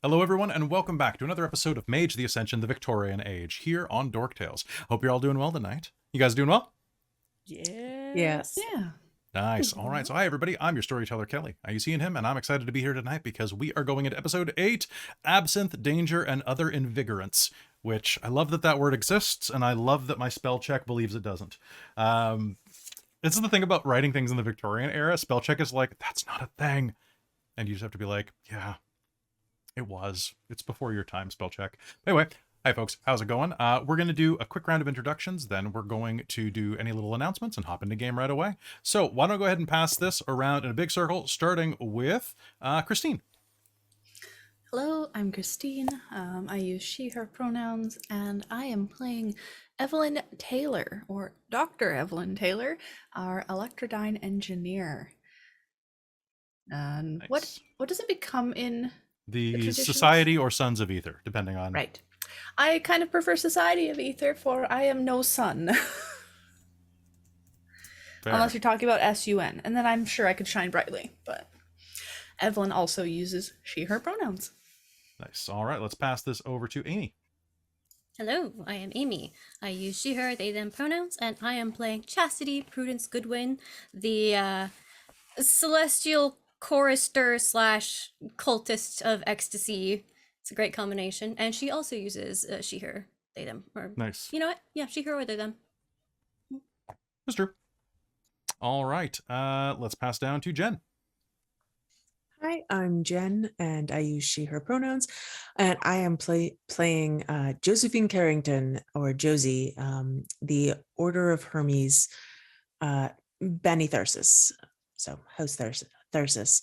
Hello everyone, and welcome back to another episode of Mage the Ascension the Victorian Age, here on Dork Tales. Hope you're all doing well tonight. You guys doing well? Yes. Yeah. Nice. All right, so hi everybody, I'm your storyteller Kelly. You seeing him, and I'm excited to be here tonight because we are going into episode 8, Absinthe, Danger, and Other Invigorants, which I love that word exists, and I love that my spell check believes it doesn't. This is the thing about writing things in the Victorian era. Spell check is like, that's not a thing. And you just have to be like, yeah. It was. It's before your time, spell check. Anyway, hi folks, how's it going? We're going to do a quick round of introductions, then we're going to do any little announcements and hop into game right away. So why don't I go ahead and pass this around in a big circle, starting with Christine. Hello, I'm Christine. I use she, her pronouns, and I am playing Evelyn Taylor, or Dr. Evelyn Taylor, our Electrodyne engineer. And Nice. what does it become in The Society or Sons of Ether, depending on... Right. I kind of prefer Society of Ether, for I am no son. Fair. Unless you're talking about SUN, and then I'm sure I could shine brightly, but Evelyn also uses she, her pronouns. Nice. All right, let's pass this over to Amy. Hello, I am Amy. I use she, her, they, them pronouns, and I am playing Chastity, Prudence, Goodwin, the celestial chorister / cultist of ecstasy. It's a great combination. And she also uses she, her, they, them. Or, Nice. you know what? Yeah, she, her, or they, them. That's true. All right, let's pass down to Jen. Hi, I'm Jen, and I use she, her pronouns, and I am playing Josephine Carrington, or Josie, the Order of Hermes, Bene Tharsis, so House Tharsis.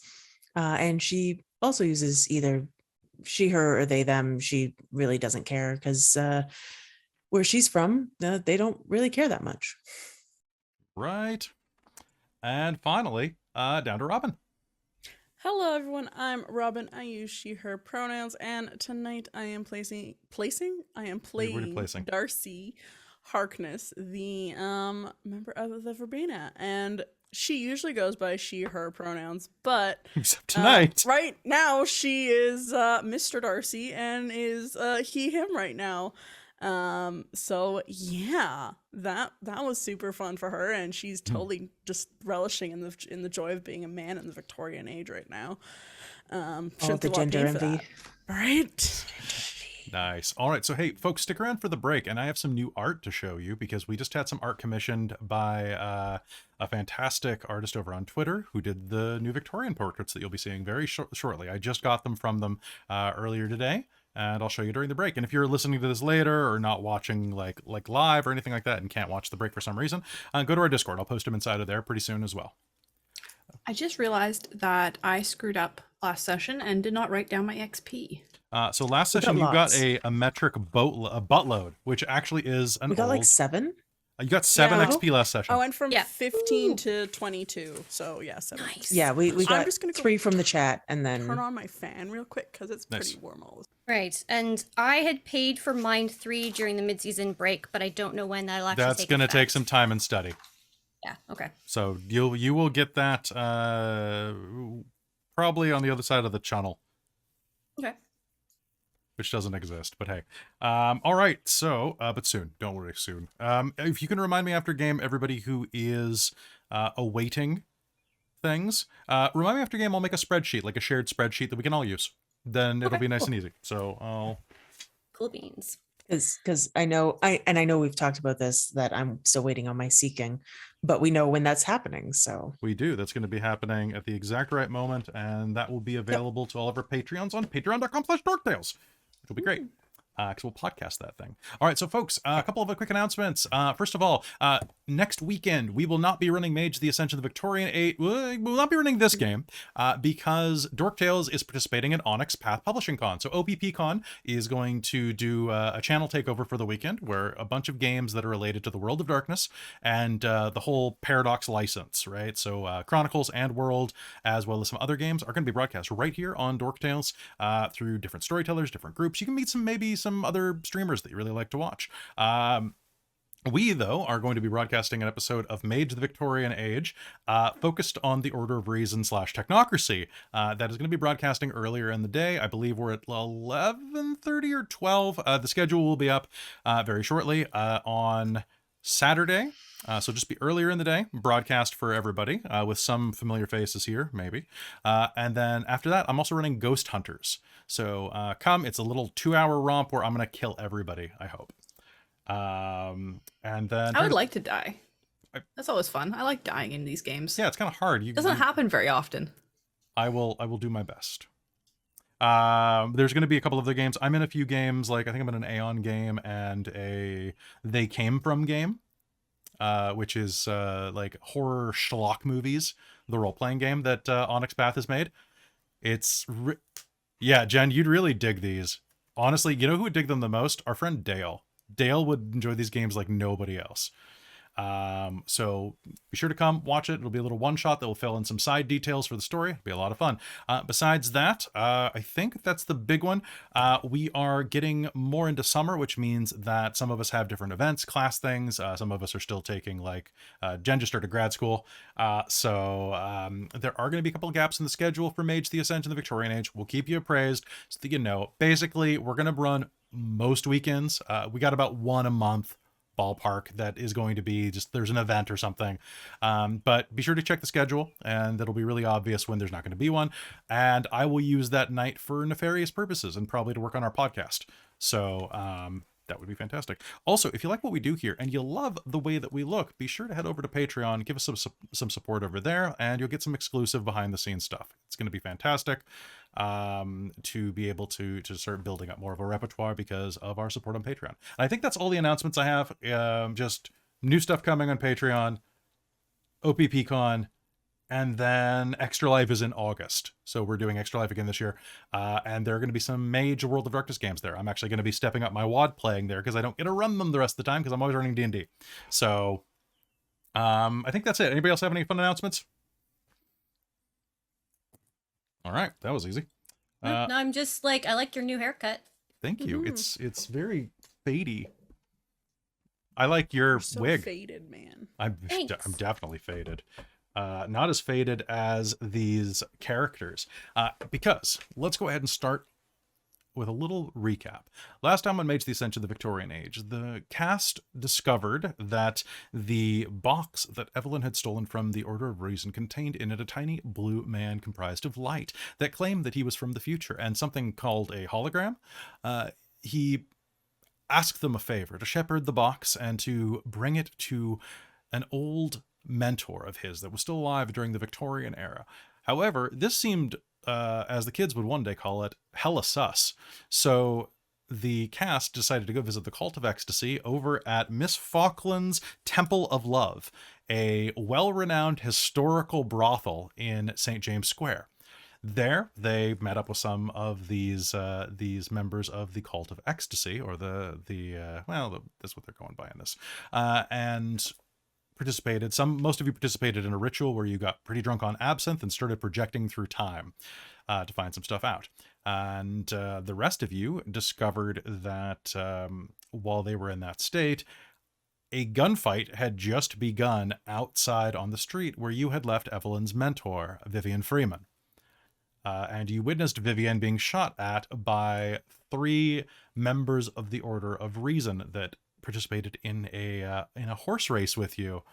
And she also uses either she, her, or they, them. She really doesn't care because where she's from, they don't really care that much. Right. And finally, down to Robin. Hello everyone, I'm Robin. I use she, her pronouns, and tonight I am playing Darcie Harkness, the member of the Verbena, and she usually goes by she, her pronouns, but Except tonight. right now she is Mr. Darcie and is he, him right now. So yeah, that was super fun for her, and she's totally just relishing in the joy of being a man in the Victorian age right now. The gender envy, right? Nice. All right, so hey folks, stick around for the break, and I have some new art to show you because we just had some art commissioned by a fantastic artist over on Twitter who did the new Victorian portraits that you'll be seeing very shortly. I just got them from them earlier today, and I'll show you during the break. And if you're listening to this later or not watching like live or anything like that and can't watch the break for some reason, go to our Discord. I'll post them inside of there pretty soon as well. I just realized that I screwed up last session and did not write down my XP. So last session you got a metric buttload, which actually is an we got like 7. You got 7 Yeah. XP last session. I went from Yeah. 15 to 22, so yeah, 7. Nice. Yeah, we I'm got just gonna go 3 from the chat, and then Turn on my fan real quick because it's Nice. pretty warm all the Right, and I had paid for mine 3 during the mid-season break, but I don't know when that'll actually That's going to take some time and study. Yeah, okay. So you will get that probably on the other side of the channel, Okay. which doesn't exist, but hey. All right, so, but soon. Don't worry, soon. If you can remind me after game, everybody who is awaiting things, remind me after game, I'll make a spreadsheet, like a shared spreadsheet that we can all use. Then it'll Okay, be nice cool. and easy. So I'll... Cool beans. because I know we've talked about this, that I'm still waiting on my seeking, but we know when that's happening. So We do. That's going to be happening at the exact right moment, and that will be available to all of our Patreons on patreon.com/dorktales, which will be great. Because we'll podcast that thing. All right, so folks, a couple of quick announcements. First of all, next weekend, we will not be running Mage the Ascension the Victorian 8. We will not be running this game because Dork Tales is participating in onyxpath Publishing Con. So OPP Con is going to do a channel takeover for the weekend where a bunch of games that are related to the World of Darkness and the whole Paradox license, right? So Chronicles and World, as well as some other games, are going to be broadcast right here on Dork Tales through different storytellers, different groups. You can meet some other streamers that you really like to watch. We, though, are going to be broadcasting an episode of Mage the Victorian Age, focused on the Order of Reason / Technocracy. That is going to be broadcasting earlier in the day. I believe we're at 11:30 or 12. The schedule will be up very shortly on Saturday. So just be earlier in the day, broadcast for everybody, with some familiar faces here, maybe. And then after that, I'm also running Ghost Hunters. So it's a little 2-hour romp where I'm going to kill everybody, I hope. And then I would like to die. That's always fun. I like dying in these games. yeah, it's kind of hard. It doesn't happen very often. I will do my best. There's going to be a couple of other games. I'm in a few games, like I think I'm in an Aeon game and a They Came From game, which is like horror schlock movies, the role-playing game that onyxpath has made. Yeah, Jen, you'd really dig these. Honestly, you know who would dig them the most? Our friend Dale. Dale would enjoy these games like nobody else. So be sure to come watch it. It'll be a little one-shot that will fill in some side details for the story. It'll be a lot of fun. Besides that, I think that's the big one. We are getting more into summer, which means that some of us have different events, class things. Some of us are still taking, like, Jen just started grad school. So there are going to be a couple of gaps in the schedule for Mage the Ascension the Victorian Age. We'll keep you appraised so that you know. Basically, we're going to run most weekends. We got about one a month ballpark that is going to be just there's an event or something, but be sure to check the schedule and it'll be really obvious when there's not going to be one, and I will use that night for nefarious purposes and probably to work on our podcast. So that would be fantastic. Also, if you like what we do here and you love the way that we look, be sure to head over to Patreon, give us some support over there, and you'll get some exclusive behind the scenes stuff. It's going to be fantastic to be able to start building up more of a repertoire because of our support on Patreon. And I think that's all the announcements I have. Just new stuff coming on Patreon, OPPCon, and then Extra Life is in August. So we're doing Extra Life again this year. And there are going to be some Mage World of Darkness games there. I'm actually going to be stepping up my WAD playing there because I don't get to run them the rest of the time because I'm always running D&D. So I think that's it. Anybody else have any fun announcements? All right, that was easy. No, I'm just like, I like your new haircut. Thank you. It's very fadey. I like your You're so wig. Faded, man. I'm definitely faded. Not as faded as these characters. Because let's go ahead and start with a little recap. Last time on Mage the Ascension the Victorian Age, the cast discovered that the box that Evelyn had stolen from the Order of Reason contained in it a tiny blue man comprised of light that claimed that he was from the future and something called a hologram. He asked them a favor to shepherd the box and to bring it to an old mentor of his that was still alive during the Victorian era. However, this seemed, as the kids would one day call it, hella sus. So the cast decided to go visit the Cult of Ecstasy over at Miss Falkland's Temple of Love, a well-renowned historical brothel in St. James Square. There, they met up with some of these members of the Cult of Ecstasy, or that's what they're going by in this, and participated. Most of you participated in a ritual where you got pretty drunk on absinthe and started projecting through time to find some stuff out. And the rest of you discovered that while they were in that state, a gunfight had just begun outside on the street where you had left Evelyn's mentor, Vivian Freeman. And you witnessed Vivian being shot at by 3 members of the Order of Reason that participated in a horse race with you.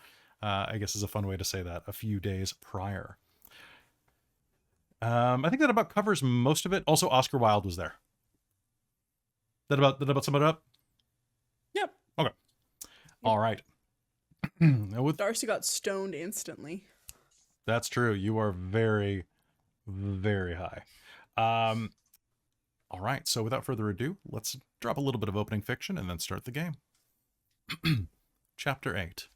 I guess is a fun way to say that, a few days prior. I think that about covers most of it. Also, Oscar Wilde was there. That about sum it up? Yep. Okay. All right. Darcie got stoned instantly. That's true. You are very, very high. All right. So without further ado, let's drop a little bit of opening fiction and then start the game. Chapter 8.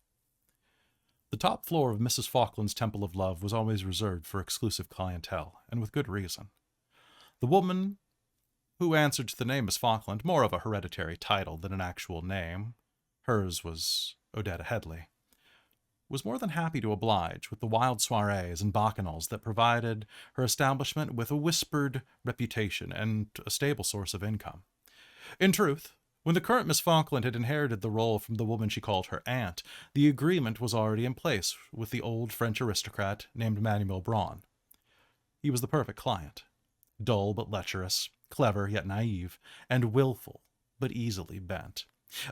The top floor of Mrs. Falkland's Temple of Love was always reserved for exclusive clientele, and with good reason. The woman who answered to the name Miss Falkland, more of a hereditary title than an actual name, hers was Odetta Headley, was more than happy to oblige with the wild soirees and bacchanals that provided her establishment with a whispered reputation and a stable source of income. In truth, When the current Miss Falkland had inherited the role from the woman she called her aunt, the agreement was already in place with the old French aristocrat named Manuel Braun. He was the perfect client. Dull but lecherous, clever yet naive, and willful but easily bent.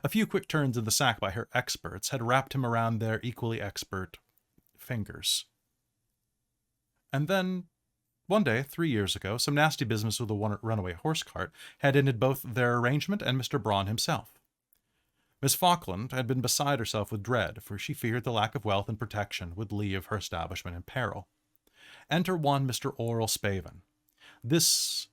A few quick turns in the sack by her experts had wrapped him around their equally expert fingers. And then, one day, 3 years ago, some nasty business with a runaway horse cart had ended both their arrangement and Mr. Braun himself. Miss Falkland had been beside herself with dread, for she feared the lack of wealth and protection would leave her establishment in peril. Enter one Mr. Oral Spavin. This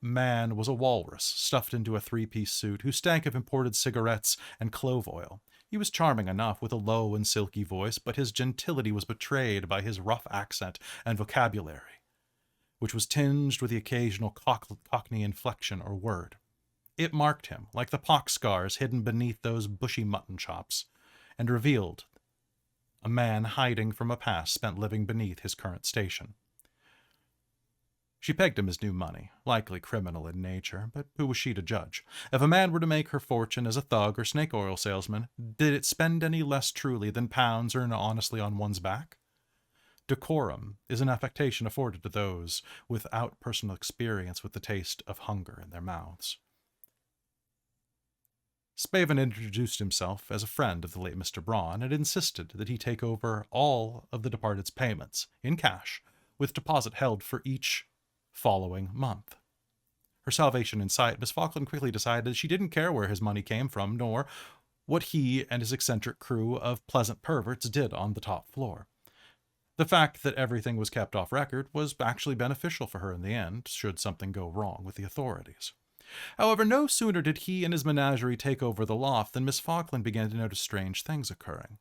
man was a walrus, stuffed into a three-piece suit, who stank of imported cigarettes and clove oil. He was charming enough, with a low and silky voice, but his gentility was betrayed by his rough accent and vocabulary, which was tinged with the occasional cockney inflection or word. It marked him, like the pox scars hidden beneath those bushy mutton chops, and revealed a man hiding from a past spent living beneath his current station. She pegged him as new money, likely criminal in nature, but who was she to judge? If a man were to make her fortune as a thug or snake oil salesman, did it spend any less truly than pounds earned honestly on one's back? Decorum is an affectation afforded to those without personal experience with the taste of hunger in their mouths. Spavin introduced himself as a friend of the late Mr. Braun and insisted that he take over all of the departed's payments, in cash, with deposit held for each following month. Her salvation in sight, Miss Falkland quickly decided that she didn't care where his money came from, nor what he and his eccentric crew of pleasant perverts did on the top floor. The fact that everything was kept off record was actually beneficial for her in the end, should something go wrong with the authorities. However, no sooner did he and his menagerie take over the loft than Miss Falkland began to notice strange things occurring.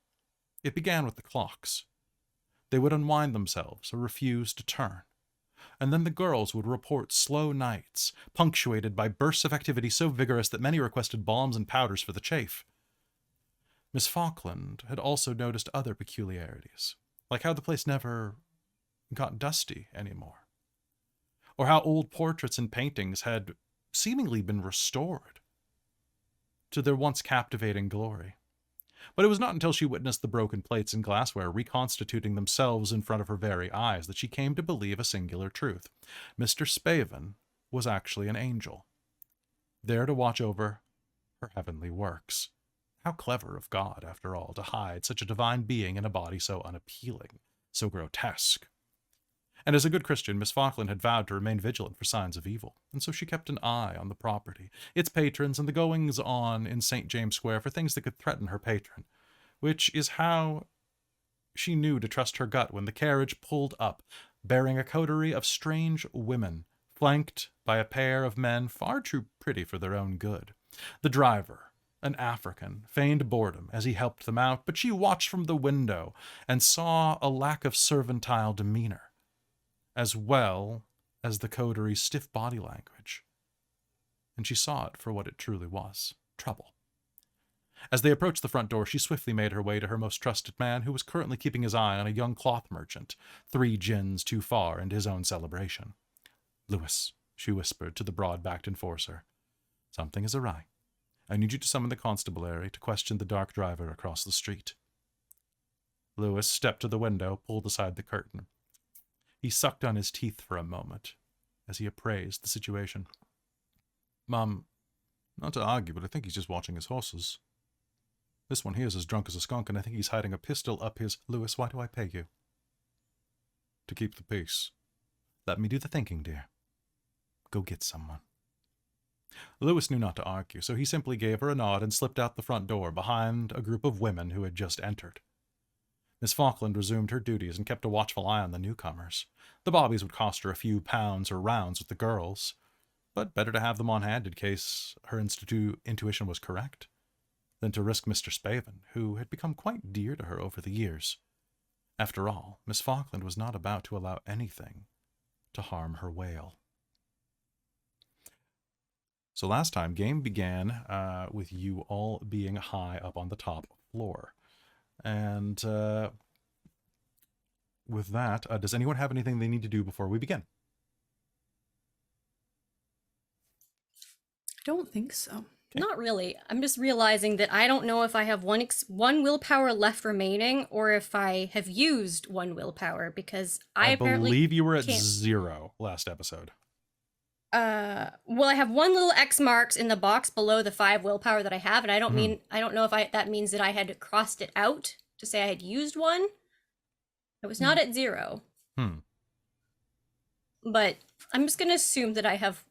It began with the clocks. They would unwind themselves or refuse to turn. And then the girls would report slow nights, punctuated by bursts of activity so vigorous that many requested balms and powders for the chafe. Miss Falkland had also noticed other peculiarities, like how the place never got dusty anymore, or how old portraits and paintings had seemingly been restored to their once captivating glory. But it was not until she witnessed the broken plates and glassware reconstituting themselves in front of her very eyes that she came to believe a singular truth. Mr. Spavin was actually an angel, there to watch over her heavenly works. How clever of God, after all, to hide such a divine being in a body so unappealing, so grotesque. And as a good Christian, Miss Falkland had vowed to remain vigilant for signs of evil, and so she kept an eye on the property, its patrons, and the goings-on in St. James Square for things that could threaten her patron, which is how she knew to trust her gut when the carriage pulled up, bearing a coterie of strange women, flanked by a pair of men far too pretty for their own good. The driver, an African, feigned boredom as he helped them out, but she watched from the window and saw a lack of servile demeanor, as well as the coterie's stiff body language. And she saw it for what it truly was, trouble. As they approached the front door, she swiftly made her way to her most trusted man, who was currently keeping his eye on a young cloth merchant, 3 gins too far into his own celebration. "Lewis," she whispered to the broad-backed enforcer, "something is awry. I need you to summon the constabulary to question the dark driver across the street." Lewis stepped to the window, pulled aside the curtain. He sucked on his teeth for a moment as he appraised the situation. "Mum, not to argue, but I think he's just watching his horses. This one here's as drunk as a skunk, and I think he's hiding a pistol up his—" "Lewis, why do I pay you?" "To keep the peace." "Let me do the thinking, dear. Go get someone." Lewis knew not to argue, so he simply gave her a nod and slipped out the front door behind a group of women who had just entered. Miss Falkland resumed her duties and kept a watchful eye on the newcomers. The bobbies would cost her a few pounds or rounds with the girls, but better to have them on hand in case her intuition was correct than to risk Mr. Spavin, who had become quite dear to her over the years. After all, Miss Falkland was not about to allow anything to harm her whale. So last time, game began with you all being high up on the top floor. And with that, does anyone have anything they need to do before we begin? I don't think so. Not really. I'm just realizing that I don't know if I have one willpower left remaining or if I have used one willpower because I apparently believe you were at can't. 0 last episode. Well, I have one little X marks in the box below the 5 willpower that I have, and I don't know if that means that I had crossed it out to say I had used one. It was not at 0. But I'm just gonna assume that I have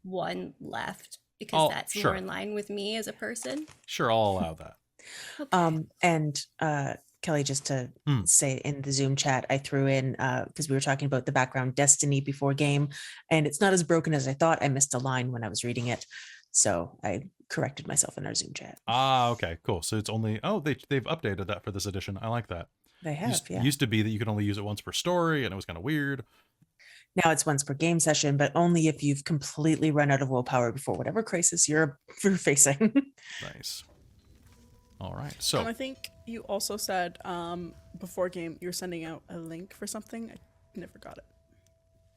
one left because that's sure. more in line with me as a person. Sure, I'll allow that. Okay. And Kelly, just to say in the Zoom chat, I threw in because we were talking about the background Destiny before game, and it's not as broken as I thought. I missed a line when I was reading it, so I corrected myself in our Zoom chat. Okay, cool. So it's only they've updated that for this edition. I like that. They have, yeah. Used to be that you could only use it once per story, and it was kind of weird. Now it's once per game session, but only if you've completely run out of willpower before whatever crisis you're facing. Nice. All right. So I think you also said before game you're sending out a link for something. I never got it.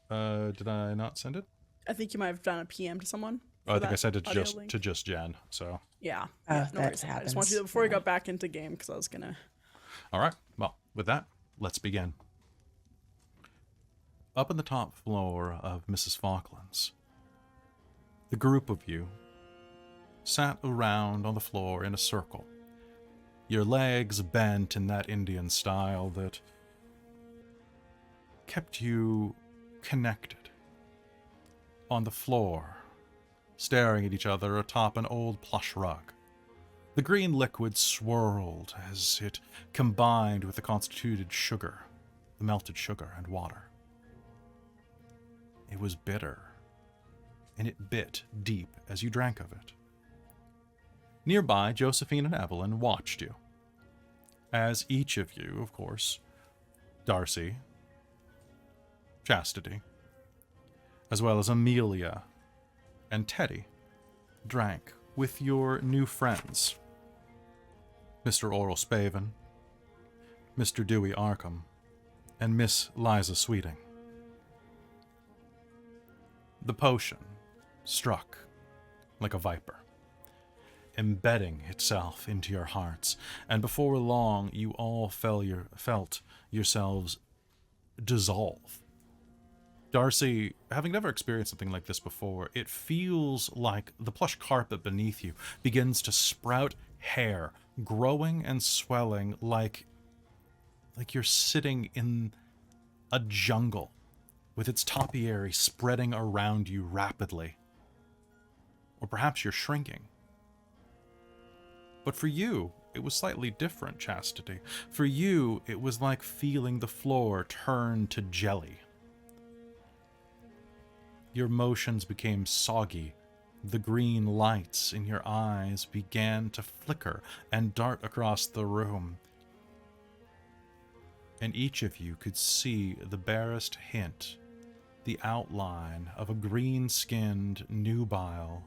did I not send it? I think you might have done a PM to someone. Oh, I think I sent it audio to link. just Jen. So Yeah. Oh, no that worries. I just wanted to do that before we got back into game because I was gonna. all right. Well, with that, let's begin. Up on the top floor of Mrs. Falkland's, the group of you sat around on the floor in a circle, your legs bent in that Indian style that kept you connected. On the floor, staring at each other atop an old plush rug. The green liquid swirled as it combined with the constituted sugar, the melted sugar and water. It was bitter, and it bit deep as you drank of it. Nearby, Josephine and Evelyn watched you, as each of you, of course, Darcie, Chastity, as well as Amelia and Teddy, drank with your new friends, Mr. Oral Spaven, Mr. Dewey Arkham, and Miss Liza Sweeting. The potion struck like a viper, embedding itself into your hearts, and before long you all felt yourselves dissolve. Darcie, having never experienced something like this before, it feels like the plush carpet beneath you begins to sprout hair, growing and swelling like you're sitting in a jungle, with its topiary spreading around you rapidly. Or perhaps you're shrinking. But for you, it was slightly different, Chastity. For you, it was like feeling the floor turn to jelly. Your motions became soggy. The green lights in your eyes began to flicker and dart across the room. And each of you could see the barest hint, the outline of a green-skinned, nubile,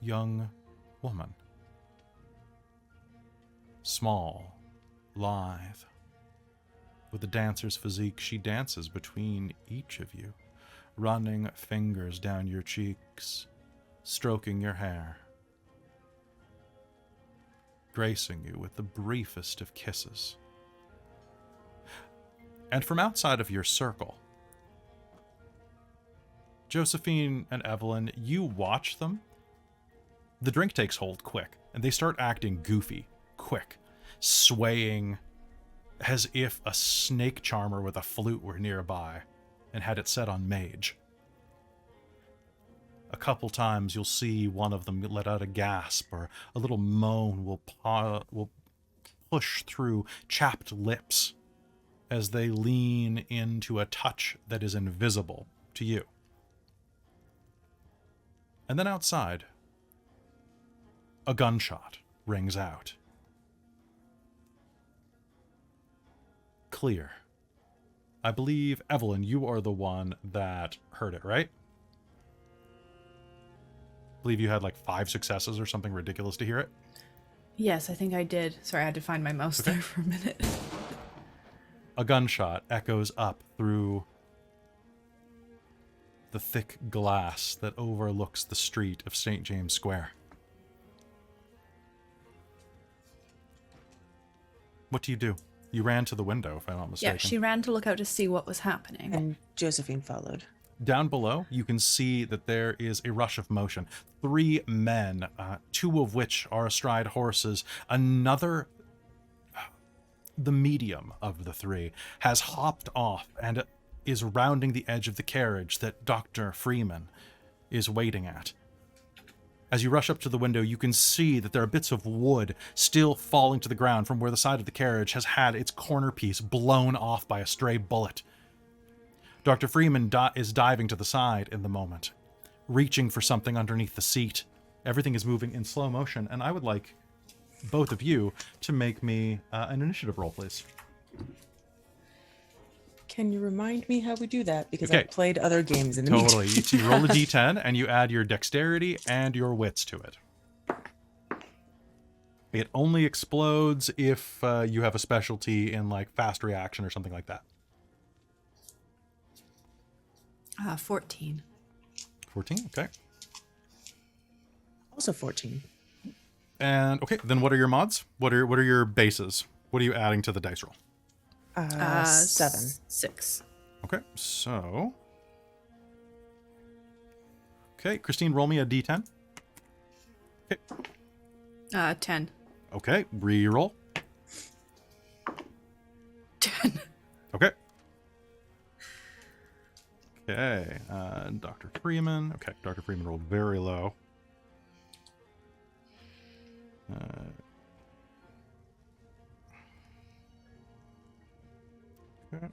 young woman. Small, lithe. With a dancer's physique, she dances between each of you, running fingers down your cheeks, stroking your hair, gracing you with the briefest of kisses. And from outside of your circle, Josephine and Evelyn, you watch them. The drink takes hold quick, and they start acting goofy, quick, swaying as if a snake charmer with a flute were nearby and had it set on Mage. A couple times you'll see one of them let out a gasp, or a little moan will push through chapped lips as they lean into a touch that is invisible to you. And then outside, a gunshot rings out. Clear. I believe, Evelyn, you are the one that heard it, right? I believe you had like 5 successes or something ridiculous to hear it. Yes, I think I did. Sorry, I had to find my mouse there for a minute. A gunshot echoes up through the thick glass that overlooks the street of St. James Square. What do you do? You ran to the window, if I'm not mistaken. Yeah, she ran to look out to see what was happening. And Josephine followed. Down below, you can see that there is a rush of motion. 3 men, 2 of which are astride horses. Another, the medium of the 3, has hopped off and is rounding the edge of the carriage that Dr. Freeman is waiting at. As you rush up to the window, you can see that there are bits of wood still falling to the ground from where the side of the carriage has had its corner piece blown off by a stray bullet. Dr. Freeman is diving to the side in the moment, reaching for something underneath the seat. Everything is moving in slow motion, and I would like both of you to make me an initiative roll, please. Can you remind me how we do that? Because Okay. I've played other games in the Totally. meantime. You roll a d10, and you add your dexterity and your wits to it. It only explodes if you have a specialty in, like, fast reaction or something like that. 14. 14, okay. Also 14. And, okay, then what are your mods? What are your bases? What are you adding to the dice roll? 7. 6. Okay, so... Okay, Christine, roll me a d10. Okay, 10. okay, re-roll. 10. Okay. Okay, Dr. Freeman. Okay, Dr. Freeman rolled very low. Okay.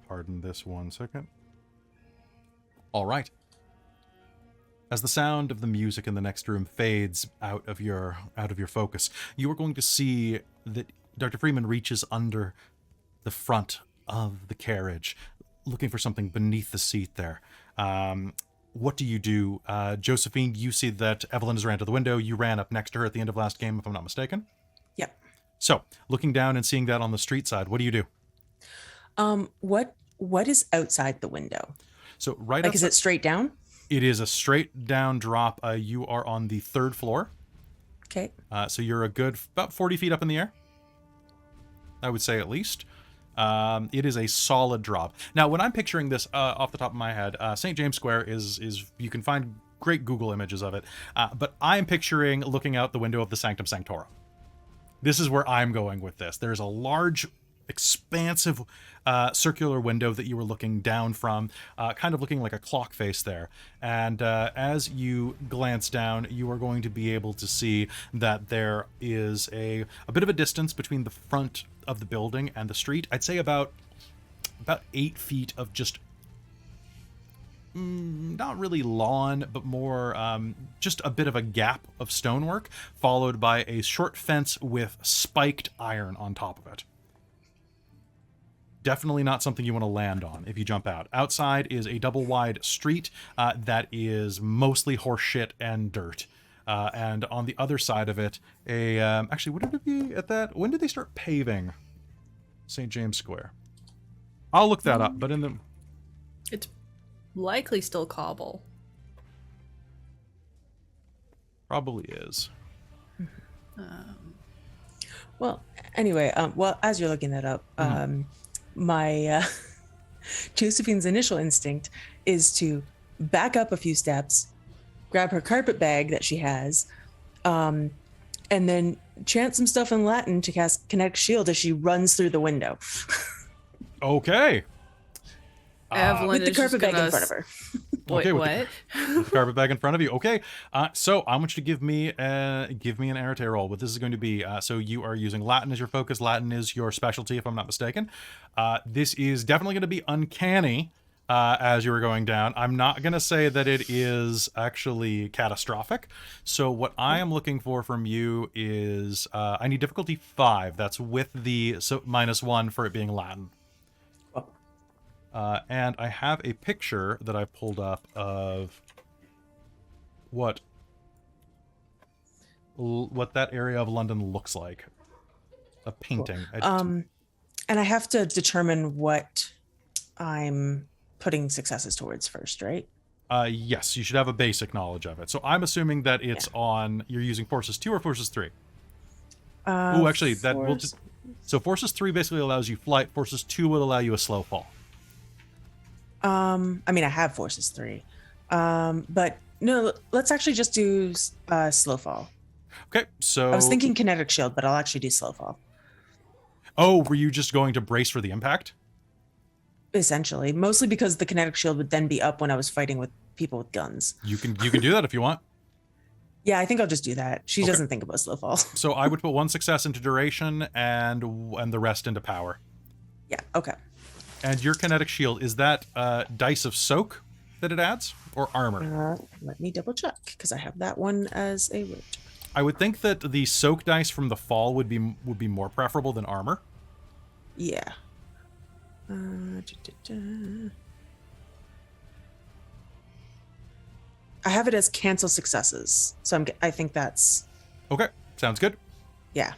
Pardon this 1 second. All right. As the sound of the music in the next room fades out of your focus, you are going to see that Dr. Freeman reaches under the front of the carriage, looking for something beneath the seat there. What do you do? Josephine, you see that Evelyn has ran to the window. You ran up next to her at the end of last game, if I'm not mistaken. Yep. So, looking down and seeing that on the street side, what do you do? What is outside the window? So, right Like, is outside, it straight down? it is a straight down drop. You are on the 3rd floor. Okay. So you're a good about 40 feet up in the air, I would say, at least. It is a solid drop. Now, when I'm picturing this off the top of my head, St. James Square is you can find great Google images of it, but I'm picturing looking out the window of the Sanctum Sanctorum. This is where I'm going with this. There's a large, expansive circular window that you were looking down from, kind of looking like a clock face there. And as you glance down, you are going to be able to see that there is a bit of a distance between the front of the building and the street. I'd say about 8 feet of just not really lawn, but more just a bit of a gap of stonework, followed by a short fence with spiked iron on top of it. Definitely not something you want to land on if you jump out. Outside is a double-wide street that is mostly horse shit and dirt. And on the other side of it, actually, would it be at that? When did they start paving St. James Square? I'll look that up, but in the... It's likely still cobble. Probably is. Well, anyway, well, as you're looking that up, my Josephine's initial instinct is to back up a few steps, grab her carpet bag that she has, and then chant some stuff in Latin to cast Connect Shield as she runs through the window. Okay. Evelyn With the is just carpet bag gonna in front of her. Wait, Okay, with what? With the carpet bag in front of you. Okay. So I want you to give me an Arete roll. What this is going to be. So you are using Latin as your focus. Latin is your specialty, if I'm not mistaken. This is definitely going to be uncanny as you were going down. I'm not going to say that it is actually catastrophic. So what I am looking for from you is I need difficulty 5. That's with the -1 for it being Latin. And I have a picture that I pulled up of what that area of London looks like. A painting. And I have to determine what I'm putting successes towards first, right? Yes, you should have a basic knowledge of it. So I'm assuming that it's on, you're using Forces 2 or Forces 3? Oh, actually, that will force- just... So Forces 3 basically allows you flight. Forces 2 will allow you a slow fall. I mean, I have Forces 3. But no, let's actually just do slow fall. Okay, so... I was thinking kinetic shield, but I'll actually do slow fall. Oh, were you just going to brace for the impact? Essentially, mostly because the kinetic shield would then be up when I was fighting with people with guns. You can do that if you want. Yeah, I think I'll just do that. She Okay. doesn't think about slow fall. So I would put 1 success into duration and the rest into power. Yeah, okay. And your kinetic shield, is that dice of soak that it adds, or armor? Let me double check, because I have that one as a root. I would think that the soak dice from the fall would be more preferable than armor. Yeah. I have it as cancel successes, so I think that's Okay, sounds good. yeah.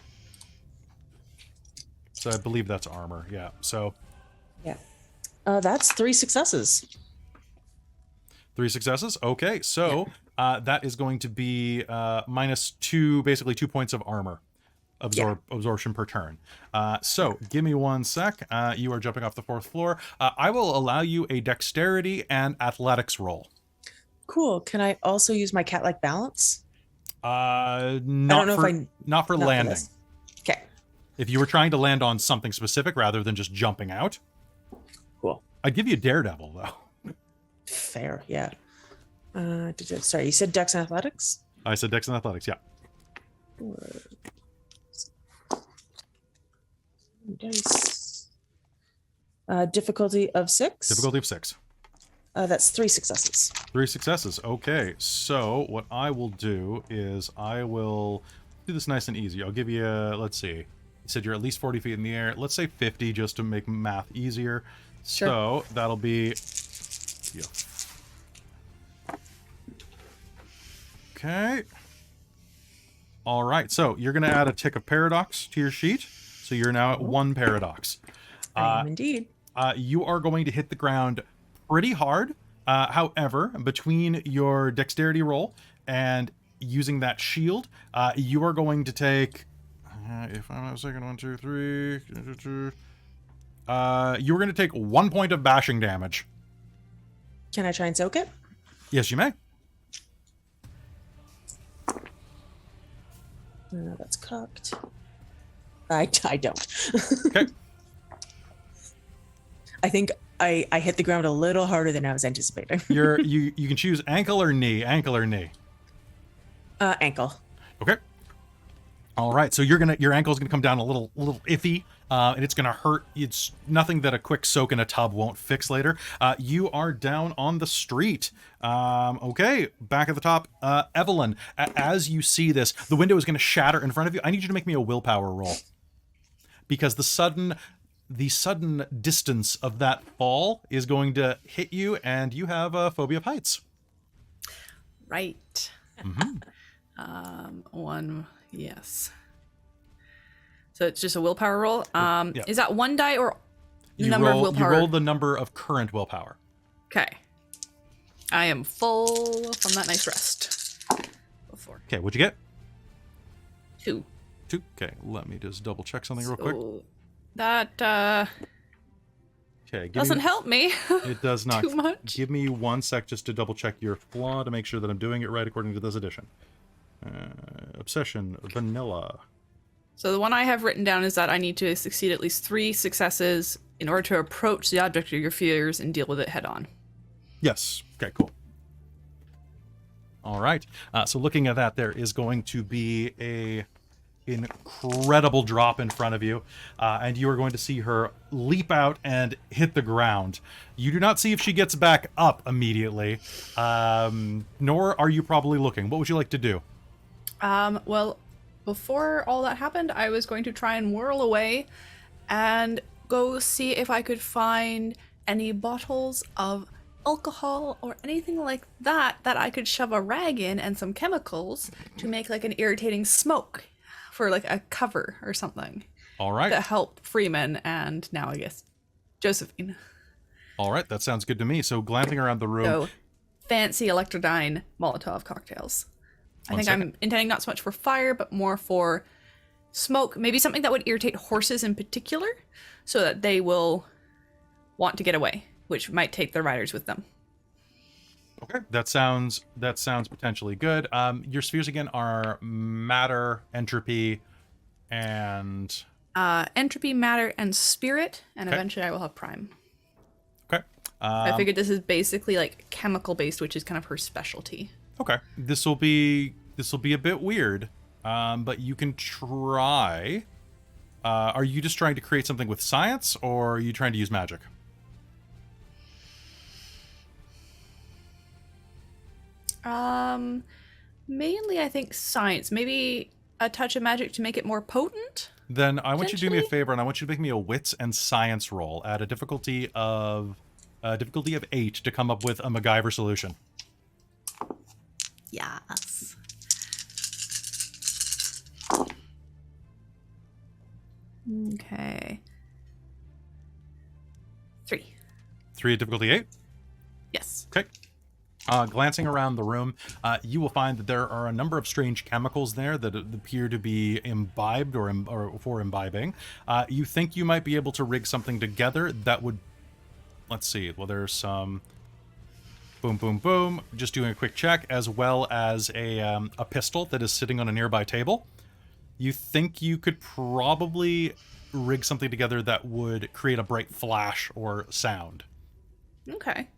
So I believe that's armor. Yeah. So Yeah. That's 3 successes. 3 successes. Okay, so that is going to be -2, basically 2 points of armor absorption per turn. So give me 1 sec. You are jumping off the 4th floor. I will allow you a dexterity and athletics roll. Cool. Can I also use my cat-like balance? Not know for if I- not for not for landing. this. Okay. If you were trying to land on something specific rather than just jumping out, Cool. I'd give you Daredevil though. Fair. Yeah. Sorry, you said Dex and Athletics? I said Dex and Athletics. Yeah. Dice. Difficulty of 6. Difficulty of 6. That's 3 successes. 3 successes. Okay, so what I will do is I will do this nice and easy. I'll give you, let's see. You said you're at least 40 feet in the air. Let's say 50 just to make math easier. Sure. So that'll be... Yeah. Okay. All right, so you're going to add a tick of paradox to your sheet. So you're now at 1 paradox. I am indeed. You are going to hit the ground pretty hard. However, between your dexterity roll and using that shield, you are going to take... if I'm not mistaken, 1, 2, 3... you're going to take 1 point of bashing damage. Can I try and soak it? Yes, you may. That's cocked. I don't. Okay. I think I hit the ground a little harder than I was anticipating. You can choose ankle or knee. Ankle or knee. Ankle. Okay. All right. So your ankle's gonna come down a little iffy, and it's gonna hurt. It's nothing that a quick soak in a tub won't fix later. You are down on the street. Okay. Back at the top, Evelyn. As you see this, the window is gonna shatter in front of you. I need you to make me a willpower roll, because the sudden distance of that fall is going to hit you, and you have a phobia of heights. Right. Mm-hmm. 1, yes. So it's just a willpower roll. Yeah. Is that 1 die or the You number roll, of willpower? You roll the number of current willpower. Okay. I am full from that nice rest. Before Okay, what'd you get? 2. 2. Okay, let me just double check something real quick. So that Okay, doesn't help me. It does not. too much. Give me 1 sec just to double check your flaw to make sure that I'm doing it right according to this edition. Obsession, vanilla. So the one I have written down is that I need to succeed at least 3 successes in order to approach the object of your fears and deal with it head on. Yes. Okay, cool. All right. So looking at that, there is going to be a incredible drop in front of you, and you are going to see her leap out and hit the ground. You do not see if she gets back up immediately, nor are you probably looking. What would you like to do? Well, before all that happened, I was going to try and whirl away and go see if I could find any bottles of alcohol or anything like that I could shove a rag in and some chemicals to make like an irritating smoke for like a cover or something. All right. To help Freeman and now I guess Josephine. All right, that sounds good to me. So glancing around the room, So fancy Electrodyne Molotov cocktails. I One think second. I'm intending not so much for fire, but more for smoke, maybe something that would irritate horses in particular, so that they will want to get away, which might take their riders with them. Okay, that sounds potentially good. Your spheres again are matter, entropy, and Entropy, matter, and spirit, and Okay. eventually I will have prime. okay. I figured this is basically like chemical based, which is kind of her specialty. Okay, this will be a bit weird, but you can try. Are you just trying to create something with science, or are you trying to use magic? Mainly I think science. Maybe a touch of magic to make it more potent. Then I want you to do me a Potentially? favor, and I want you to make me a wits and science roll at a difficulty of 8 to come up with a MacGyver solution. Yes. Okay. 3. 3 at difficulty 8. Yes. Okay. Glancing around the room, you will find that there are a number of strange chemicals there that appear to be imbibed or for imbibing. You think you might be able to rig something together that would... Let's see. Well, there's some... Boom, boom, boom. Just doing a quick check, as well as a pistol that is sitting on a nearby table. You think you could probably rig something together that would create a bright flash or sound. Okay.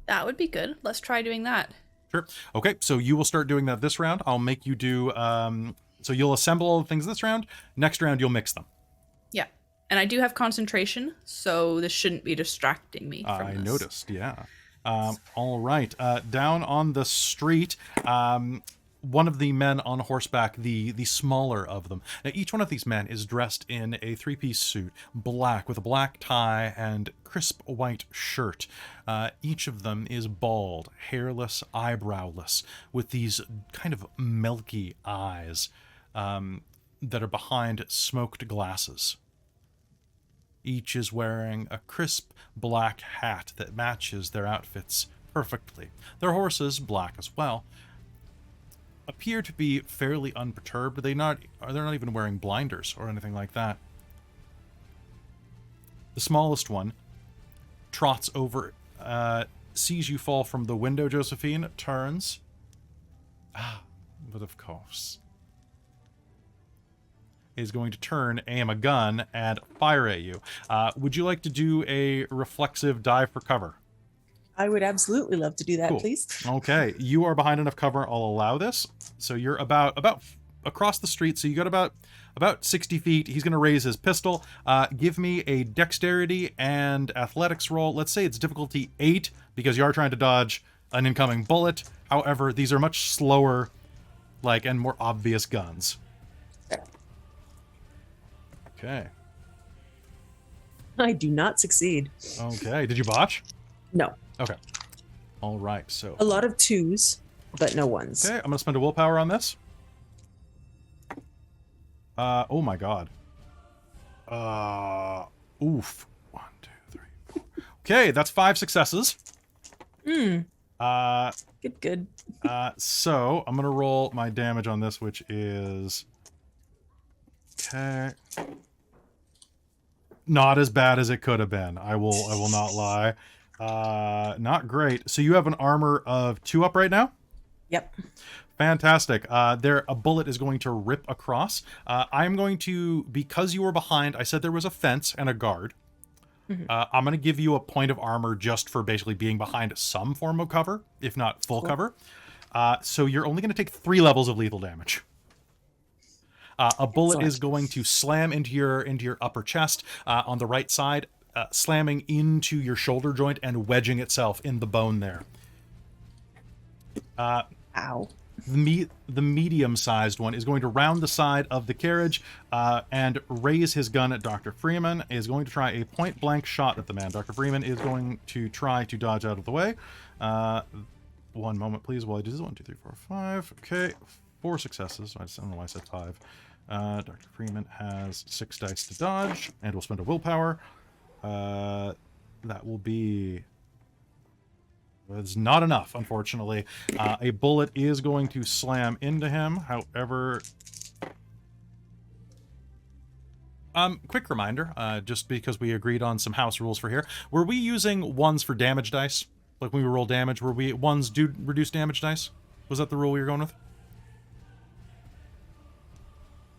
That would be good. Let's try doing that. Sure. Okay, so you will start doing that this round. I'll make you do... so you'll assemble all the things this round. Next round, you'll mix them. Yeah. And I do have concentration, so this shouldn't be distracting me from I this. noticed, yeah. All right. Down on the street, one of the men on horseback, the smaller of them. Now, each one of these men is dressed in a 3-piece suit, black, with a black tie and crisp white shirt. Each of them is bald, hairless, eyebrowless, with these kind of milky eyes that are behind smoked glasses. Each is wearing a crisp black hat that matches their outfits perfectly. Their horses, black as well, appear to be fairly unperturbed. They're not even wearing blinders or anything like that. The smallest one trots over, sees you fall from the window, Josephine, turns. But of course. Is going to turn, aim a gun, and fire at you. Would you like to do a reflexive dive for cover? I would absolutely love to do that, Cool. please. Okay, you are behind enough cover. I'll allow this. So you're about across the street. So you got about 60 feet. He's going to raise his pistol. Give me a dexterity and athletics roll. Let's say it's difficulty 8 because you are trying to dodge an incoming bullet. However, these are much slower, and more obvious guns. Okay. I do not succeed. Okay. Did you botch? No. Okay. All right. So. A lot of 2s, but no 1s. Okay, I'm gonna spend a willpower on this. Oh my god. Oof. 1, 2, 3, 4. Okay, that's 5 successes. Good. So I'm gonna roll my damage on this, which is okay. Not as bad as it could have been. I will not lie. Not great. So you have an armor of 2 up right now? Yep. Fantastic. A bullet is going to rip across. I'm going to, because you were behind, I said there was a fence and a guard. Mm-hmm. I'm going to give you a point of armor just for basically being behind some form of cover, if not full cover. So you're only going to take 3 levels of lethal damage. A bullet is going to slam into your upper chest on the right side, slamming into your shoulder joint and wedging itself in the bone there. Ow. The medium-sized one is going to round the side of the carriage and raise his gun at Dr. Freeman. Is going to try a point-blank shot at the man. Dr. Freeman is going to try to dodge out of the way. 1 moment, please, while I do this. 1, 2, 3, 4, 5. Okay, 4 successes. I don't know why I said 5. Dr. Freeman has 6 dice to dodge, and we'll spend a willpower. That will be... It's not enough, unfortunately. A bullet is going to slam into him. However, Quick reminder, just because we agreed on some house rules for here, were we using ones for damage dice? Like when we roll damage, were we ones do reduce damage dice? Was that the rule we were going with?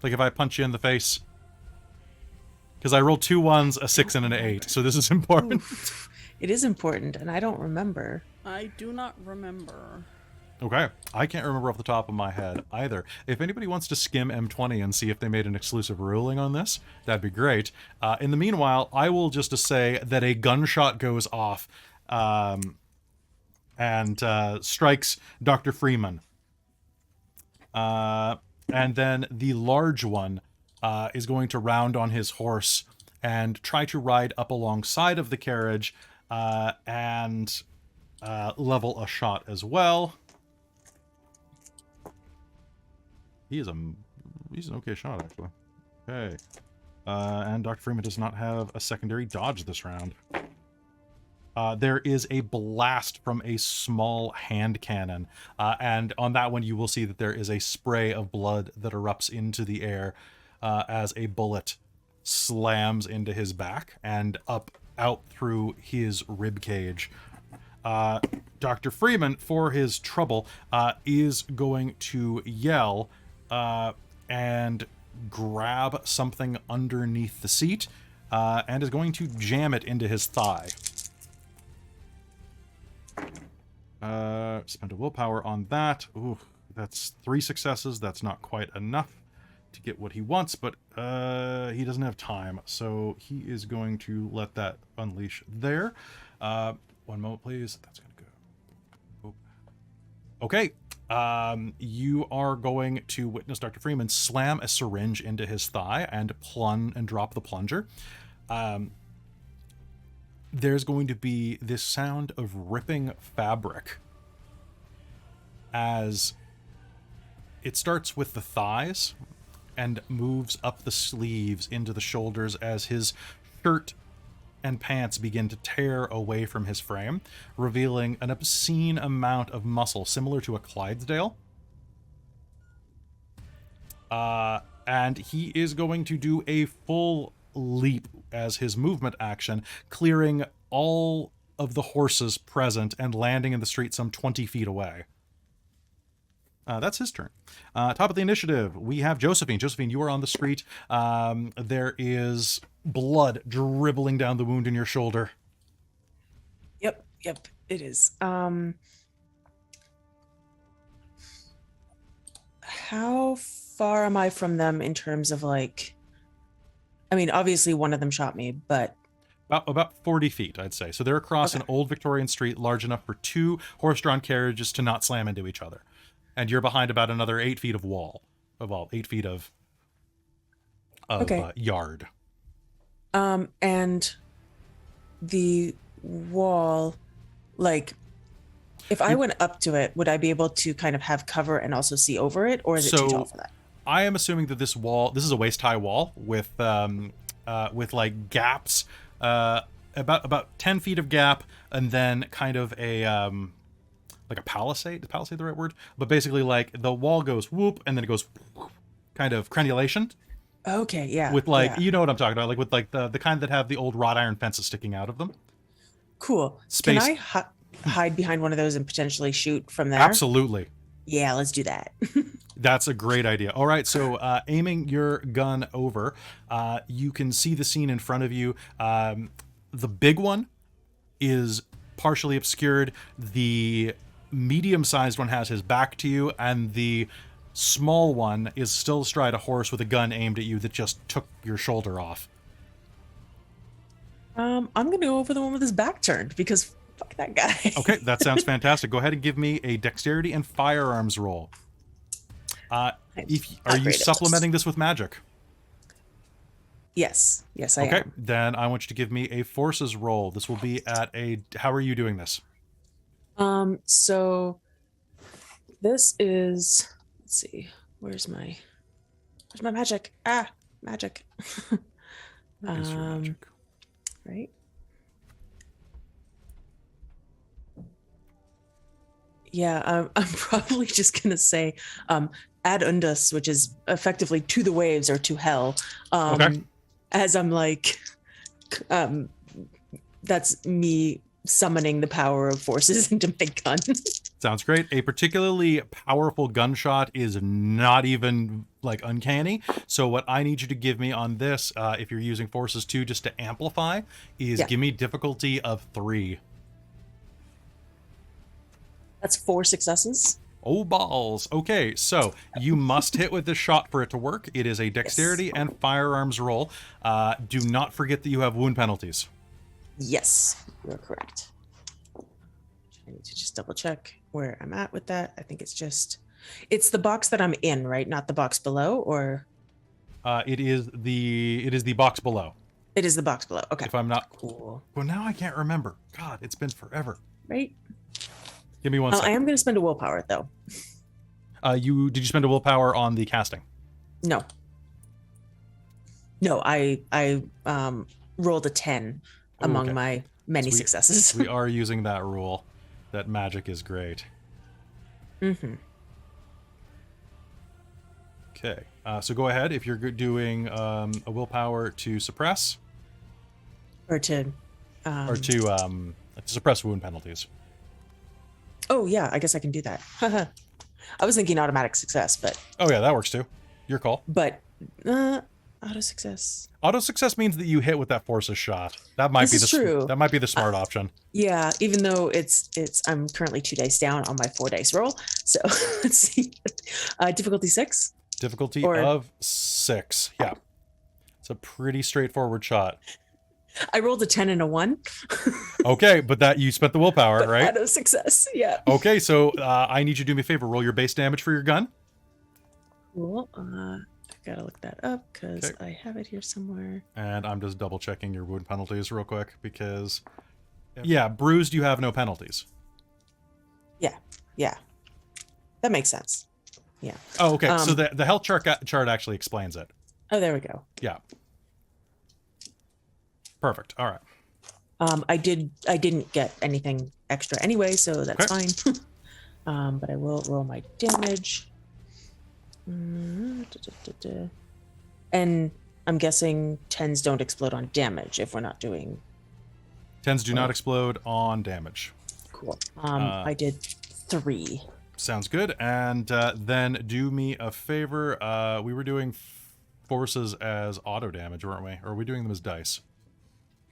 Like if I punch you in the face? Because I rolled 2 1s, a 6, and an 8, so this is important. Oof. It is important, and I don't remember. I do not remember. Okay, I can't remember off the top of my head either. If anybody wants to skim M20 and see if they made an exclusive ruling on this, that'd be great. In the meanwhile, I will just say that a gunshot goes off and strikes Dr. Freeman. And then the large one is going to round on his horse and try to ride up alongside of the carriage and level a shot as well. He's an okay shot, actually. Okay. And Dr. Freeman does not have a secondary dodge this round. There is a blast from a small hand cannon. And on that one, you will see that there is a spray of blood that erupts into the air as a bullet slams into his back and out through his rib cage. Dr. Freeman, for his trouble, is going to yell and grab something underneath the seat and is going to jam it into his thigh. Spend a willpower on that. Ooh, that's 3 successes. That's not quite enough to get what he wants, but he doesn't have time, so he is going to let that unleash there. 1 moment, please. That's gonna go. Oh. Okay. You are going to witness Dr. Freeman slam a syringe into his thigh and drop the plunger. There's going to be this sound of ripping fabric as it starts with the thighs and moves up the sleeves into the shoulders as his shirt and pants begin to tear away from his frame, revealing an obscene amount of muscle similar to a Clydesdale. And he is going to do a full leap as his movement action, clearing all of the horses present and landing in the street some 20 feet away. That's his turn. Top of the initiative, we have Josephine. Josephine, you are on the street. There is blood dribbling down the wound in your shoulder. Yep, it is. How far am I from them in terms of like... I mean, obviously one of them shot me, but... About 40 feet, I'd say. So they're across an old Victorian street large enough for 2 horse-drawn carriages to not slam into each other. And you're behind about another 8 feet of wall. 8 feet of yard. And the wall, like, if I went up to it, would I be able to kind of have cover and also see over it, or is it too tall for that? I am assuming that this is a waist-high wall with like gaps, about 10 feet of gap, and then kind of a like a palisade. Is palisade the right word? But basically, like the wall goes whoop, and then it goes whoop, kind of crenulation. Okay, yeah. With like, you know what I'm talking about, like with like the kind that have the old wrought iron fences sticking out of them. Cool. Space. Can I hide behind one of those and potentially shoot from there? Absolutely. Yeah, let's do that. That's a great idea. All right, so aiming your gun over, you can see the scene in front of you. The big one is partially obscured. The medium-sized one has his back to you, and the small one is still astride a horse with a gun aimed at you that just took your shoulder off. I'm going to go over the one with his back turned, because fuck that guy. Okay, that sounds fantastic. Go ahead and give me a dexterity and firearms roll. Are you supplementing this with magic? Yes, I am. Okay, then I want you to give me a forces roll. This will be at a... How are you doing this? So this is... Let's see. Where's my magic? Magic. Where is your magic? Right. Yeah, I'm probably just gonna say ad undus, which is effectively to the waves or to hell. Okay. as I'm like, that's me summoning the power of forces into my gun. Sounds great. A particularly powerful gunshot is not even like uncanny. So what I need you to give me on this, if you're using forces 2 just to amplify, is give me difficulty of 3. That's 4 successes. Oh, balls. Okay, so you must hit with this shot for it to work. It is a dexterity and firearms roll. Do not forget that you have wound penalties. Yes, you're correct. I need to just double check where I'm at with that. I think it's the box that I'm in, right? Not the box below, or It is the box below. it is the box below. Okay. If I'm not Cool. Well, now I can't remember. God, it's been forever. Right. Give me one I second. am going to spend a willpower though. Did you spend a willpower on the casting? No. No, I rolled a 10 among Okay. my many So successes. We are using that rule. That magic is great. Mm-hmm. Okay. So go ahead if you're doing a willpower to suppress Or to or to suppress wound penalties. Oh yeah, I guess I can do that. I was thinking automatic success, but Oh yeah, that works too. Your call. auto success. Auto success means that you hit with that forces shot. That might This is true. That might be the smart option. Yeah, even though it's I'm currently 2 dice down on my 4 dice roll. So let's see. Difficulty 6. Difficulty Or- of 6. Yeah. It's a pretty straightforward shot. I rolled a 10 and a 1. Okay, but that you spent the willpower, But right? auto success. Yeah. Okay, so I need you to do me a favor. Roll your base damage for your gun. Cool. I gotta look that up because Okay. I have it here somewhere. And I'm just double checking your wound penalties real quick because, yeah, bruised, you have no penalties. Yeah. That makes sense. Yeah. Oh, okay. So the health chart actually explains it. Oh, there we go. Yeah. Perfect. All right. I didn't get anything extra anyway, so that's fine. But I will roll my damage. And I'm guessing 10s don't explode on damage if we're not doing 10s do not explode on damage. cool. I did 3. Sounds good. And then do me a favor. We were doing forces as auto damage, weren't we? Or are we doing them as dice?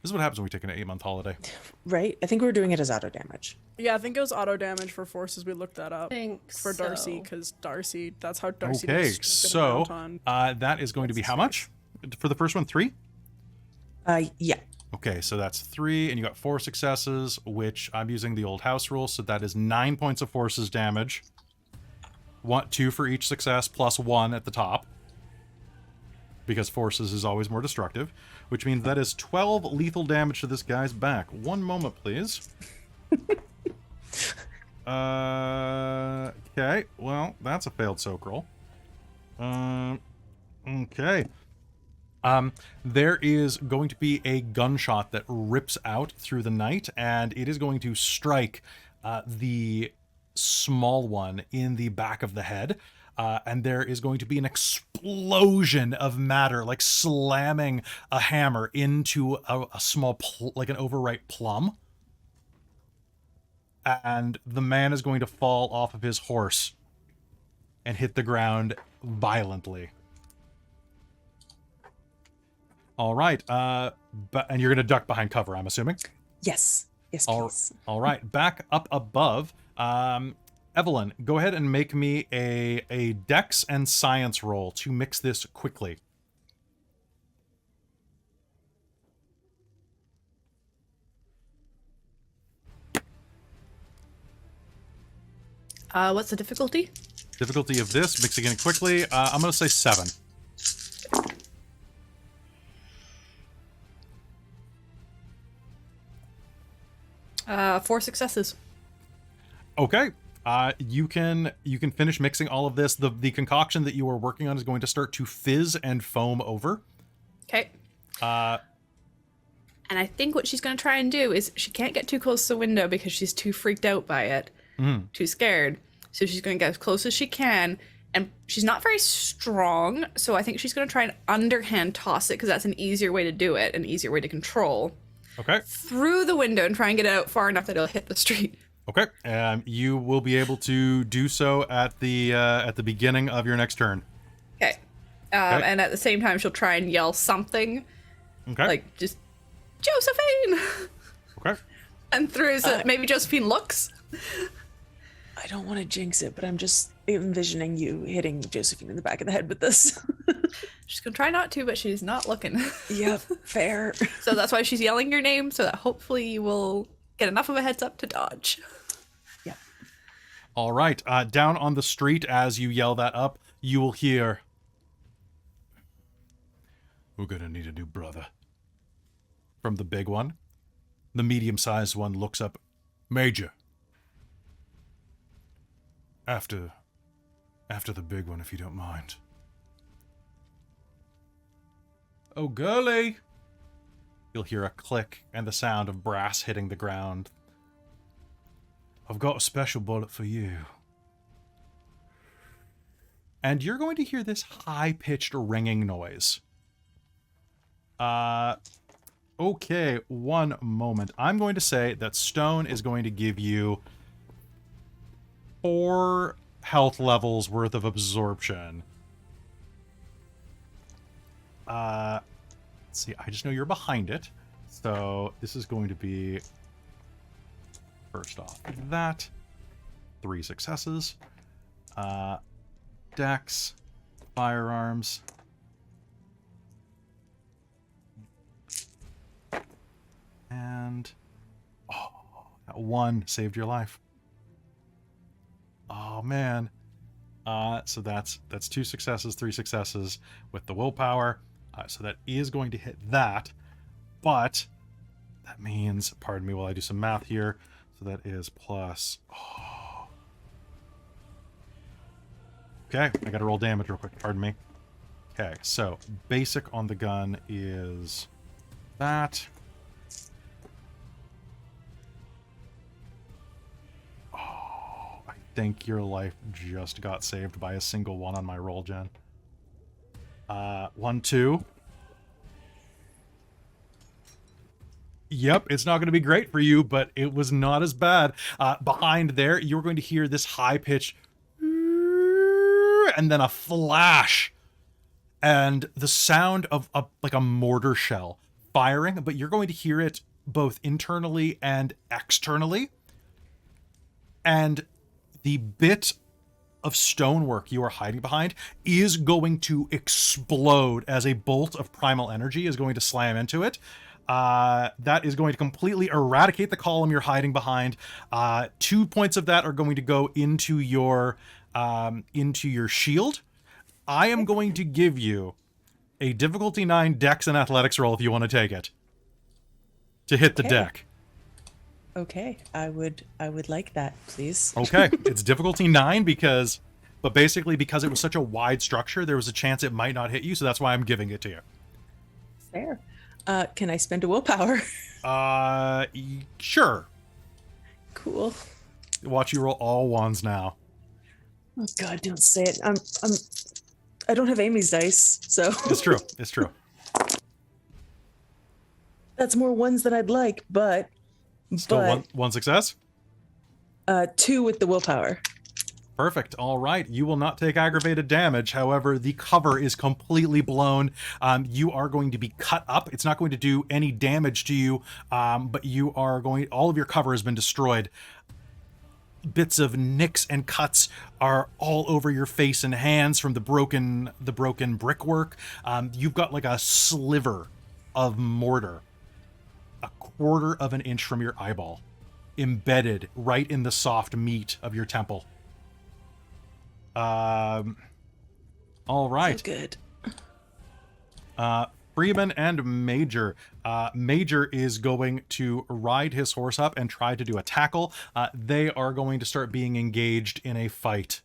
This is what happens when we take an 8-month holiday. Right? I think we were doing it as auto damage. Yeah, I think it was auto damage for forces. We looked that up think for so. Darcie because Darcie. That's how Darcie. Okay, does spin so around on- that is going to be how much? For the first one, 3? Yeah. Okay, so that's 3, and you got 4 successes, which I'm using the old house rule, so that is 9 points of forces damage. 2 for each success, plus 1 at the top. Because forces is always more destructive, which means that is 12 lethal damage to this guy's back. One moment, please. Okay, well, that's a failed soak roll. Okay. There is going to be a gunshot that rips out through the night, and it is going to strike the small one in the back of the head. And there is going to be an explosion of matter, like slamming a hammer into a small, like an overripe plum. And the man is going to fall off of his horse and hit the ground violently. All right. And you're going to duck behind cover, I'm assuming. Yes. Yes, please. All right. Back up above. Evelyn, go ahead and make me a dex and science roll to mix this quickly. What's the difficulty? Difficulty of this, mixing it quickly, I'm going to say 7. Four successes. Okay. You can finish mixing all of this. The concoction that you are working on is going to start to fizz and foam over. Okay. And I think what she's going to try and do is she can't get too close to the window because she's too freaked out by it, too scared. So she's going to get as close as she can and she's not very strong, so I think she's going to try and underhand toss it because that's an easier way to do it, an easier way to control. Okay. Through the window and try and get it out far enough that it'll hit the street. Okay. You will be able to do so at the beginning of your next turn. Okay. Okay. And at the same time, she'll try and yell something, Okay. like just Josephine, Okay. and through so maybe Josephine looks. I don't want to jinx it, but I'm just envisioning you hitting Josephine in the back of the head with this. She's gonna try not to, but she's not looking. Yep, fair. So that's why she's yelling your name, so that hopefully you will get enough of a heads up to dodge. Yeah. All right. Down on the street, as you yell that up, you will hear, "We're gonna need a new brother." From the big one. The medium-sized one looks up. "Major. After the big one, if you don't mind." "Oh, girly." You'll hear a click and the sound of brass hitting the ground. "I've got a special bullet for you." And you're going to hear this high-pitched ringing noise. Okay, one moment. I'm going to say that Stone is going to give you 4 health levels worth of absorption. Let's see, I just know you're behind it. So this is going to be, first off, that. 3 successes. Dex, firearms. And, that 1 saved your life. Oh, man. So that's 2 successes, 3 successes with the willpower. So that is going to hit that. But that means, pardon me while I do some math here. So that is plus... Okay, I gotta roll damage real quick, pardon me. Okay, so basic on the gun is that. I think your life just got saved by a single 1 on my roll, Jen. 1, 2. Yep, it's not going to be great for you, but it was not as bad. Behind there, you're going to hear this high-pitched and then a flash and the sound of like a mortar shell firing, but you're going to hear it both internally and externally. And the bit of stonework you are hiding behind is going to explode as a bolt of primal energy is going to slam into it. That is going to completely eradicate the column you're hiding behind. 2 points of that are going to go into your shield. I am going to give you a difficulty 9 dex and athletics roll if you want to take it to hit the deck. Okay, I would like that, please. Okay, it's difficulty 9 but basically because it was such a wide structure, there was a chance it might not hit you, so that's why I'm giving it to you. Fair. Can I spend a willpower? Sure. Cool. Watch you roll all 1s now. Oh God, don't say it. I don't have Amy's dice, so It's true. It's true. that's more 1s than I'd like, but Still one success? 2 with the willpower. Perfect. All right. You will not take aggravated damage. However, the cover is completely blown. You are going to be cut up. It's not going to do any damage to you, but you are all of your cover has been destroyed. Bits of nicks and cuts are all over your face and hands from the broken brickwork. You've got like a sliver of mortar, a quarter of an inch from your eyeball, embedded right in the soft meat of your temple. All right. So good. Freeman and Major. Major is going to ride his horse up and try to do a tackle. They are going to start being engaged in a fight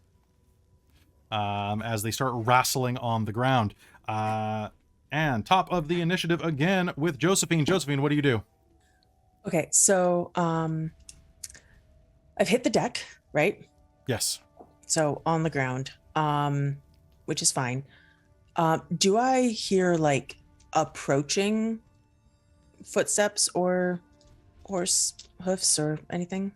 as they start wrestling on the ground. And top of the initiative again with Josephine. Josephine, what do you do? Okay, so I've hit the deck, right? Yes. So on the ground. which is fine. Do I hear like approaching footsteps or horse hoofs or anything?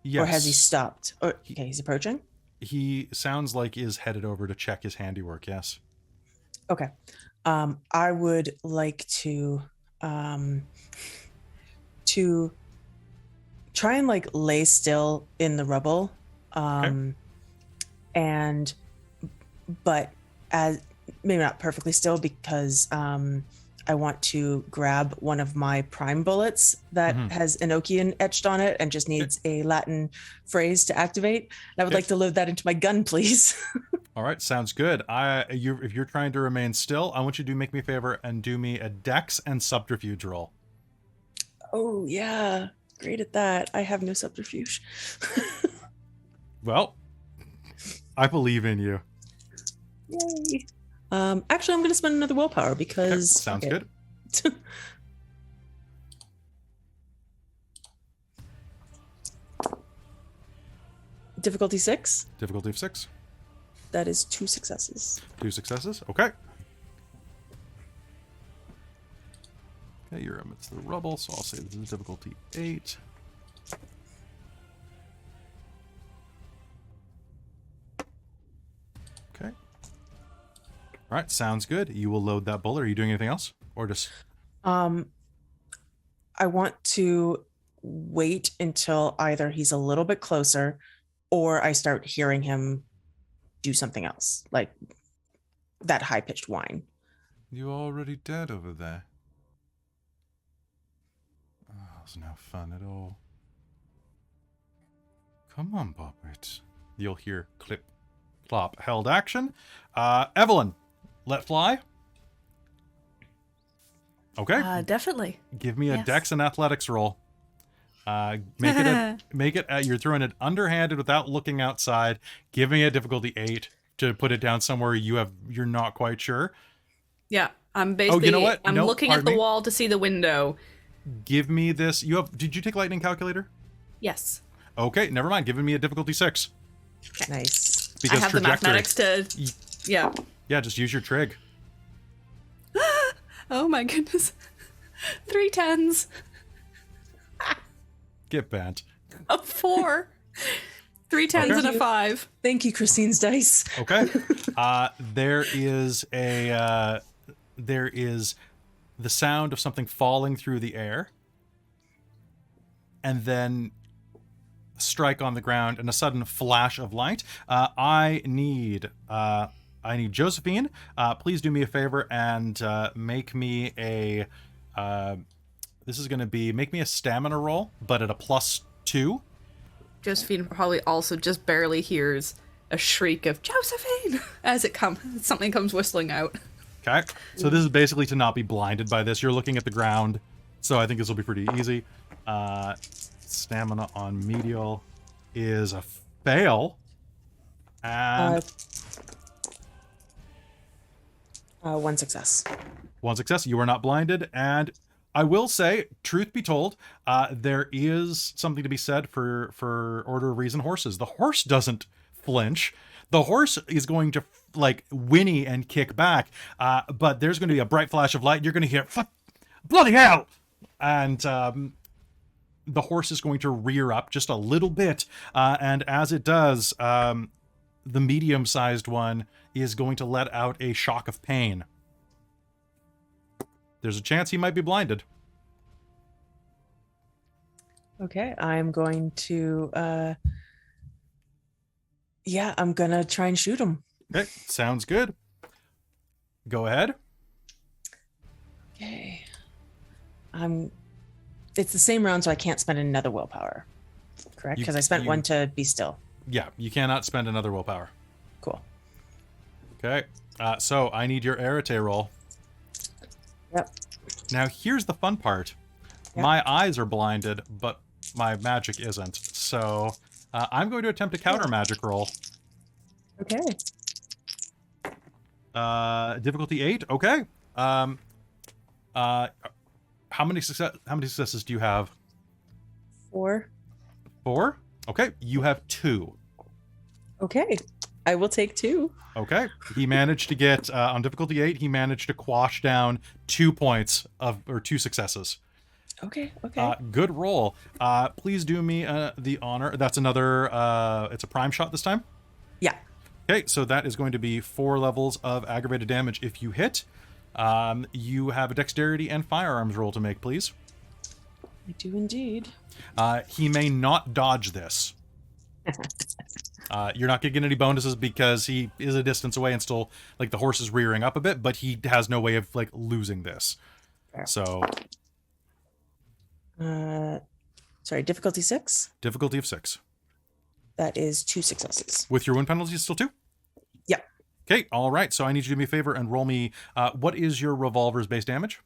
Yes. Or has he stopped? Or okay, he's approaching? He sounds like is headed over to check his handiwork, yes. Okay. I would like to try and like lay still in the rubble. And but as maybe not perfectly still because I want to grab one of my prime bullets that has Enochian etched on it and just needs a Latin phrase to activate. And I would like to load that into my gun, please. All right, sounds good. If you're trying to remain still, I want you to make me a favor and do me a dex and subterfuge roll. Oh, yeah. Great at that. I have no subterfuge. Well, I believe in you. Yay. Actually, I'm going to spend another willpower because... Sounds good. Difficulty 6. Difficulty of 6. That is 2 successes. 2 successes. Okay. Okay, you're amidst the rubble, so I'll say this is difficulty 8. Okay. All right, sounds good. You will load that bullet. Are you doing anything else? Or just... I want to wait until either he's a little bit closer or I start hearing him do something else, like that high-pitched whine. You already dead over there. Oh, it's no fun at all. Come on, Bobbert. You'll hear clip, clop, held action. Evelyn, let fly. Okay. Definitely. Give me a yes. dex and athletics roll. Make it. You're throwing it underhanded without looking outside. Giving it difficulty 8 to put it down somewhere you're not quite sure. Yeah, I'm basically. Oh, you know what? I'm No, looking at pardon the me. wall to see the window. Give me this. Did you take lightning calculator? Yes. Okay, never mind. Giving me a difficulty 6 Nice. because I have the trajectory. mathematics to. Yeah. Yeah, just use your trig. Oh my goodness. 3 10s. Get bent. A 4. 3 10s Okay. and a 5. Thank you, Christine's dice. Okay. There is the sound of something falling through the air, and then a strike on the ground and a sudden flash of light. I need Josephine. Please do me a favor and make me a. This is going to be make me a stamina roll, but at a +2. Josephine probably also just barely hears a shriek of Josephine as something comes whistling out. Okay, so this is basically to not be blinded by this. You're looking at the ground, so I think this will be pretty easy. Stamina on medial is a fail. And 1 success. 1 success. You are not blinded. And I will say, truth be told, there is something to be said for Order of Reason horses. The horse doesn't flinch. The horse is going to whinny and kick back, but there's going to be a bright flash of light. You're going to hear, bloody hell! And the horse is going to rear up just a little bit, and as it does, the medium-sized one is going to let out a shock of pain. There's a chance he might be blinded. Okay, I'm going to... I'm going to try and shoot him. Okay, sounds good. Go ahead. Okay. It's the same round, so I can't spend another willpower. Correct? Because I spent 1 to be still. Yeah, you cannot spend another willpower. Cool. Okay, so I need your Rattray roll. Yep. Now, here's the fun part. Yep. My eyes are blinded, but my magic isn't. So I'm going to attempt a counter magic roll. Okay. Difficulty 8. Okay. How many successes do you have? 4. 4. Okay, you have 2. Okay. I will take 2. Okay. He managed to get, on difficulty 8, he managed to quash down 2 points or 2 successes. Okay. Okay. Good roll. Please do me the honor. That's another, it's a prime shot this time. Yeah. Okay, so that is going to be 4 levels of aggravated damage if you hit. You have a dexterity and firearms roll to make, please. I do indeed. He may not dodge this. You're not going to get any bonuses because he is a distance away and still, like, the horse is rearing up a bit, but he has no way of, like, losing this. Fair. So, Sorry, difficulty 6. difficulty of 6. That is 2 successes. With your wound penalty, still 2? Yeah. Okay, all right. So I need you to do me a favor and roll me, what is your revolver's base damage?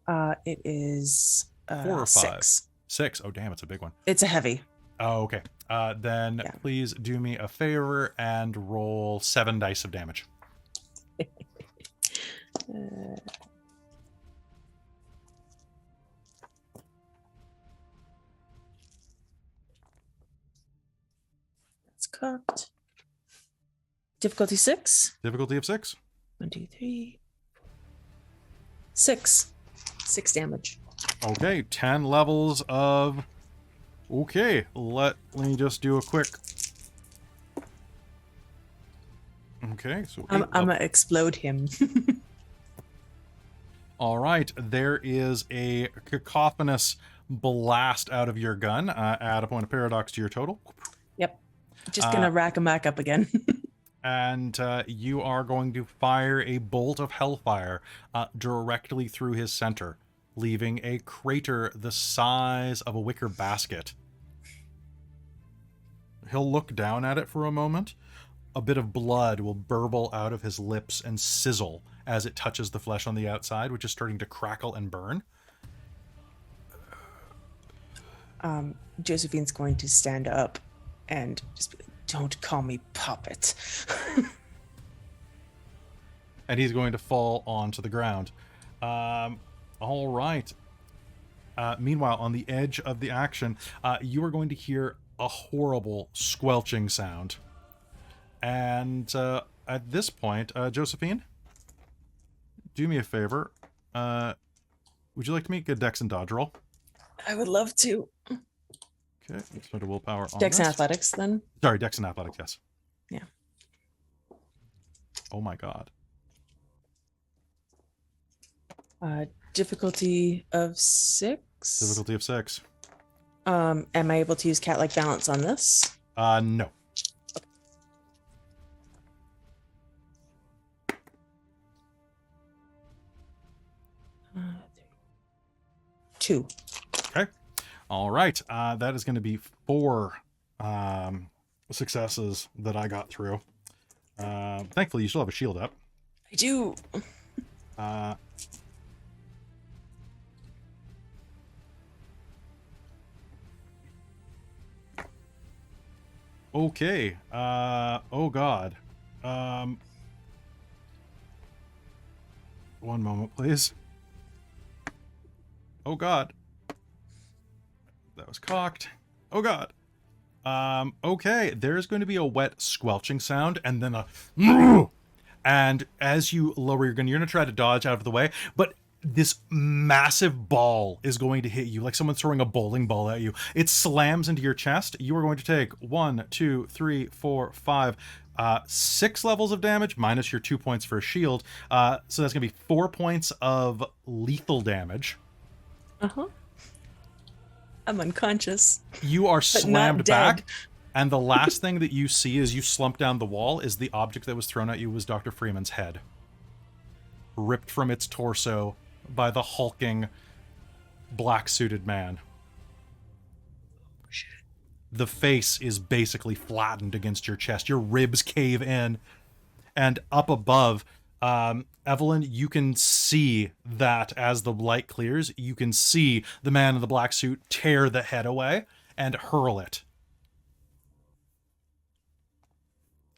It is 4 or 5? 6. 6. Oh, damn, it's a big one. It's a heavy. Oh, okay. Then Yeah. please do me a favor and roll 7 dice of damage. That's cocked. Difficulty 6. Difficulty of 6. 1, 2, 3. 6. 6 damage. Okay, 10 levels of... Okay, let me just do a quick... Okay, so... I'm 8 gonna explode him. All right, there is a cacophonous blast out of your gun. Add a point of paradox to your total. Yep. Just gonna rack him back up again. And you are going to fire a bolt of hellfire directly through his center, leaving a crater the size of a wicker basket. He'll look down at it for a moment. A bit of blood will burble out of his lips and sizzle as it touches the flesh on the outside, which is starting to crackle and burn. Josephine's going to stand up and just be like, don't call me puppet. And he's going to fall onto the ground. All right. Meanwhile, on the edge of the action, you are going to hear a horrible squelching sound. And at this point, Josephine, do me a favor. Would you like to make a Dex and Dodge roll? I would love to. Okay, let's put a willpower on Dex and this. athletics, then. Sorry, Dex and Athletics, yes. Yeah. Oh my god. Difficulty of 6. Difficulty of 6. Am I able to use cat-like balance on this? No. Two. Okay. All right. That is going to be 4 successes that I got through. Thankfully, you still have a shield up. I do. Okay. Oh god. One moment, please. Oh god. That was cocked. Oh god. Okay, there's going to be a wet squelching sound and then a and as you lower your gun, you're going to try to dodge out of the way, but this massive ball is going to hit you like someone's throwing a bowling ball at you. It slams into your chest. You are going to take 1, 2, 3, 4, 5, 6 levels of damage minus your 2 points for a shield. So that's going to be 4 points of lethal damage. Uh-huh. I'm unconscious. You are not slammed dead. back, and the last thing that you see as you slump down the wall is the object that was thrown at you was Dr. Freeman's head, ripped from its torso by the hulking, black-suited man. The face is basically flattened against your chest. Your ribs cave in, and up above, Evelyn, you can see that as the light clears, you can see the man in the black suit tear the head away and hurl it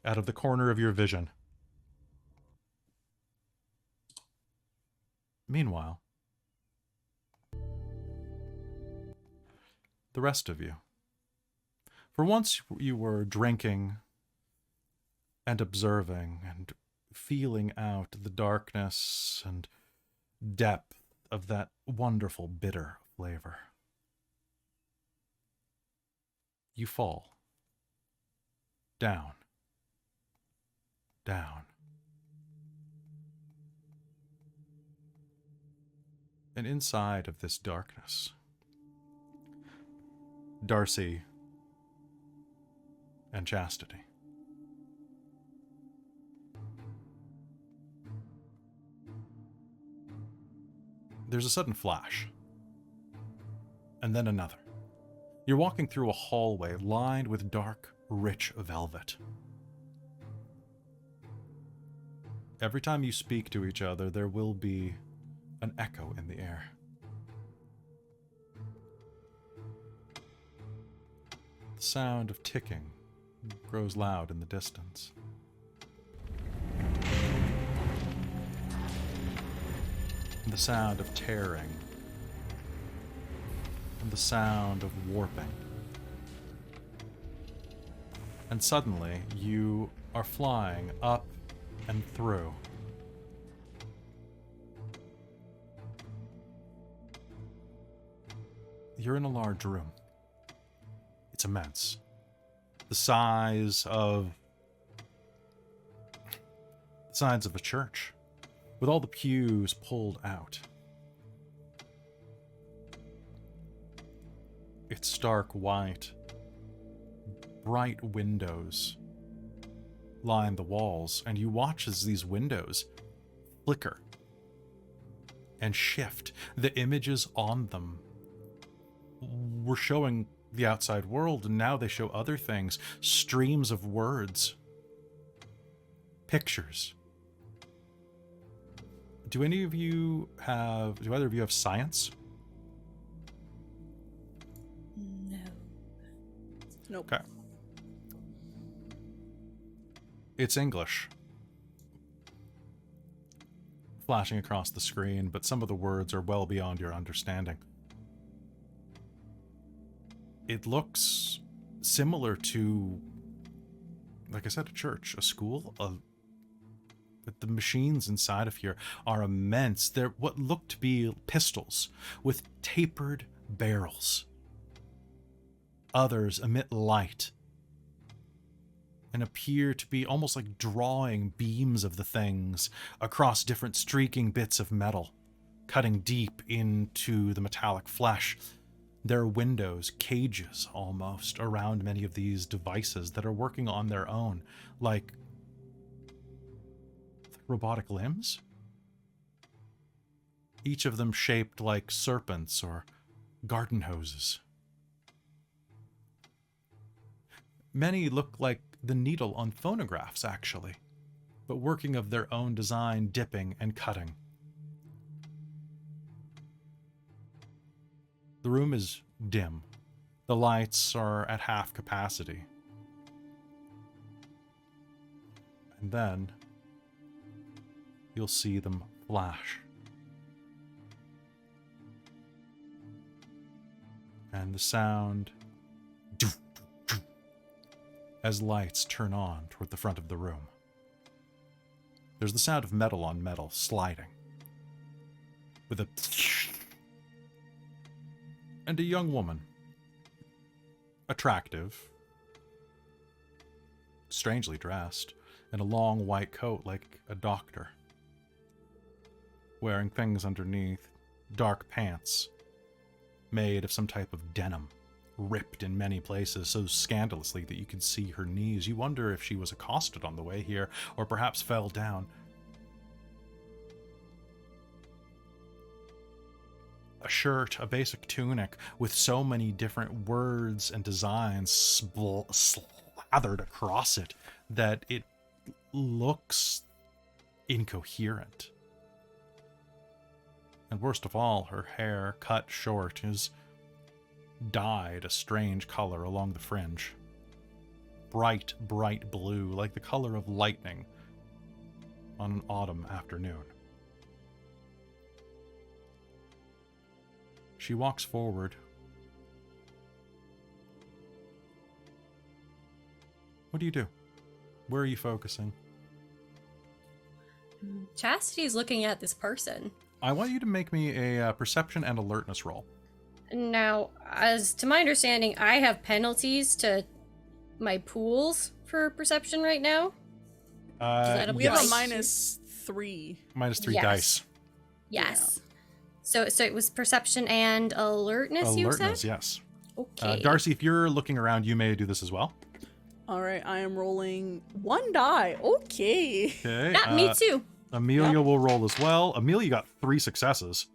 out of the corner of your vision. Meanwhile, the rest of you. For once you were drinking and observing and feeling out the darkness and depth of that wonderful bitter flavor. You fall. Down. Down. And inside of this darkness, Darcie and Chastity. There's a sudden flash, and then another. You're walking through a hallway lined with dark, rich velvet. Every time you speak to each other, there will be an echo in the air. The sound of ticking grows loud in the distance. And the sound of tearing. And the sound of warping. And suddenly, you are flying up and through. You're in a large room. It's immense. The size of a church, with all the pews pulled out. It's stark white. Bright windows line the walls, and you watch as these windows flicker and shift. The images on them were showing the outside world, and now they show other things. Streams of words. Pictures. Do either of you have science? No. Nope. Okay. It's English. Flashing across the screen, but some of the words are well beyond your understanding. It looks similar to, like I said, a church, a school. But the machines inside of here are immense. They're what look to be pistols with tapered barrels. Others emit light and appear to be almost like drawing beams of the things across different streaking bits of metal, cutting deep into the metallic flesh. There are windows, cages almost, around many of these devices that are working on their own, like robotic limbs? Each of them shaped like serpents or garden hoses. Many look like the needle on phonographs, actually, but working of their own design, dipping and cutting. The room is dim. The lights are at half capacity. And then you'll see them flash. And the sound as lights turn on toward the front of the room. There's the sound of metal on metal sliding. With a and a young woman. Attractive. Strangely dressed. In a long white coat like a doctor. Wearing things underneath. Dark pants. Made of some type of denim. Ripped in many places so scandalously that you can see her knees. You wonder if she was accosted on the way here, or perhaps fell down. A shirt, a basic tunic, with so many different words and designs slathered across it that it looks incoherent. And worst of all, her hair, cut short, is dyed a strange color along the fringe. Bright, bright blue, like the color of lightning on an autumn afternoon. She walks forward. What do you do? Where are you focusing? Chastity's looking at this person. I want you to make me a perception and alertness roll. Now, as to my understanding, I have penalties to my pools for perception right now. that We have a Yes. -3. Minus 3 Yes. dice. Yes. So it was perception and alertness, you said? Alertness, yes. Okay. Darcie, if you're looking around, you may do this as well. All right, I am rolling 1 die. Okay. Okay. Yeah, me too. Amelia will roll as well. Amelia got 3 successes.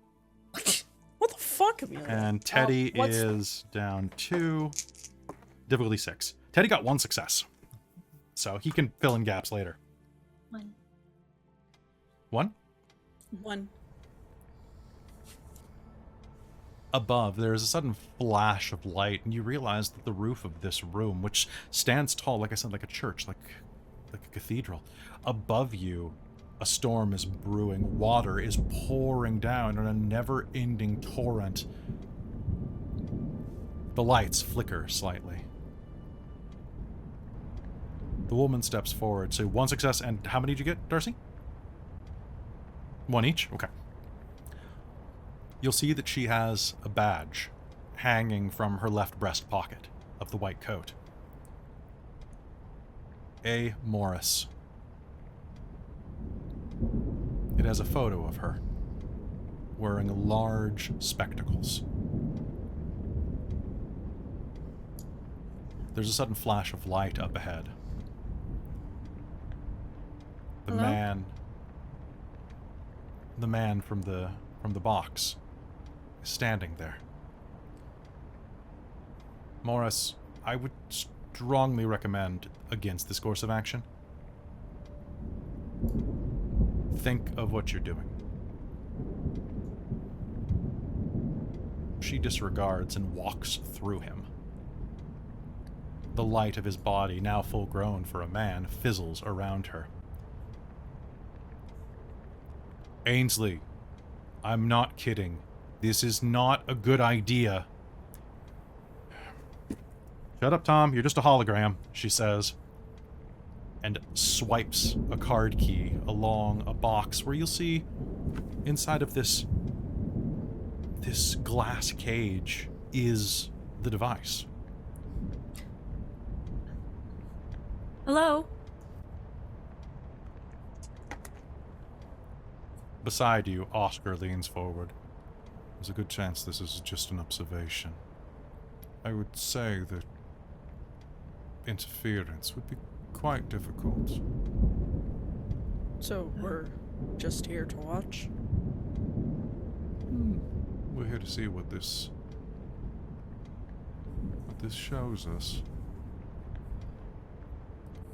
What the fuck, Amelia? And Teddy what's- is down 2. Difficulty 6. Teddy got 1 success. So he can fill in gaps later. 1. 1? 1. Above, there is a sudden flash of light, and you realize that the roof of this room, which stands tall, like I said, like a church, like a cathedral, above you, a storm is brewing. Water is pouring down in a never-ending torrent. The lights flicker slightly. The woman steps forward. So 1 success, and how many did you get, Darcie? 1 each? Okay. You'll see that she has a badge hanging from her left breast pocket of the white coat. A. Morris. It has a photo of her wearing large spectacles. There's a sudden flash of light up ahead. The Hello? man from the box is standing there. Morris, I would strongly recommend against this course of action. Think of what you're doing. She disregards and walks through him. The light of his body, now full grown for a man, fizzles around her. Ainsley, I'm not kidding. This is not a good idea. Shut up, Tom. You're just a hologram, she says, and swipes a card key along a box where you'll see inside of this glass cage is the device. Hello? Beside you, Oscar leans forward. There's a good chance this is just an observation. I would say that interference would be quite difficult. So we're just here to watch? We're here to see what this shows us.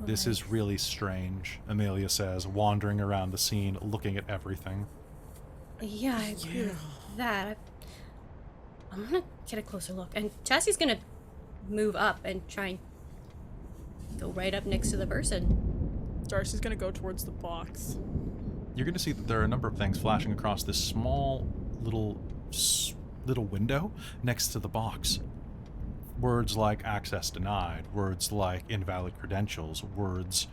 This is really strange, Amelia says, wandering around the scene, looking at everything. Yeah, I agree with that. I'm gonna get a closer look. And Chastity's gonna move up and try and go right up next to the person. Darcy's gonna go towards the box. You're going to see that there are a number of things flashing across this small little window next to the box. Words like access denied, words like invalid credentials, words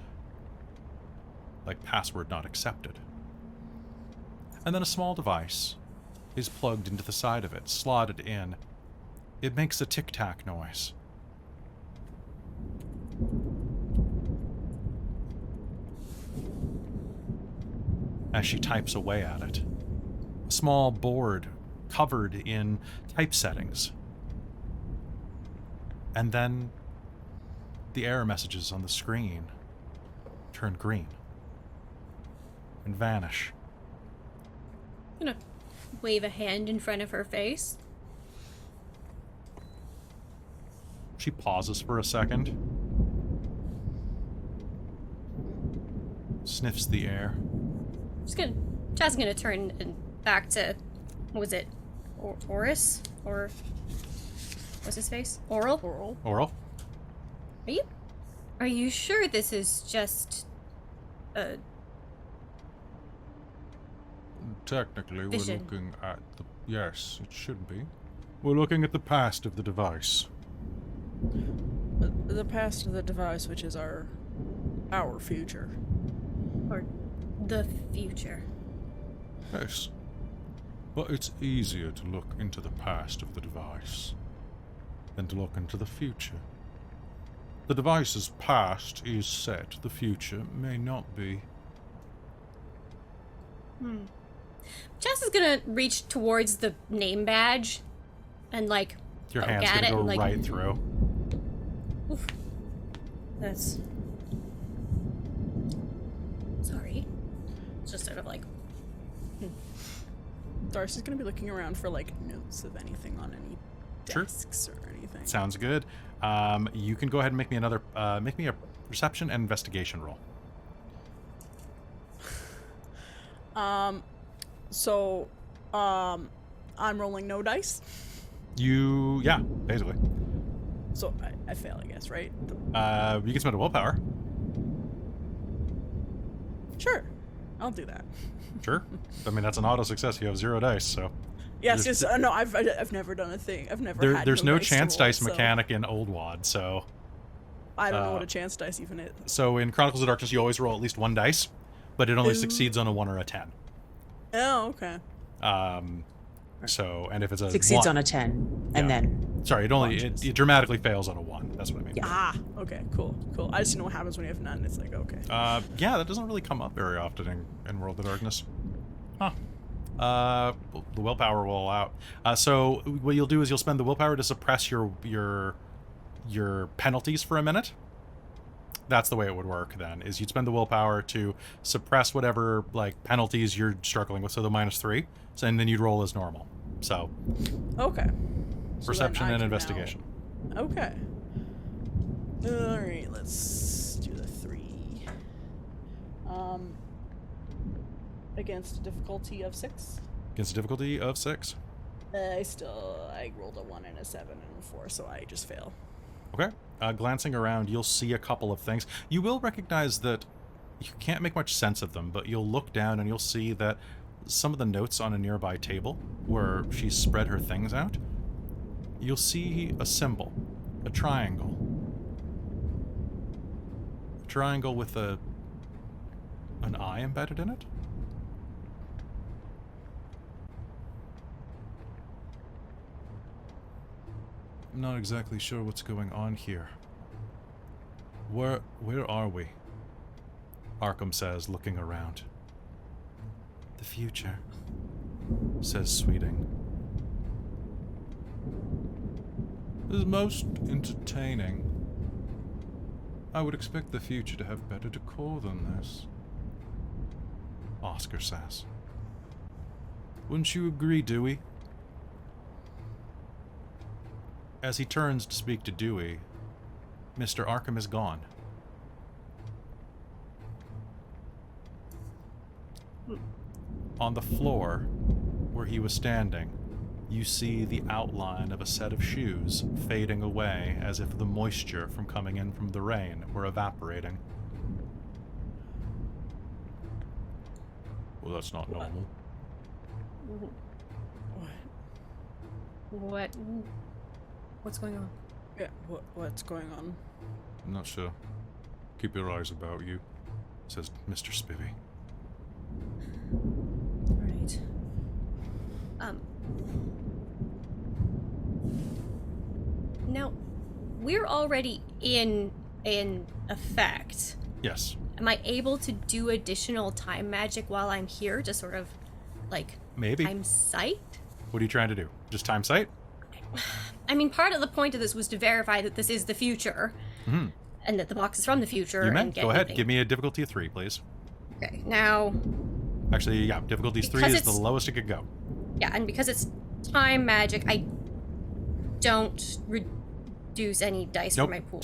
like password not accepted. And then a small device is plugged into the side of it, slotted in. It makes a tic-tac noise. As she types away at it. A small board covered in typesettings. And then the error messages on the screen turn green and vanish. I'm gonna wave a hand in front of her face. She pauses for a second, sniffs the air. Chastity's gonna turn and back to, what was it? Oris? Or what's his face? Oral? Oral? Are you sure this is just a Technically, Vision. we're looking at the... Yes, it should be. We're looking at the past of the device. The past of the device, which is our our future. Or the future. Yes. But it's easier to look into the past of the device than to look into the future. The device's past is set, the future may not be. Jess is gonna reach towards the name badge and like Your poke hand's at gonna it go and, like, right through. Oof. That's sorry. It's just sort of like Darcy's gonna be looking around for like notes of anything on any Sure. desks or anything. Sounds good. You can go ahead and make me make me a perception and investigation roll. I'm rolling no dice. Yeah, basically. So I fail, I guess, right? You can spend a willpower. Sure. I'll do that. Sure. I mean, that's an auto success. You have 0 dice, so. Yes, There's- yes. No, I've never done a thing. I've never had There's no dice to chance roll, dice so mechanic in Old Wad, so. I don't know what a chance dice even is. So in Chronicles of Darkness, you always roll at least 1 dice, but it only succeeds on a 1 or a 10. Oh, okay. So, and if it's a Succeeds 1, on a 10, Yeah. and then sorry, it launches. dramatically fails on a 1. That's what I mean. Yeah. Ah, okay, cool. I just know what happens when you have none. It's like, okay. Yeah, that doesn't really come up very often in World of Darkness. Huh. The willpower will allow. So what you'll do is you'll spend the willpower to suppress your penalties for a minute. That's the way it would work then, is you'd spend the willpower to suppress whatever like penalties you're struggling with, so the -3, so, and then you'd roll as normal. So Okay. So perception then I and can investigation. now- Okay. Alright, let's do the 3. Against a difficulty of 6. Against a difficulty of 6. I rolled a 1 and a 7 and a 4, so I just fail. Okay. Glancing around, you'll see a couple of things. You will recognize that you can't make much sense of them, but you'll look down and you'll see that some of the notes on a nearby table where she's spread her things out, you'll see a symbol, a triangle. A triangle with an eye embedded in it. I'm not exactly sure what's going on here. Where are we? Arkham says, looking around. The future, says Sweeting. Is most entertaining. I would expect the future to have better decor than this. Oscar says. Wouldn't you agree, Dewey? As he turns to speak to Dewey, Mr. Arkham is gone. On the floor, where he was standing, you see the outline of a set of shoes fading away as if the moisture from coming in from the rain were evaporating. Well, that's not normal. What? What's going on? Yeah, what's going on? I'm not sure. Keep your eyes about you, says Mr. Spivvy. Right. Now, we're already in effect. Yes. Am I able to do additional time magic while I'm here to sort of, like, Maybe. time sight? What are you trying to do? Just time sight? I mean, part of the point of this was to verify that this is the future, and that the box is from the future. You may. And get Go ahead. anything. Give me a difficulty of 3, please. Okay, now, Actually, yeah, difficulty 3 Because is the it's- lowest it could go. yeah, and because it's time magic, I don't reduce any dice Nope. for my pool.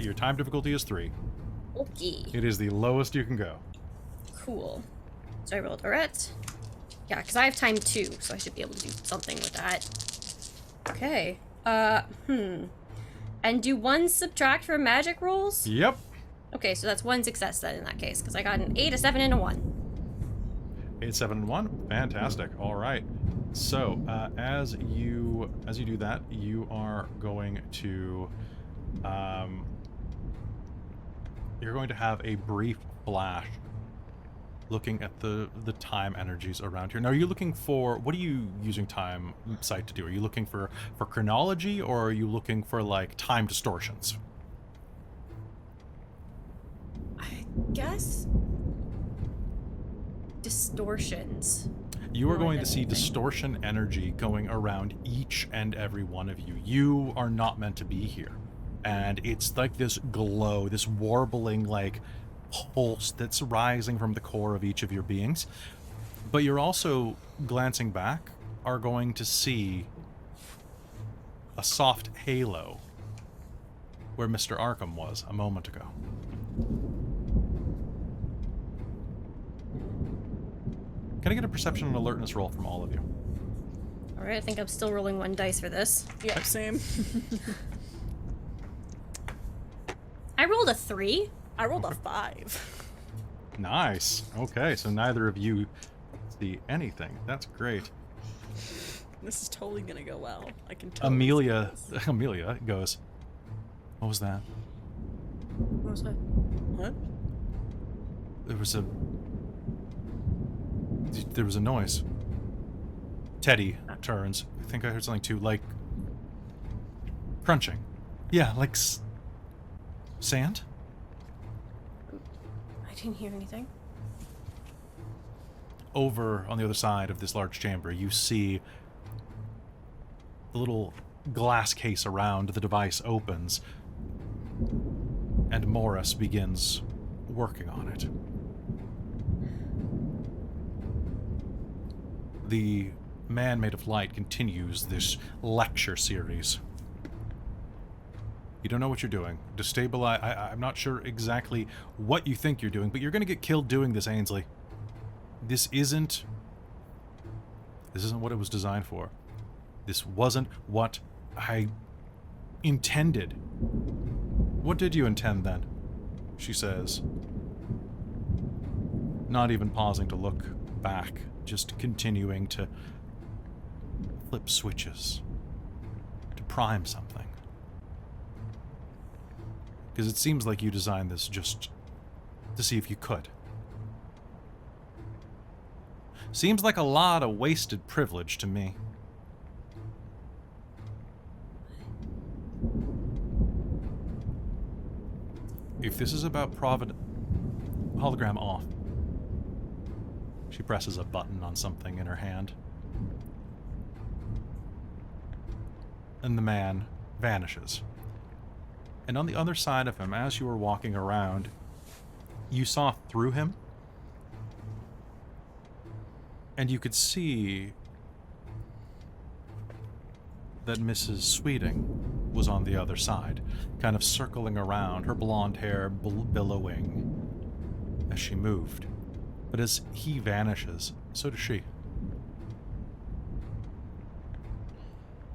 Your time difficulty is 3. Okay, It is the lowest you can go. cool. So I rolled a ret. Yeah, because I have time 2, so I should be able to do something with that. Okay. And do 1 subtract from magic rolls? Yep. Okay, so that's 1 success then in that case, because I got an 8, a 7, and a 1. 8, 7, and 1. Fantastic. All right. So as you do that, you are going to you're going to have a brief flash looking at the time energies around here. Now, are you looking for, what are you using time sight to do? Are you looking for chronology, or are you looking for, like, time distortions? I guess distortions. You are More going than to see anything. distortion energy going around each and every one of you. You are not meant to be here. And it's like this glow, this warbling, like, pulse that's rising from the core of each of your beings. But you're also, glancing back, are going to see a soft halo where Mr. Arkham was a moment ago. Can I get a perception and alertness roll from all of you? All right, I think I'm still rolling 1 dice for this. Yeah, same. I rolled a 3. I rolled a 5. Nice. Okay, so neither of you see anything. That's great. This is totally gonna go well. I can tell. Amelia goes, "What was that?" What was that? What? There was a noise. Teddy turns. I think I heard something too, like crunching. Yeah, like sand? I didn't hear anything. Over on the other side of this large chamber, you see the little glass case around the device opens, and Morris begins working on it. The man made of light continues this lecture series. You don't know what you're doing. Destabilize. I'm not sure exactly what you think you're doing, but you're going to get killed doing this, Ainsley. This isn't what it was designed for. This wasn't what I intended. What did you intend then? She says, not even pausing to look back, just continuing to flip switches, to prime something. Because it seems like you designed this just to see if you could. Seems like a lot of wasted privilege to me. If this is about hologram off. She presses a button on something in her hand. And the man vanishes. And on the other side of him, as you were walking around, you saw through him. And you could see that Mrs. Sweeting was on the other side, kind of circling around, her blonde hair billowing as she moved. But as he vanishes, so does she.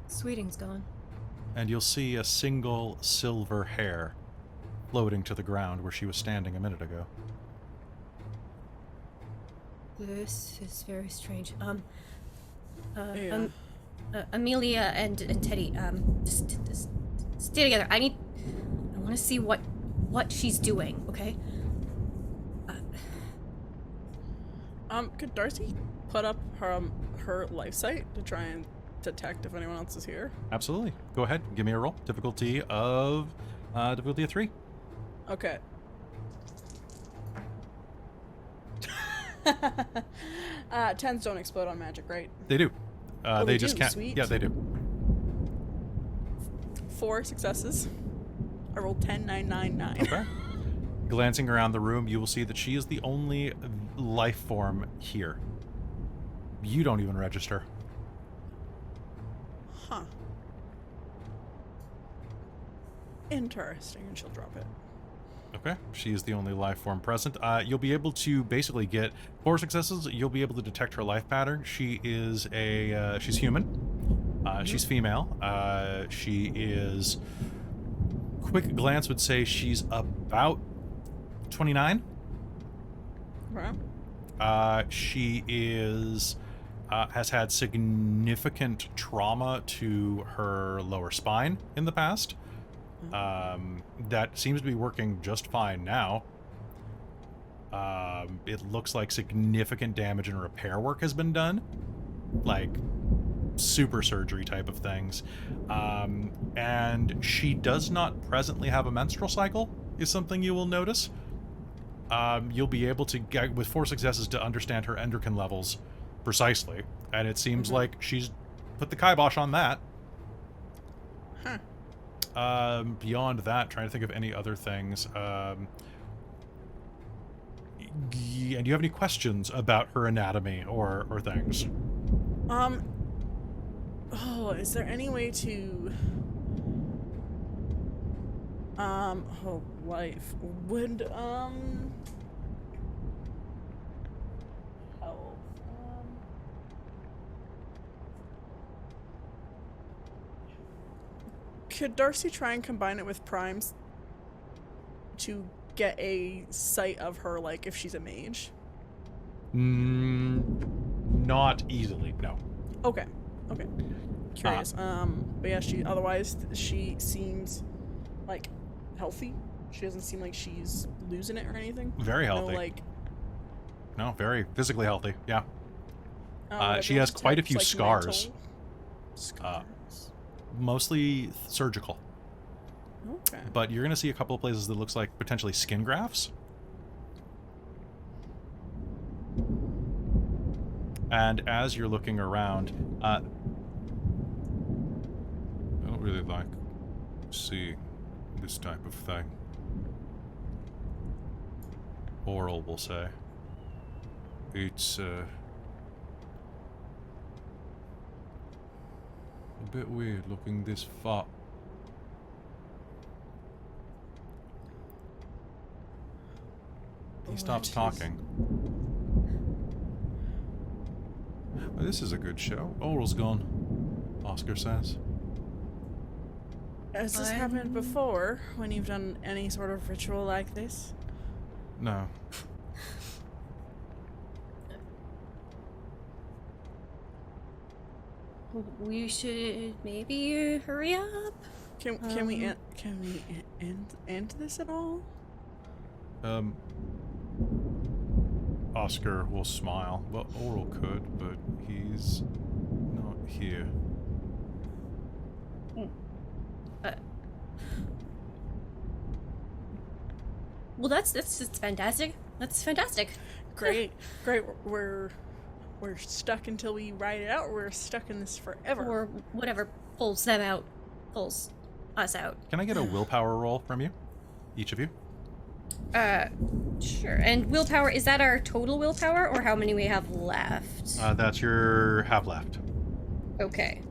Sweeting's gone. And you'll see a single silver hair floating to the ground where she was standing a minute ago. This is very strange. Yeah. Amelia and Teddy, just stay together. I want to see what she's doing. Okay. Could Darcie put up her life sight to try and detect if anyone else is here? Absolutely. Go ahead. Give me a roll. Difficulty of 3. Okay. Tens don't explode on magic, right? They do. Oh, they they just do? can't. Sweet. Yeah, they do. 4 successes. I rolled 10, 9, 9, 9. Okay. Glancing around the room, you will see that she is the only life form here. You don't even register. Huh. Interesting, and she'll drop it. Okay. She is the only life form present. You'll be able to basically get 4 successes. You'll be able to detect her life pattern. She is she's human. She's female. She is, quick glance would say she's about 29. Okay. She is has had significant trauma to her lower spine in the past. that seems to be working just fine now. It looks like significant damage and repair work has been done. Like, super surgery type of things. And she does not presently have a menstrual cycle, is something you will notice. You'll be able to get, with 4 successes, to understand her endocrine levels precisely. And it seems like she's put the kibosh on that. Huh. Beyond that, trying to think of any other things. And do you have any questions about her anatomy or things? Oh, is there any way to... oh, life would, help. Could Darcie try and combine it with primes to get a sight of her, like, if she's a mage? Not easily, no. Okay. Okay. Curious. But yeah, otherwise she seems like healthy. She doesn't seem like she's losing it or anything. Very healthy. No, like, No, very physically healthy, yeah. like She has those quite a types, few like, scars. mental scars. Mostly surgical. Okay. But you're going to see a couple of places that looks like potentially skin grafts. And as you're looking around, I don't really like seeing this type of thing. Oral, we'll say. It's a bit weird looking this far. He stops talking. Well, this is a good show. Oral's gone, Oscar says. Has this happened before when you've done any sort of ritual like this? No. We should maybe hurry up. Can we end this at all? Oscar will smile. Well, Oral could, but he's not here. Well, that's fantastic. That's fantastic. Great. We're stuck until we ride it out, or we're stuck in this forever. Or whatever pulls us out. Can I get a willpower roll from you? Each of you? Sure. And willpower, is that our total willpower, or how many we have left? That's your have left. Okay.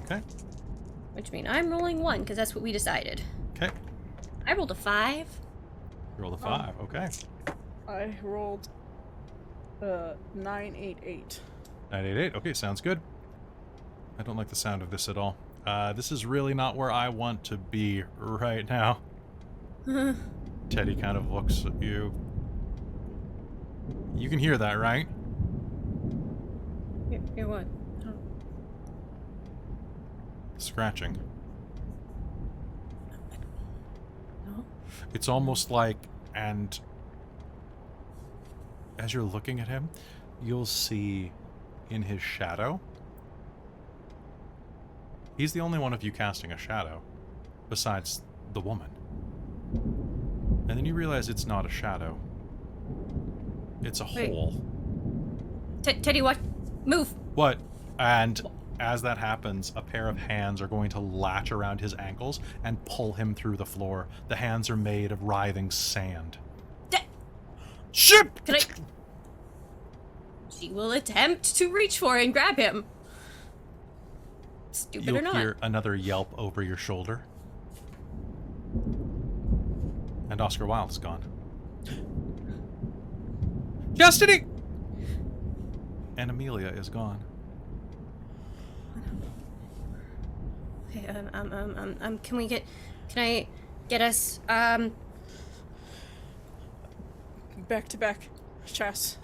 Okay. Which means I'm rolling 1, because that's what we decided. Okay. I rolled a 5. You rolled a 5. Okay. I rolled 988. 988. Okay, sounds good. I don't like the sound of this at all. This is really not where I want to be right now. Teddy kind of looks at you. You can hear that, right? Hear what? Scratching. No. It's almost like, and as you're looking at him, you'll see in his shadow. He's the only one of you casting a shadow, besides the woman. And then you realize it's not a shadow. It's a Wait. hole. Teddy, what? Move! What? And as that happens, a pair of hands are going to latch around his ankles and pull him through the floor. The hands are made of writhing sand. Ship! Can I... She will attempt to reach for and grab him. Stupid You'll or not. hear another yelp over your shoulder. And Oscar Wilde's gone. Chastity! And Amelia is gone. Okay, can I get us, Back to back. Chas.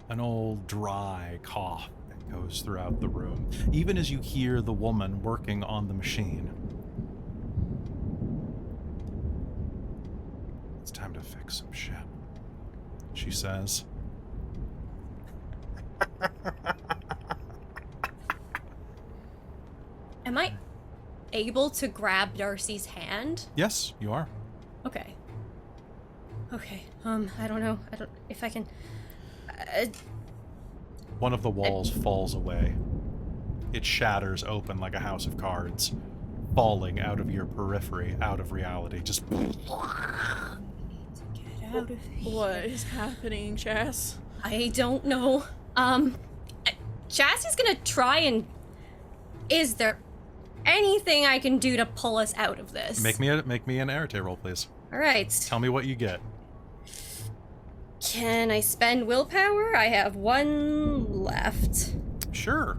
An old dry cough echoes throughout the room, even as you hear the woman working on the machine. It's time to fix some shit, she says. Am I able to grab Darcie's hand? Yes, you are. Okay. Okay. I don't know. I don't if I can. One of the walls falls away. It shatters open like a house of cards, falling out of your periphery, out of reality. Just Get out of here. What is happening, Chas? I don't know. Chassie's gonna try and. Is there anything I can do to pull us out of this? make me an Arete roll, please. All right. Tell me what you get. Can I spend willpower? I have one left. Sure.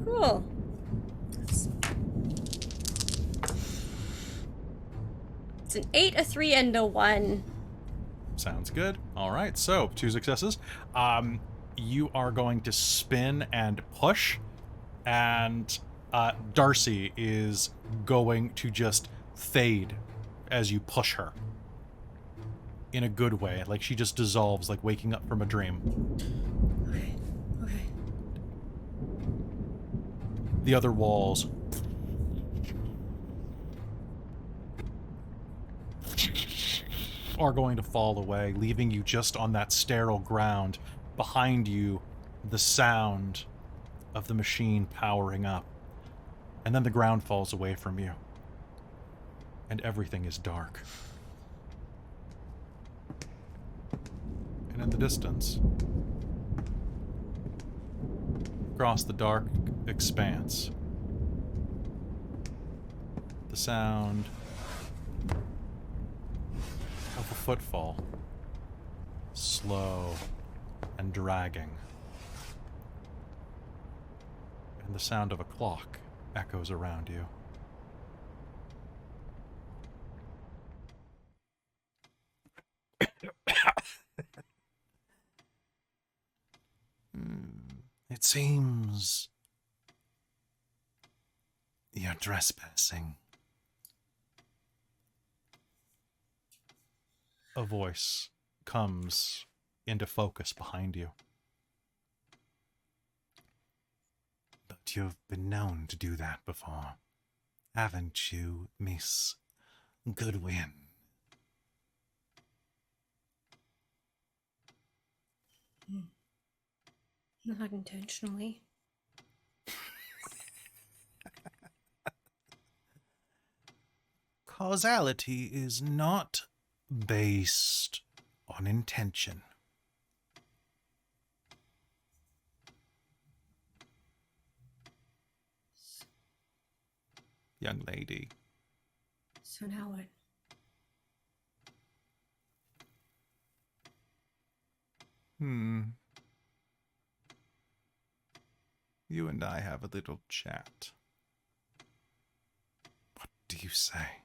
Cool. It's an 8, a 3, and a 1. Sounds good. All right, so 2 successes. You are going to spin and push, and Darcie is going to just fade as you push her. In a good way, like she just dissolves, like waking up from a dream. Okay. Okay. The other walls are going to fall away, leaving you just on that sterile ground. Behind you, the sound of the machine powering up. And then the ground falls away from you. And everything is dark. And in the distance, across the dark expanse, the sound of a footfall, slow and dragging, and the sound of a clock echoes around you. It seems you're trespassing. A voice comes into focus behind you. But you've been known to do that before, haven't you, Miss Goodwin? Not intentionally. Causality is not based on intention. Young lady. So now what? You and I have a little chat. What do you say?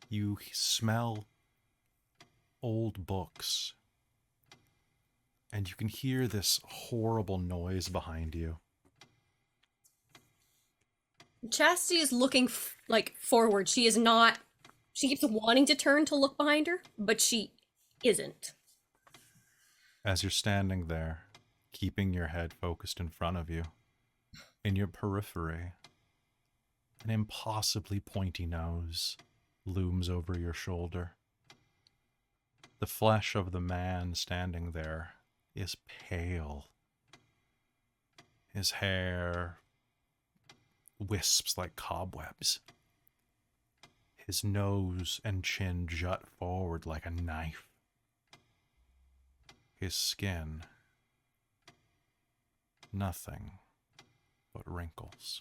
You smell old books, and you can hear this horrible noise behind you. Chastity is looking forward. She is not. She keeps wanting to turn to look behind her, but she isn't. As you're standing there, keeping your head focused in front of you, in your periphery, an impossibly pointy nose looms over your shoulder. The flesh of the man standing there is pale. His hair wisps like cobwebs. His nose and chin jut forward like a knife. His skin, nothing but wrinkles.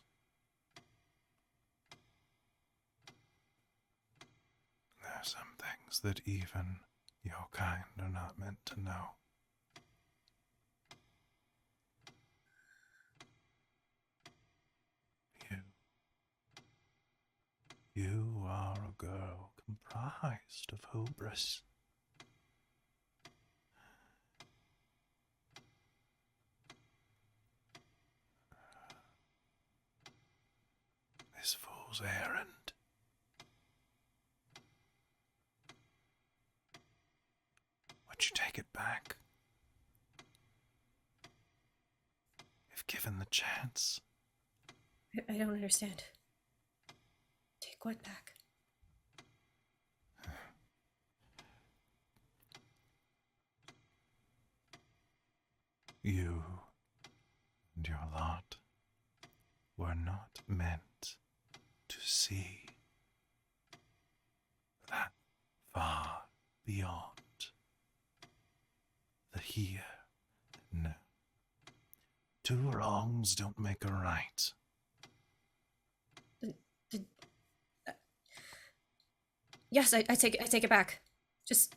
There are some things that even your kind are not meant to know. You are a girl comprised of hubris. fool's errand. Would you take it back? If given the chance. I don't understand. Take what back? You and your lot were not meant to see that far beyond the here and now. Two wrongs don't make a right. Yes, I take it back. Just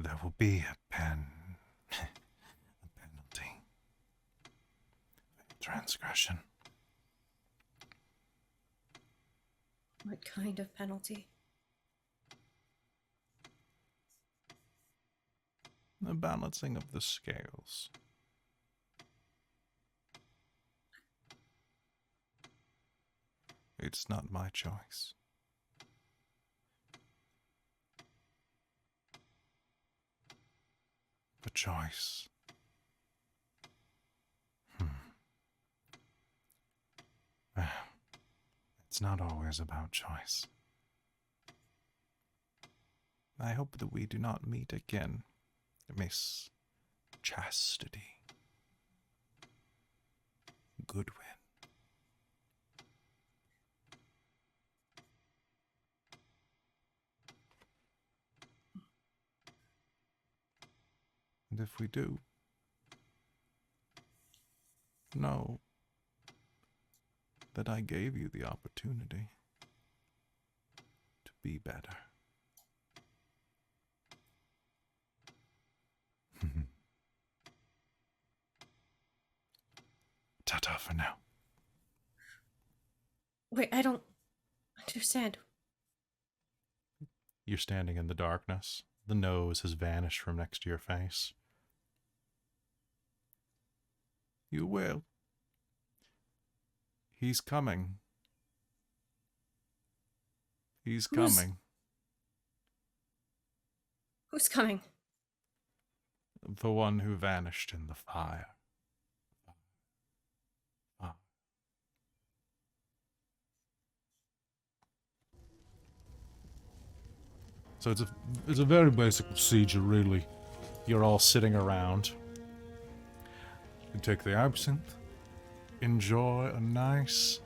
There will be a penalty. Transgression. what kind of penalty? The balancing of the scales. It's not my choice. The choice. It's not always about choice. I hope that we do not meet again, Miss Chastity. Goodwin. And if we do, know that I gave you the opportunity to be better. Ta-ta for now. Wait, I don't understand. You're standing in the darkness. The nose has vanished from next to your face. You will. He's coming. He's coming. Who's coming? The one who vanished in the fire. So it's a very basic procedure, really. You're all sitting around. You take the absinthe, enjoy a nice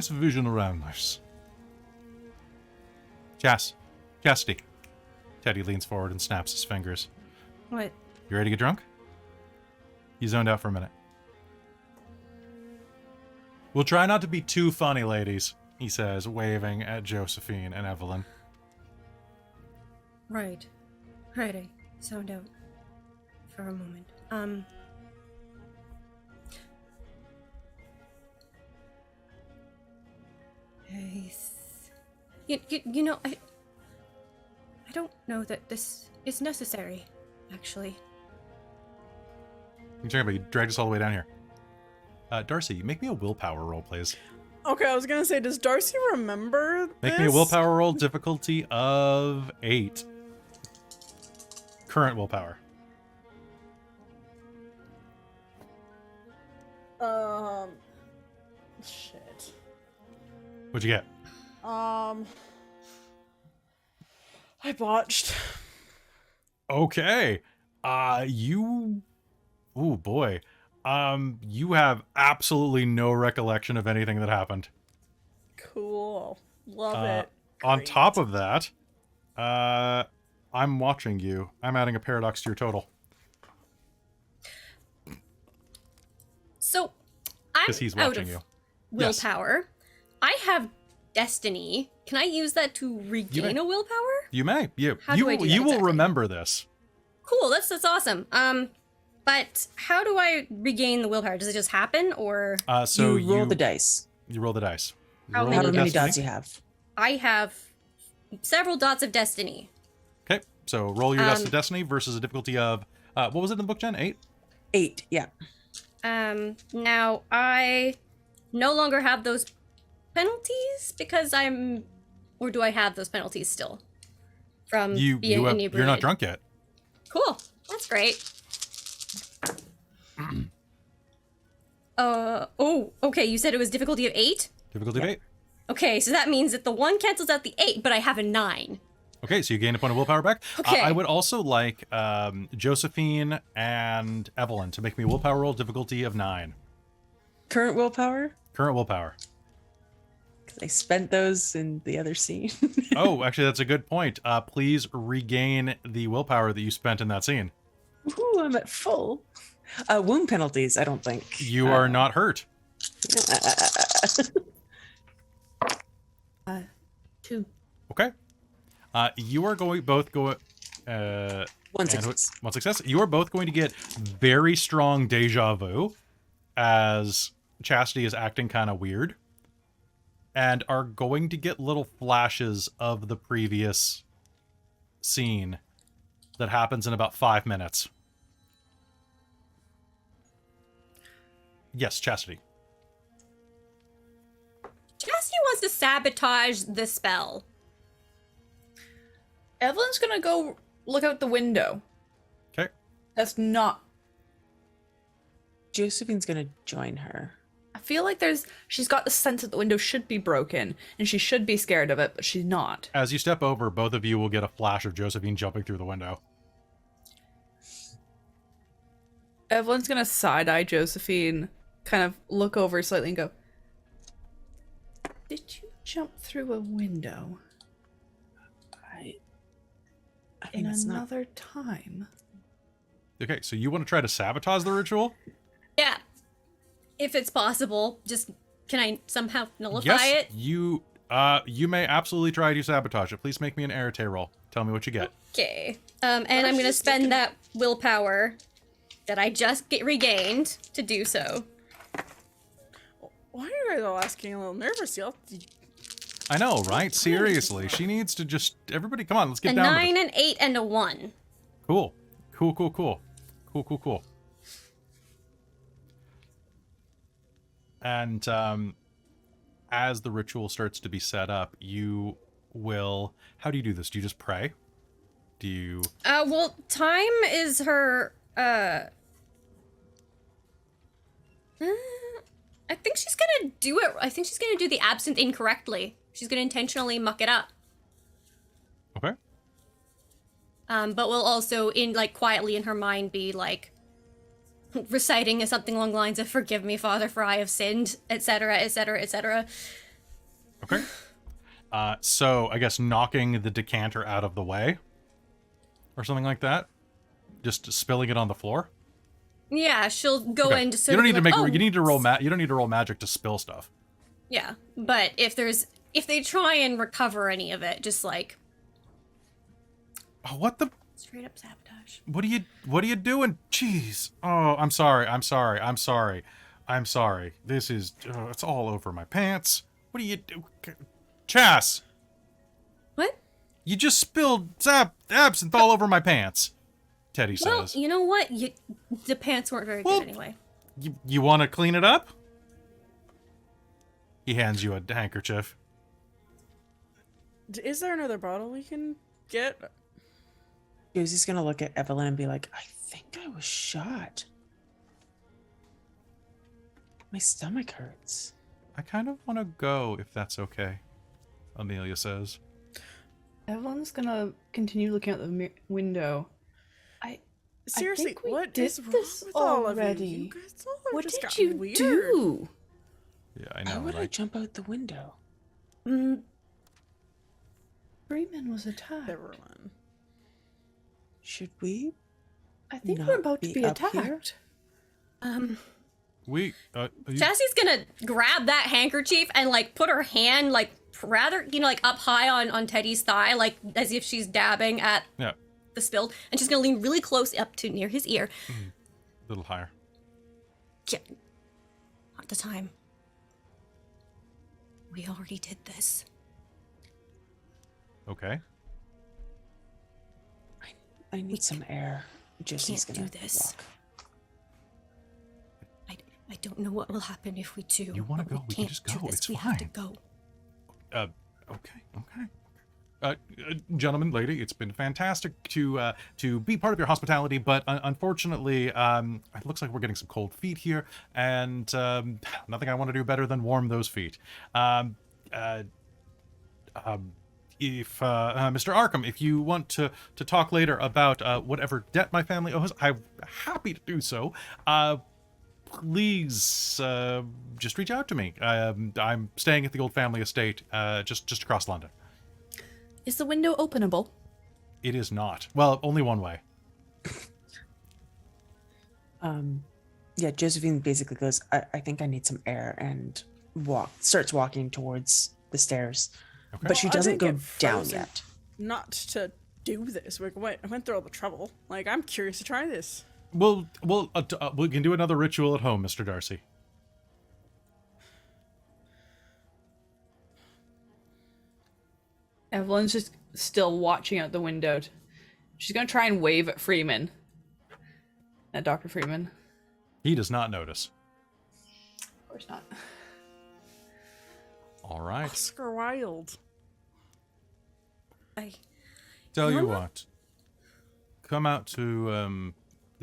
vision around this. Chastity. Teddy leans forward and snaps his fingers. What? You ready to get drunk? You zoned out for a minute. We'll try not to be too funny, ladies, he says, waving at Josephine and Evelyn. Right, I zoned out for a moment. You know, I don't know that this is necessary, actually. You talking about you dragged us all the way down here. Darcie, make me a willpower roll, please. Okay, I was gonna say, does Darcie remember Make this? me a willpower roll, difficulty of 8. Current willpower. Shit. What'd you get? I botched. Okay. You... Oh, boy. You have absolutely no recollection of anything that happened. Cool. Love it. On Great. top of that, I'm watching you. I'm adding a paradox to your total. So, I'm 'Cause he's out watching of you. Yes. willpower. I have destiny. Can I use that to regain a willpower? You may. How do I do that you will exactly? remember this. Cool, that's awesome. But how do I regain the willpower? Does it just happen, or So you roll the dice. You roll the dice. You How roll many However your many destiny. dots you have. I have several dots of destiny? Okay, so roll your destiny versus a difficulty of what was it in the book, Jen? 8? 8, yeah. Now I no longer have those penalties because or do I have those penalties still? From being inebriated? You're not drunk yet. Cool. That's great. Oh, okay, you said it was difficulty of 8? Difficulty of 8. Okay, so that means that the 1 cancels out the 8, but I have a 9. Okay, so you gain a point of willpower back. Okay. I would also like Josephine and Evelyn to make me a willpower roll, difficulty of 9. Current willpower? Current willpower. Because I spent those in the other scene. Oh, actually, that's a good point. Please regain the willpower that you spent in that scene. Ooh, I'm at full. Wound penalties, I don't think. You are not hurt. 2. Okay. You are both going. One success. One success. You are both going to get very strong deja vu as Chastity is acting kind of weird, and are going to get little flashes of the previous scene that happens in about 5 minutes. Yes, Chastity. Chastity wants to sabotage the spell. Evelyn's gonna go look out the window. Okay. That's not. Josephine's gonna join her. I feel like she's got the sense that the window should be broken and she should be scared of it, but she's not. As you step over, both of you will get a flash of Josephine jumping through the window. Evelyn's gonna side-eye Josephine, kind of look over slightly and go, "Did you jump through a window I mean, in it's not. another time?" Okay, so you want to try to sabotage the ritual? Yeah. If it's possible, can I somehow nullify Yes, it? you may absolutely try to sabotage it. Please make me an Rattray roll. Tell me what you get. Okay. And I'm gonna spend that willpower that I just regained to do so. Why are you guys all asking a little nervous? Y'all, I know, right? Seriously, she needs to just... Everybody, come on, let's get A down to 9, this. an 8, and a 1. Cool. Cool. And as the ritual starts to be set up, you will... How do you do this? Do you just pray? Do you... Well, time is her, I think she's gonna do it. I think she's gonna do the absinthe incorrectly. She's gonna intentionally muck it up. Okay. But will also, quietly in her mind, be reciting something along the lines of "Forgive me, Father, for I have sinned," etc., etc., etc. Okay. So I guess knocking the decanter out of the way, or something like that. Just spilling it on the floor. Yeah, she'll go Okay. in. Just You don't need to make. "Oh, You need to roll. You don't need to roll magic to spill stuff. Yeah, but if they try and recover any of it, just Oh, what the? straight up sabotage. What are you doing? Jeez. Oh, I'm sorry. This is. It's all over my pants. What do you do? Chas, What? you just spilled absinthe all over my pants. Teddy Well, says. you know what? The pants weren't very Well, good anyway. You want to clean it up? He hands you a handkerchief. is there another bottle we can get? Josie's gonna look at Evelyn and be like, I think I was shot. My stomach hurts. I kind of want to go, if that's okay, Amelia says. Evelyn's gonna continue looking out the window. Seriously, think we what did is wrong this with all of you? already. You guys all have What just did gotten you weird. do? Yeah, I How know. would I Like, jump out the window? Freeman was attacked. Everyone. Should we? I think not we're about to be be up here? attacked. Chassie's gonna grab that handkerchief and put her hand rather up high on Teddy's thigh, as if she's dabbing at yeah, the spilled, and she's gonna lean really close up to near his ear. a little higher. Yeah. Not the time. We already did this. Okay. I need some air. Josie's can't gonna do this. walk. I don't know what will happen if we do. You want to but go? We can can't just do go. this. It's we fine. have to go. Okay. Gentlemen, lady, it's been fantastic to be part of your hospitality, but unfortunately, it looks like we're getting some cold feet here, and nothing I want to do better than warm those feet. If Mr. Arkham, if you want to talk later about whatever debt my family owes, I'm happy to do so. Please just reach out to me. I'm staying at the old family estate just across London. Is the window openable? It is not. Well, only one way. Yeah, Josephine basically goes, I think I need some air, and starts walking towards the stairs. Okay. But she I doesn't didn't go get down frozen. yet. Not to do this. I went through all the trouble. Like, I'm curious to try this. We can do another ritual at home, Mr. Darcie. Evelyn's just still watching out the window. She's gonna try and wave at Freeman. At Dr. Freeman. He does not notice. Of course not. All right. Oscar Wilde. Tell you Mama? what. Come out to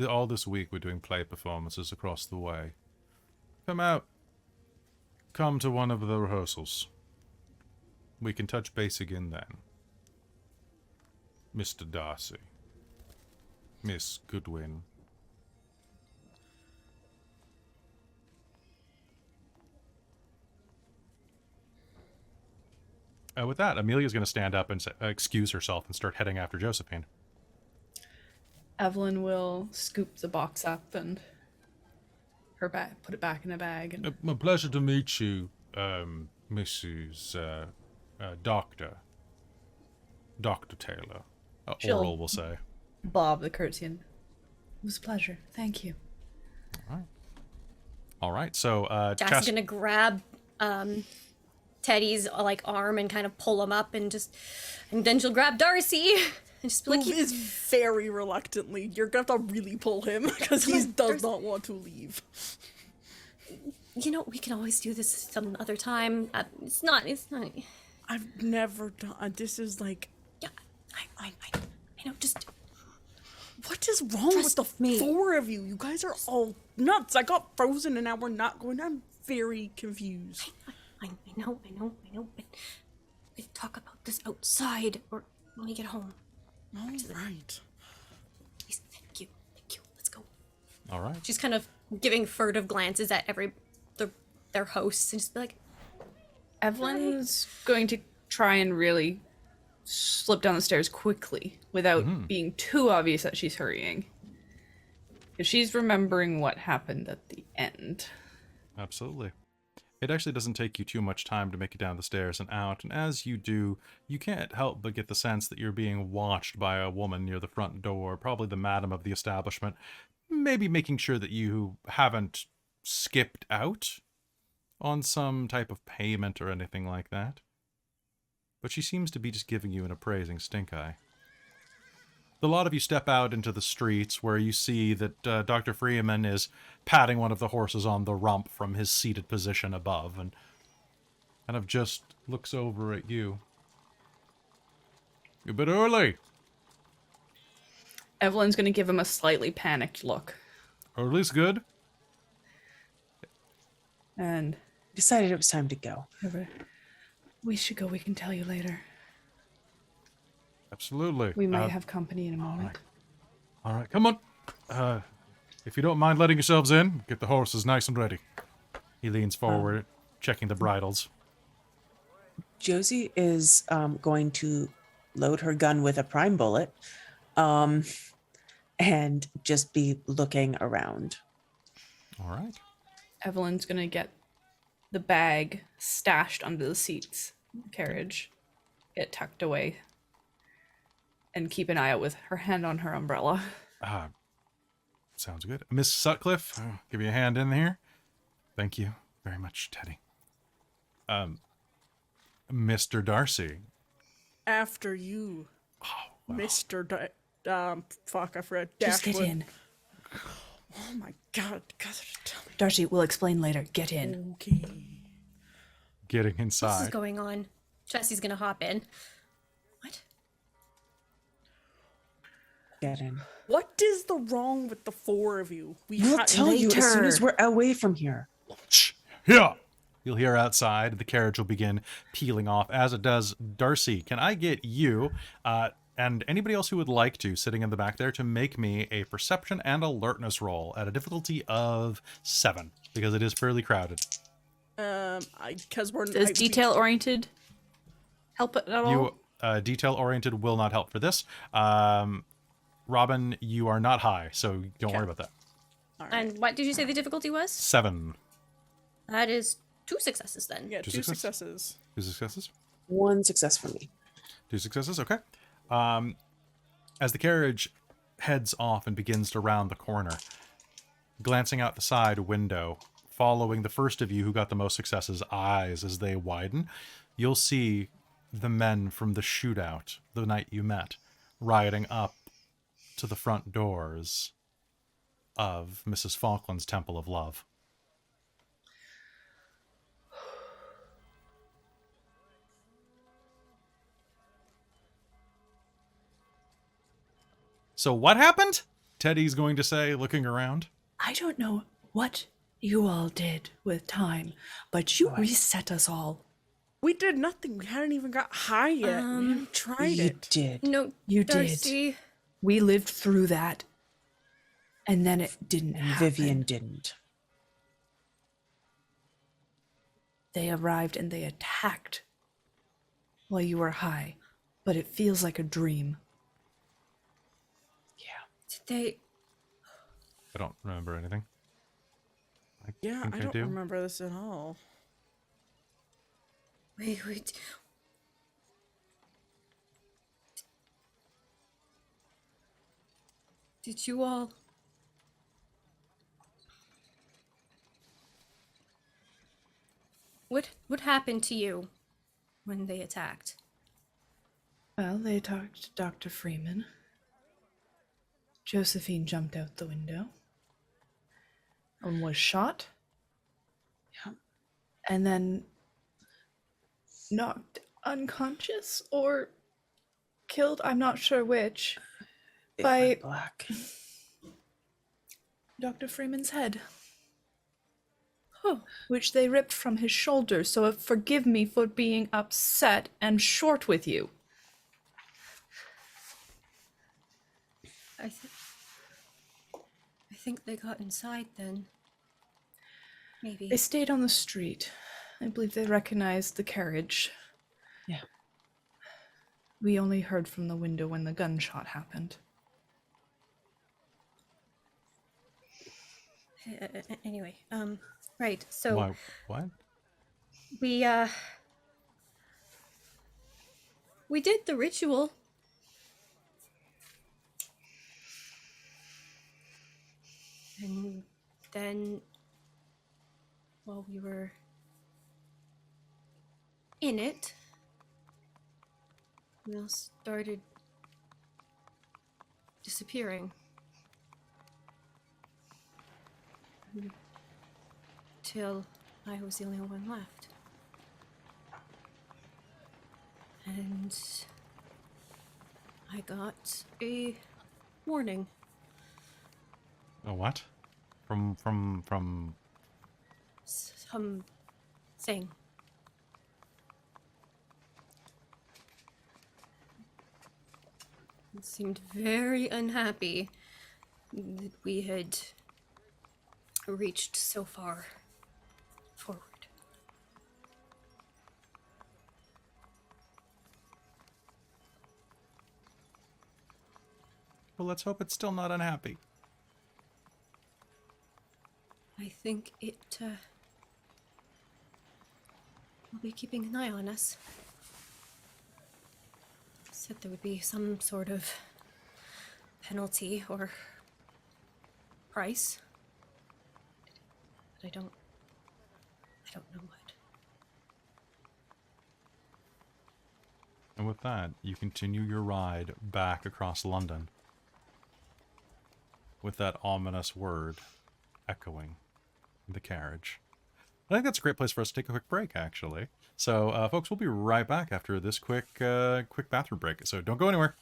all this week we're doing play performances across the way. Come to one of the rehearsals. We can touch base again then. Mr. Darcie. Miss Goodwin. With that, Amelia's going to stand up and excuse herself and start heading after Josephine. Evelyn will scoop the box up and put it back in a bag. And A pleasure to meet you, Mrs. Dr. Taylor. She'll- Oral will say. Bob the curtsy. It was a pleasure. Thank you. All right, so Jack's gonna grab Teddy's arm and kind of pull him up, and then she'll grab Darcie and just be like, Who is very reluctantly. You're gonna have to really pull him because he does not want to leave. we can always do this some other time. It's not. I've never done. This is like. Yeah, I know. Just What is wrong with the Trust me. four of you? You guys are all nuts. I got frozen and now we're not going. I'm very confused. I know. But we can talk about this outside or when we get home. All right. Please, thank you. Let's go. all right. She's kind of giving furtive glances at their hosts and just be like, Evelyn's going to try and really slip down the stairs quickly without being too obvious that she's hurrying. Because she's remembering what happened at the end. Absolutely. It actually doesn't take you too much time to make it down the stairs and out, and as you do, you can't help but get the sense that you're being watched by a woman near the front door, probably the madam of the establishment, maybe making sure that you haven't skipped out on some type of payment or anything like that. But she seems to be just giving you an appraising stink eye. A lot of you step out into the streets where you see that Dr. Freeman is patting one of the horses on the rump from his seated position above and kind of just looks over at you. You're a bit early. Evelyn's going to give him a slightly panicked look. Early's good. And Decided it was time to go. we should go. We can tell you later. Absolutely. We might have company in a moment. All right, come on. If you don't mind letting yourselves in, get the horses nice and ready. He leans forward, checking the bridles. Josie is going to load her gun with a prime bullet and just be looking around. All right. Evelyn's going to get the bag stashed under the seats in the carriage, get tucked away, and keep an eye out with her hand on her umbrella. Sounds good. Miss Sutcliffe, give you a hand in here. Thank you very much, Teddy. Mr. Darcie. After you, Mr. Fuck, I forgot. Just get Dashwood. in. Oh my god, guys, tell me. Darcie, we'll explain later. Get in. Okay. Getting What is inside. going on? Chelsea's gonna hop in. What? Get in. What is the wrong with the four of you? We'll tell you as soon as later. we're away from here. Shh. Yeah. You'll hear outside. The carriage will begin peeling off as it does. Darcie, can I get you and anybody else who would like to, sitting in the back there, to make me a perception and alertness roll at a difficulty of 7, because it is fairly crowded. Because we're Does detail oriented help at all? You detail oriented will not help for this. Robin, you are not high, so don't worry about that. And what did you say the difficulty was? 7. That is 2 successes then. Yeah, Two two successes? successes. 2 successes? 1 success for me. 2 successes, okay. As the carriage heads off and begins to round the corner, glancing out the side window, following the first of you who got the most successes' eyes as they widen, you'll see the men from the shootout the night you met riding up to the front doors of Mrs. Falkland's Temple of Love. So what happened? Teddy's going to say, looking around. I don't know what you all did with time, but you reset us all. We did nothing. We hadn't even got high yet. We hadn't tried You it. did. No, You did. Darcie. We lived through that, and then it didn't And happen. Vivian didn't. They arrived and they attacked while you were high, but it feels like a dream. Did they? I don't remember anything. Yeah, think I I don't do. remember this at all. Wait. Did you all? What happened to you when they attacked? Well, they talked to Dr. Freeman. Josephine jumped out the window and was shot. Yeah. And then knocked unconscious or killed, I'm not sure which, It by went black. Dr. Freeman's head. Which they ripped from his shoulder, so forgive me for being upset and short with you. I think they got inside then. Maybe. They stayed on the street. I believe they recognized the carriage. Yeah. We only heard from the window when the gunshot happened. Anyway, right. So Why? What? we did the ritual. And then while we were in it, we all started disappearing. Till I was the only one left. And I got a warning. A what? From Some thing. It seemed very unhappy that we had reached so far forward. Well, let's hope it's still not unhappy. I think it will be keeping an eye on us. Said there would be some sort of penalty or price. But I don't know what. And with that, you continue your ride back across London, with that ominous word echoing the carriage. I think that's a great place for us to take a quick break, actually. So, folks, we'll be right back after this quick bathroom break. So don't go anywhere.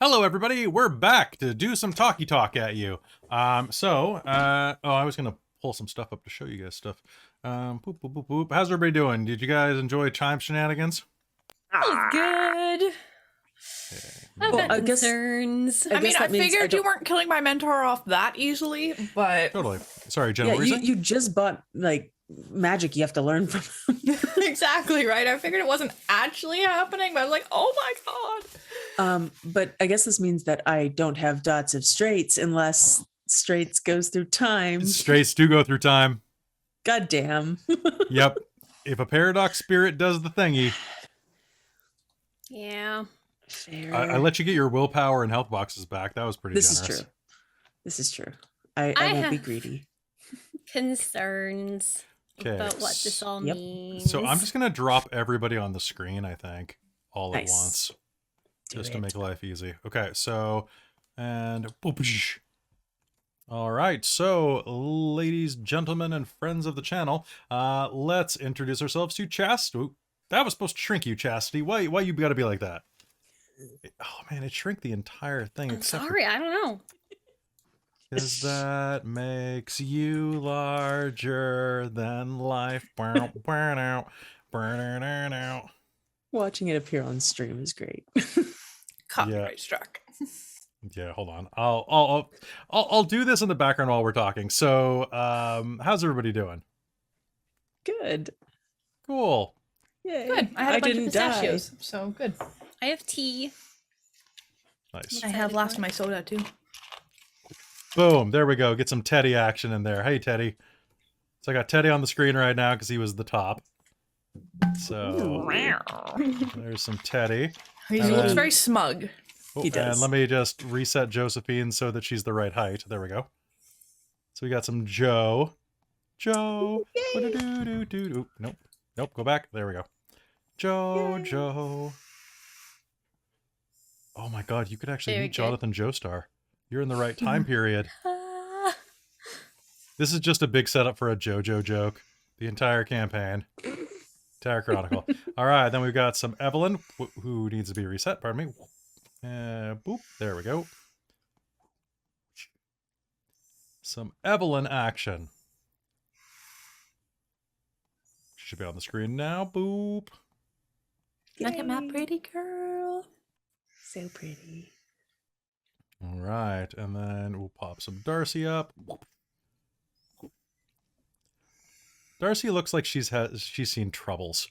Hello, everybody. We're back to do some talky talk at you. I was gonna pull some stuff up to show you guys stuff. Boop, boop, boop, boop. How's everybody doing? Did you guys enjoy Chime Shenanigans? That was good. I've got concerns. I mean, I that means figured you weren't killing my mentor off that easily, but Totally. Sorry, Jen. Yeah, what were you saying? you just bought like magic you have to learn from. exactly right. I figured it wasn't actually happening, but I was like, oh my god. But I guess this means that I don't have dots of straights unless straights goes through time. Straights do go through time. God damn. Yep. If a paradox spirit does the thingy, Yeah. Fair. I let you get your willpower and health boxes back. That was pretty This generous. is true. This is true. I won't be greedy. Concerns Okay. about what this all Yep. means. So I'm just gonna drop everybody on the screen, I think, all at Nice. once. Do Just to it. make life easy. Okay, so, and boop. All right, so ladies, gentlemen, and friends of the channel, let's introduce ourselves to Chastity. That was supposed to shrink you, Chastity. Why you gotta be like that? Oh man, it shrank the entire thing. I'm except sorry, I don't know. Because that makes you larger than life. Burn out. Watching it appear on stream is great. Copyright struck. Yeah, hold on. I'll do this in the background while we're talking. So, how's everybody doing? Good. Cool. Yay. Good. I had a bunch of didn't pistachios, so good. I have tea. Nice. I have last of my soda too. Boom. There we go. Get some Teddy action in there. Hey, Teddy. So I got Teddy on the screen right now because he was the top. So there's some Teddy. He And looks then- very smug. Oh, He does. And let me just reset Josephine so that she's the right height. There we go. So we got some Joe. Joe. What-a-do-do-do-do. Nope. Nope. Go back. There we go. Joe. Oh my god, you could actually Very meet good. Jonathan Joestar. You're in the right time period. Ah. This is just a big setup for a JoJo joke. The entire campaign. Entire chronicle. All right, then we've got some Evelyn, who needs to be reset, pardon me. Boop, there we go. Some Evelyn action. She should be on the screen now. Boop. Look at my pretty girl. So pretty. All right, and then we'll pop some Darcie up. Darcie looks like she's seen troubles.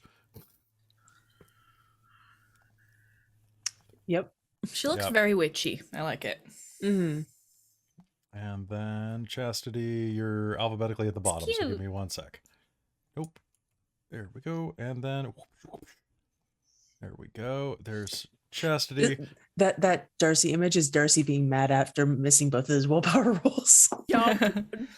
Yep. She looks Yep. very witchy. I like it. Mm-hmm. And then Chastity, you're alphabetically at the bottom, so give cute. me 1 sec. Nope. There we go. And then there we go. There's Chastity. That Darcie image is Darcie being mad after missing both of his willpower rolls. Yeah,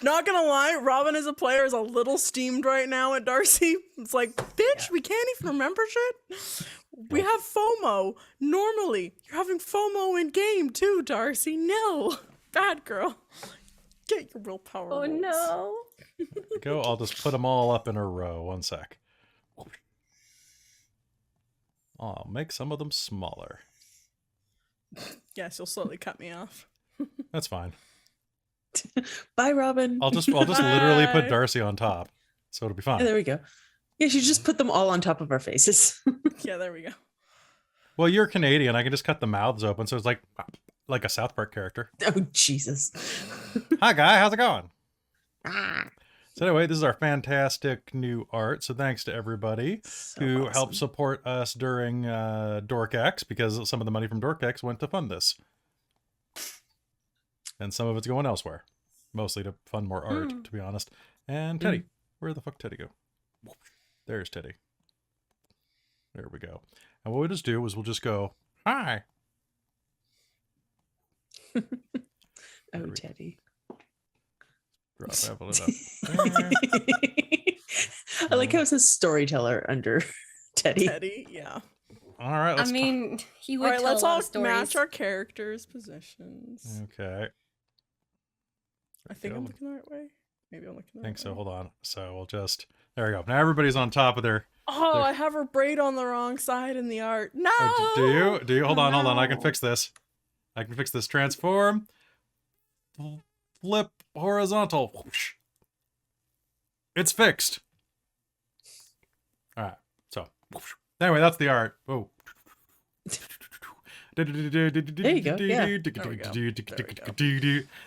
not gonna lie, Robin as a player is a little steamed right now at Darcie. It's like, bitch, we can't even remember shit. We have FOMO. Normally, you're having FOMO in game too, Darcie. No, bad girl. Get your willpower. Oh rolls. no. There we go. I'll just put them all up in a row. 1 sec. I'll make some of them smaller. Yes, you'll slowly cut me off. That's fine. Bye, Robin. I'll just literally put Bye. Darcie on top, so it'll be Yeah, fine. there we go. Yeah, you just put them all on top of our faces. Yeah, there we go. Well, you're Canadian. I can just cut the mouths open, so it's like a South Park character. Oh, Jesus. Hi, guy. How's it going? So anyway, this is our fantastic new art. So thanks to everybody who helped support us during Dork X, because some of the money from Dork X went to fund this. And some of it's going elsewhere. Mostly to fund more art, to be honest. And Teddy. Where the fuck Teddy go? There's Teddy. There we go. And what we'll just do is we'll just go, hi. Oh, Teddy. Drop Evelyn up there. I like how it says storyteller under Teddy. Teddy, yeah. All right, I let's mean, he All would right, tell let's a lot all of stories. match our characters' positions. Okay. I think I'm looking the right way. Maybe I'm looking the I right think so. way. Hold on. So we'll just there we go. Now everybody's on top of their. Oh, I have her braid on the wrong side in the art. No. Oh, do you? Do you? Hold on. Hold on. I can No. fix this. I can fix this. Transform. Flip horizontal. Whoosh. It's fixed. All right. So whoosh. Anyway, that's the art. Oh. There you go, yeah.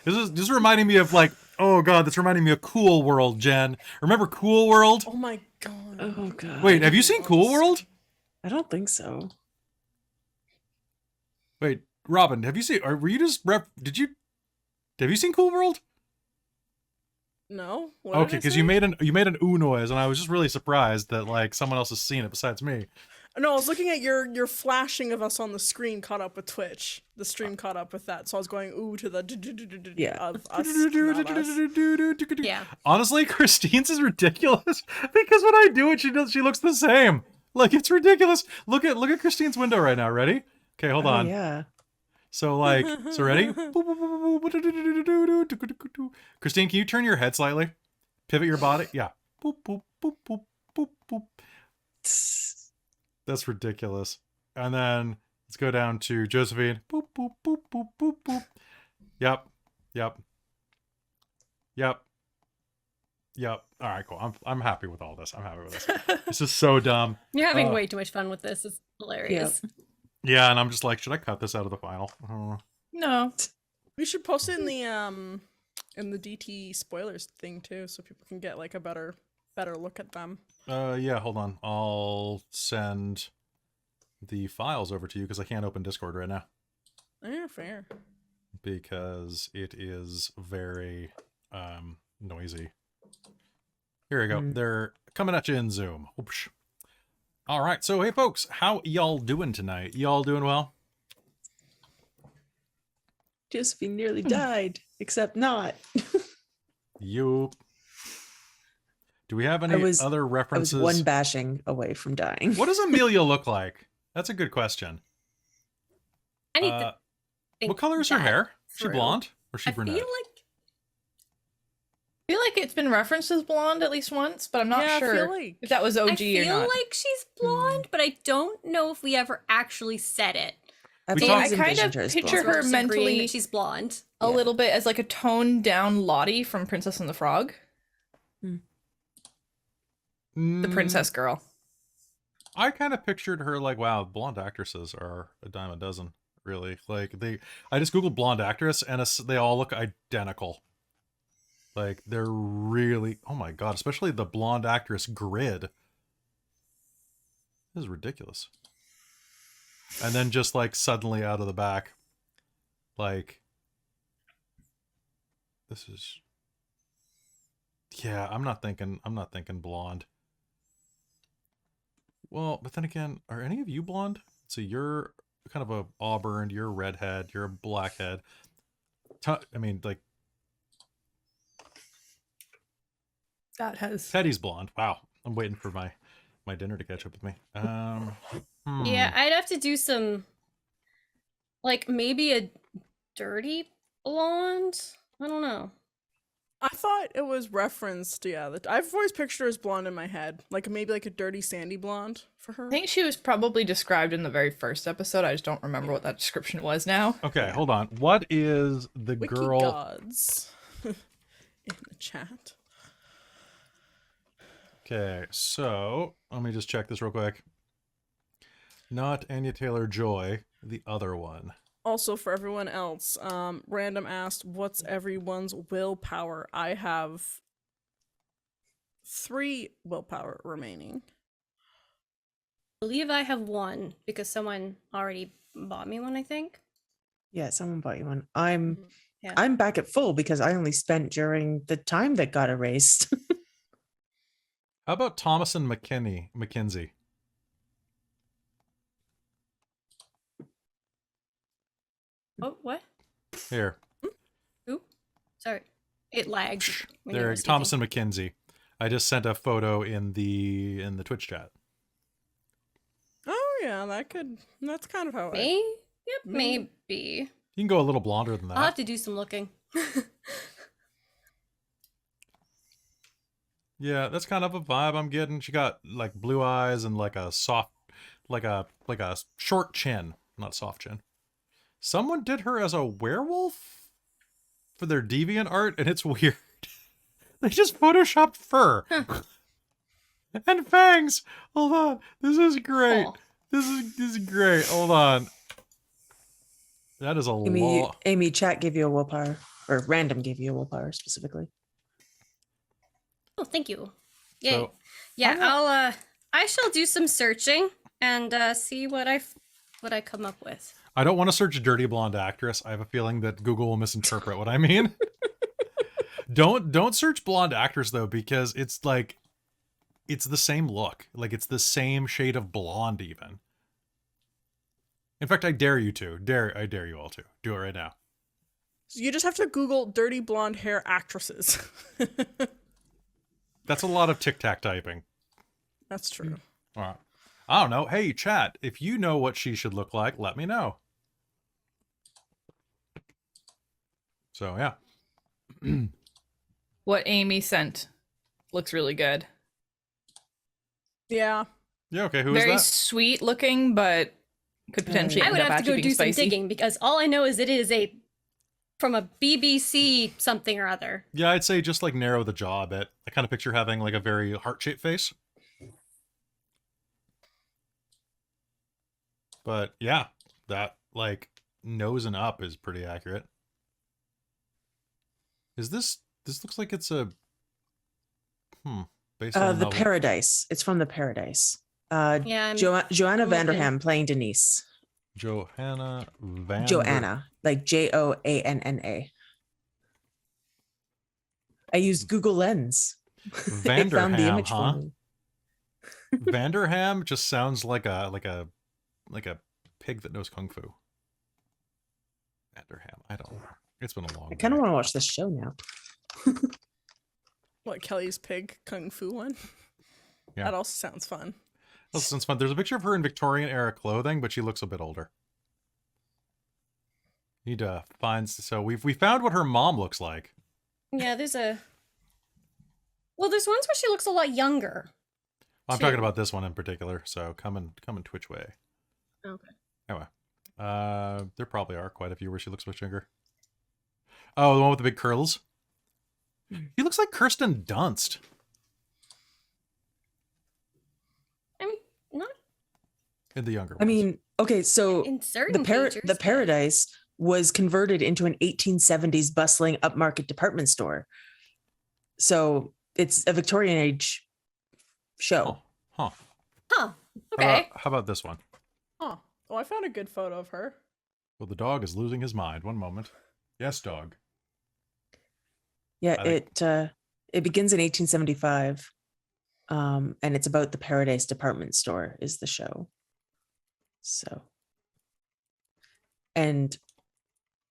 This is reminding me of like, oh god, this reminding me of Cool World, Jen. Remember Cool World? Oh my god. Oh god. Wait, have you seen Cool World? I don't think so. Wait, Robin, have you seen? Or were you just have you seen Cool World? No. What did Okay, I because say? you made an ooh noise, and I was just really surprised that like someone else has seen it besides me. No, I was looking at your flashing of us on the screen caught up with Twitch. The stream caught up with that, so I was going ooh to the Yeah. of us. Not us. Yeah. Honestly, Christine's is ridiculous because when I do it, she looks the same. Like it's ridiculous. Look at Christine's window right now. Ready? Okay, hold on. Yeah. So like, so ready? Christine, can you turn your head slightly? Pivot your body. Yeah. Boop, boop, boop, boop, boop, boop. That's ridiculous. And then let's go down to Josephine. Boop, boop, boop, boop, boop, boop. Yep. Yep. Yep. Yep. All right, cool. I'm happy with all this. I'm happy with this. This is so dumb. You're having way too much fun with this. It's hilarious. Yeah, and I'm just like, should I cut this out of the final? No. We should post it in the DT spoilers thing too, so people can get like a better look at them. Yeah, hold on. I'll send the files over to you because I can't open Discord right now. Yeah, fair. Because it is very noisy. Here we go. They're coming at you in Zoom. Oops. All right. So, hey, folks, how y'all doing tonight? Y'all doing well? Josephine nearly died, except not. You. Do we have any other I references? was one bashing away from dying. What does Amelia look like? That's a good question. I need to think What color is her that hair? Is she through. blonde or is she I feel brunette? Like it's been referenced as blonde at least once, but I'm not Yeah, I sure feel like- if that was OG I feel or not. like she's blonde, but I don't know if we ever actually said it. I've We always I kind envisioned of as picture blonde. her We're just agreeing mentally that she's blonde. a Yeah. little bit as like a toned down Lottie from Princess and the Frog, the princess girl. I kind of pictured her like, wow, blonde actresses are a dime a dozen, really. Like I just googled blonde actress and they all look identical. Like they're really, oh my god, especially the blonde actress grid. This is ridiculous. And then just like suddenly out of the back, like this is, yeah, I'm not thinking blonde. Well, but then again, are any of you blonde? So you're kind of a auburn, you're a redhead, you're a blackhead. I mean, like That has Teddy's blonde. Wow, I'm waiting for my dinner to catch up with me. Yeah, I'd have to do some, like maybe a dirty blonde. I don't know. I thought it was referenced. Yeah, I've always pictured her as blonde in my head, like maybe like a dirty sandy blonde for her. I think she was probably described in the very first episode. I just don't remember what that description was now. Okay, hold on. What is the Wiki girl? gods in the chat. Okay, so let me just check this real quick. Not Anya Taylor-Joy, the other one. Also, for everyone else, Random asked, "What's everyone's willpower?" I have 3 willpower remaining. I believe I have 1 because someone already bought me one, I think. Yeah, someone bought you one. Yeah. I'm back at full because I only spent during the time that got erased. How about Thomas and McKinsey? Oh, what? Here. Ooh, sorry. It lagged. when you There, were speaking. Thomason McKinsey. I just sent a photo in the Twitch chat. Oh yeah, that's kind of how Me? Yep, Maybe. maybe. You can go a little blonder than I'll have that. to do some looking. Yeah, that's kind of a vibe I'm getting. She got like blue eyes and like a soft, like a short chin, not soft chin. Someone did her as a werewolf for their deviant art, and it's weird. They just photoshopped fur and fangs. Hold on, this is great. Oh. This is great. Hold on. That is a lot. Amy, chat gave you a willpower, or random gave you a willpower specifically. Oh, thank you. Yay. So- Yeah, I shall do some searching and see what I come up with. I don't want to search dirty blonde actress. I have a feeling that Google will misinterpret what I mean. Don't search blonde actress though, because it's like it's the same look. Like it's the same shade of blonde even. In fact, I dare you to. I dare you all to. Do it right now. So you just have to Google dirty blonde hair actresses. That's a lot of tic-tac typing. That's true. All right. I don't know. Hey, chat, if you know what she should look like, let me know. So, yeah. What Amy sent looks really good. Yeah. Yeah, okay, who is Very that? sweet looking, but could potentially I end would up have to actually go do being some spicy. digging because all I know is it is from a BBC something or other. Yeah, I'd say just like narrow the jaw a bit. I kind of picture having like a very heart-shaped face. But yeah, that like nose and up is pretty accurate. Is this looks like it's a based on a The novel. Paradise. It's from the Paradise. Yeah, Joanna I'm looking. Vanderham playing Denise. Johanna Van Joanna, like Joanna. I used Google Lens. It found the Vanderham, image huh? for me. Vanderham just sounds like a pig that knows kung fu. Vanderham. I don't know. It's been a long I kind of day. want to watch this show now. What, Kelly's pig kung fu one? Yeah. That also sounds fun. That sounds fun. There's a picture of her in Victorian era clothing, but she looks a bit older. Need to find. So we found what her mom looks like. Yeah, there's ones where she looks a lot younger. I'm talking Two. about this one in particular. So come and Twitch way. Okay. Anyway, there probably are quite a few where she looks much younger. Oh, the one with the big curls. He looks like Kirsten Dunst. I mean, not In the younger I ones. mean, okay, so in certain the features, but- Paradise was converted into an 1870s bustling upmarket department store. So it's a Victorian age show. Huh. Huh. Okay. How about this one? Huh. Oh, I found a good photo of her. Well, the dog is losing his mind. One moment. Yes, dog. Yeah, I think- it begins in 1875. And it's about the Paradise department store is the show. So, and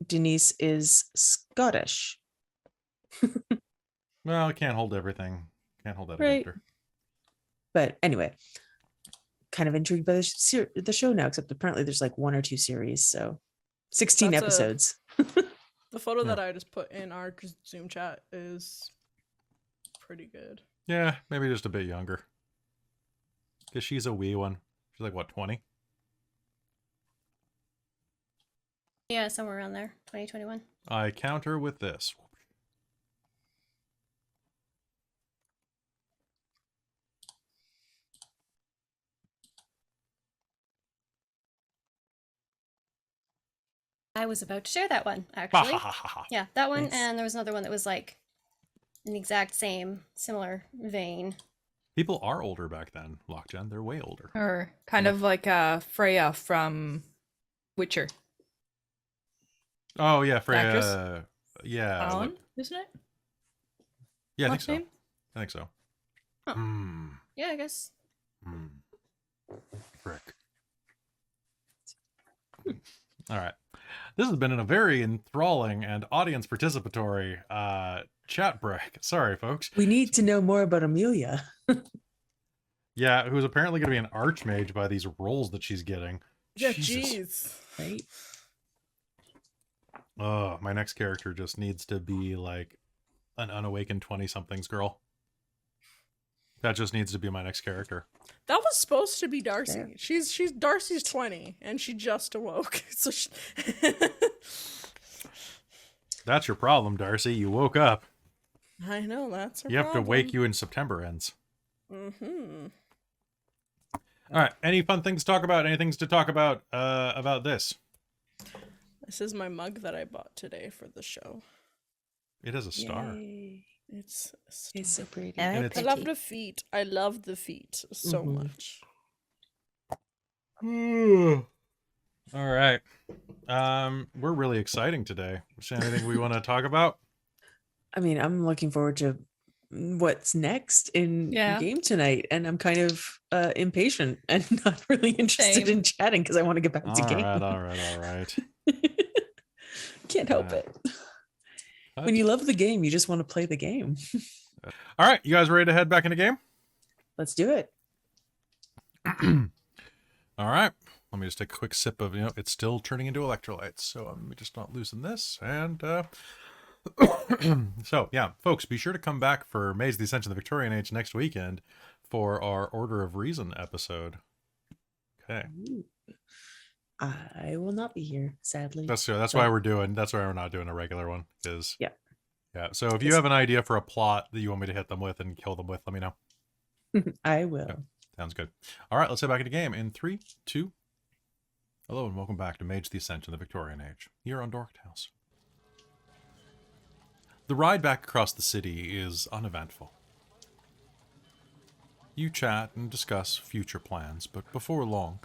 Denise is Scottish. Well, can't hold everything. Can't hold that Right. against her. But anyway, kind of intrigued by the show now, except apparently there's like 1 or 2 series. So 16 That's a- episodes. The photo Yeah. that I just put in our Zoom chat is pretty good. Yeah, maybe just a bit younger. Because she's a wee one. She's like, what, 20? Yeah, somewhere around there. 2021. I counter with this. I was about to share that one, Ha actually. ha ha ha ha. Yeah, that one, Nice. and there was another one that was like an exact same, similar vein. People are older back then, Lockgen. They're way older. Or kind of like Freya from Witcher. Oh, yeah, Freya. Actress? Yeah. Alan, what- isn't it? Yeah, I think Last so. name? I think so. Huh. Hmm. Yeah, I guess. Frick. All right. This has been a very enthralling and audience participatory chat break. Sorry, folks. We need to know more about Amelia. Yeah, who's apparently going to be an archmage by these rolls that she's getting. Yeah, Jesus. jeez. Right? Oh, my next character just needs to be like an unawakened 20-somethings girl. That just needs to be my next character. That was supposed to be Darcie. Fair. She's Darcie's 20, and she just awoke. So That's your problem, Darcie. You woke up. I know that's her You have to problem. wake you when September ends. Mm-hmm. All right. Any fun things to talk about? Any things to talk about this? This is my mug that I bought today for the show. It has a star. Yay. It's a star. It's so pretty. And Very it's- I love pretty. the feet. I love the feet so Mhm. much. All right. We're really exciting today. Is there anything we want to talk about? I mean, I'm looking forward to what's next in Yeah. game tonight, and I'm kind of impatient and not really interested Same. in chatting because I want to get back to All game. right, all right. Can't help Uh, it. When you love the game, you just want to play the game. All right, you guys ready to head back into game? Let's do it. All right. Let me just take a quick sip of, it's still turning into electrolytes, so let me just not loosen this. And so, yeah, folks, be sure to come back for Mage the Ascension of the Victorian Age next weekend for our Order of Reason episode. Okay. I will not be here, sadly. That's why that's why we're not doing a regular one. Is Yeah. Yeah. So if you have an idea for a plot that you want me to hit them with and kill them with, let me know. I will. Yeah. Sounds good. All right, let's head back into game in 3, 2. Hello and welcome back to Mage the Ascension the Victorian Age, here on Dork Tales. The ride back across the city is uneventful. You chat and discuss future plans, but before long,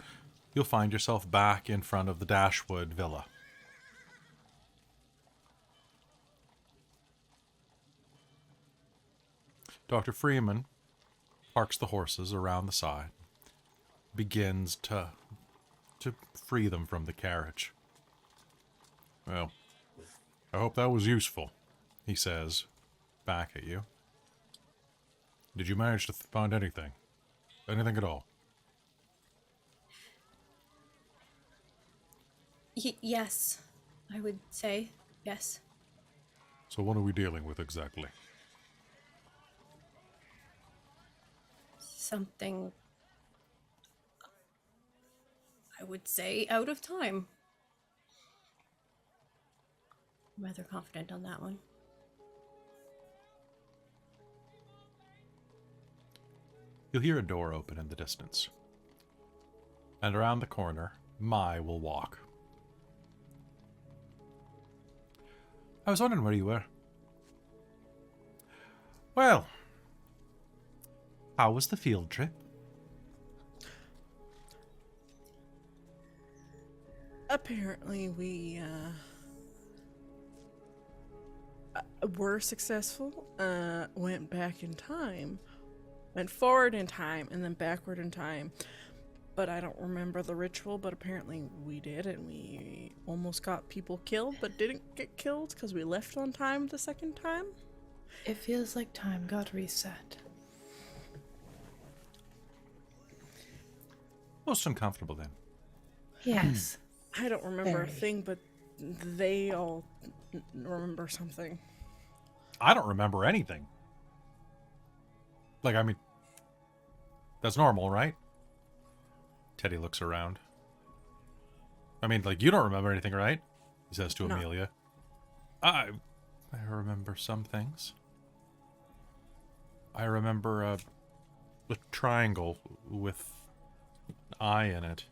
you'll find yourself back in front of the Dashwood Villa. Dr. Freeman parks the horses around the side, begins to free them from the carriage. Well, I hope that was useful, he says, back at you. Did you manage to find anything? Anything at all? Yes, I would say yes. So what are we dealing with exactly? Something, I would say, out of time. I'm rather confident on that one. You'll hear a door open in the distance. And around the corner, Mai will walk. I was wondering where you were. Well, how was the field trip? Apparently, we were successful. Went back in time, went forward in time, and then backward in time. But I don't remember the ritual. But apparently, we did, and we almost got people killed, but didn't get killed because we left on time the second time. It feels like time got reset. Most uncomfortable then. Yes. I don't remember a Very. thing, but they all remember something. I don't remember anything. Like, I mean, that's normal, right? Teddy looks around. I mean, like, you don't remember anything, right? He says to No. Amelia. I remember some things. I remember a triangle with an eye in it.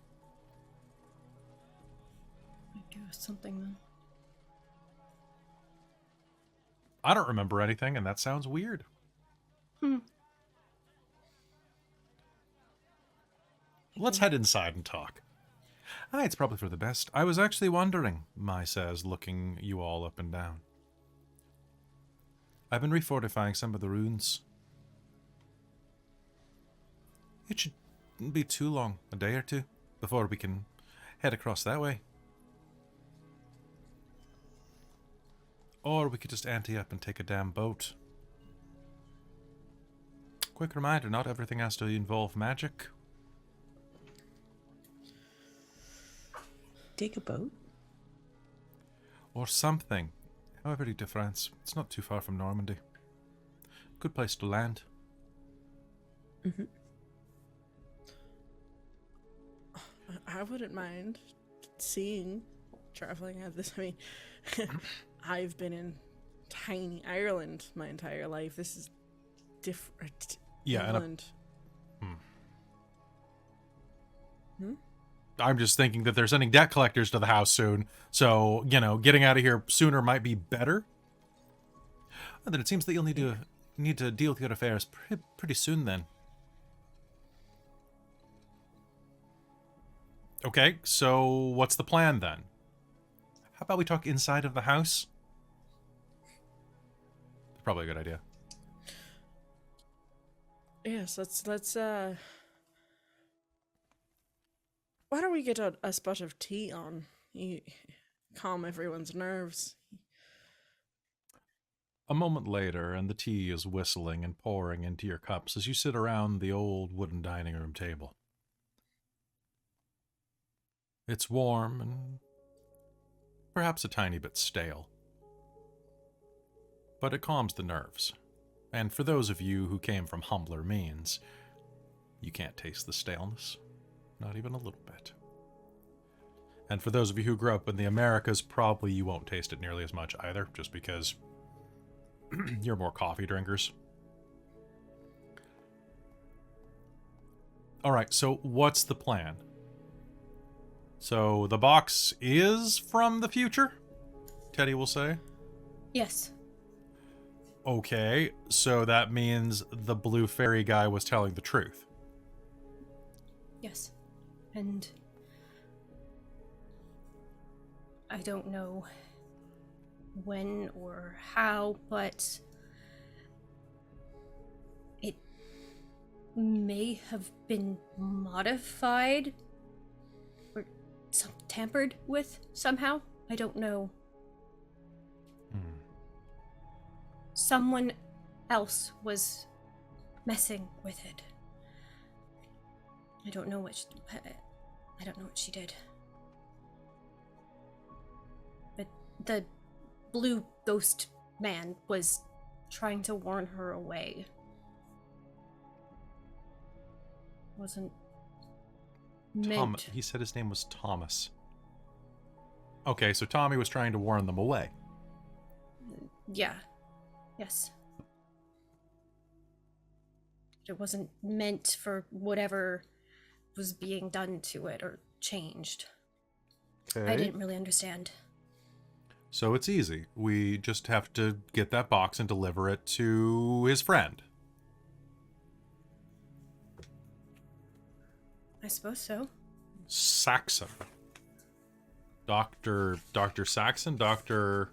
Give us something then. I don't remember anything, and that sounds weird. Let's head inside and talk. It's probably for the best. I was actually wondering, Mai says, looking you all up and down. I've been refortifying some of the runes. It shouldn't be too long, a day or two, before we can head across that way. Or we could just ante up and take a damn boat. Quick reminder, not everything has to involve magic. Take a boat? Or something. However you difference. It's not too far from Normandy. Good place to land. Mm-hmm. I wouldn't mind traveling at this. I mean, I've been in tiny Ireland my entire life. This is different. Yeah, England. I'm just thinking that they're sending debt collectors to the house soon. So, you know, getting out of here sooner might be better. And then it seems that you'll need to deal with your affairs pretty soon then. Okay, so what's the plan then? How about we talk inside of the house? Probably a good idea. Yes, let's why don't we get a spot of tea on? You calm everyone's nerves. A moment later, and the tea is whistling and pouring into your cups as you sit around the old wooden dining room table. It's warm and perhaps a tiny bit stale, but it calms the nerves. And for those of you who came from humbler means, you can't taste the staleness, not even a little bit. And for those of you who grew up in the Americas, probably you won't taste it nearly as much either, just because you're more coffee drinkers. All right, so what's the plan? So the box is from the future, Teddy will say. Yes. Okay, so that means the blue fairy guy was telling the truth. Yes. And I don't know when or how, but it may have been modified or tampered with somehow. I don't know. Someone else was messing with it. I don't know what I don't know what she did. But the blue ghost man was trying to warn her away. Wasn't meant. He said his name was Thomas. Okay, so Tommy was trying to warn them away. Yeah. Yes. It wasn't meant for whatever was being done to it or changed. Okay. I didn't really understand. So it's easy. We just have to get that box and deliver it to his friend. I suppose so. Saxon. Dr. Saxon? Dr.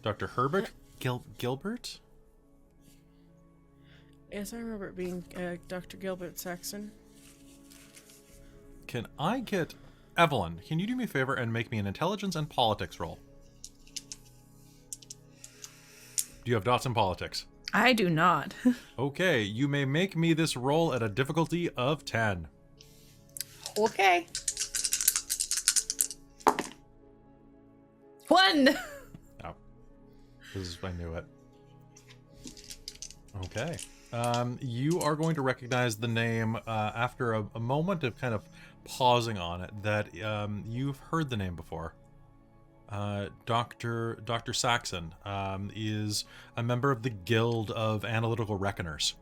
Herbert? Gilbert? Yes, I remember it being Dr. Gilbert Saxon. Can I get... Evelyn, can you do me a favor and make me an intelligence and politics roll? Do you have dots in politics? I do not. Okay, you may make me this roll at a difficulty of 10. Okay. 1. Oh. I knew it. Okay. You are going to recognize the name after a moment of kind of pausing on it that you've heard the name before. Dr. Saxon is a member of the Guild of Analytical Reckoners.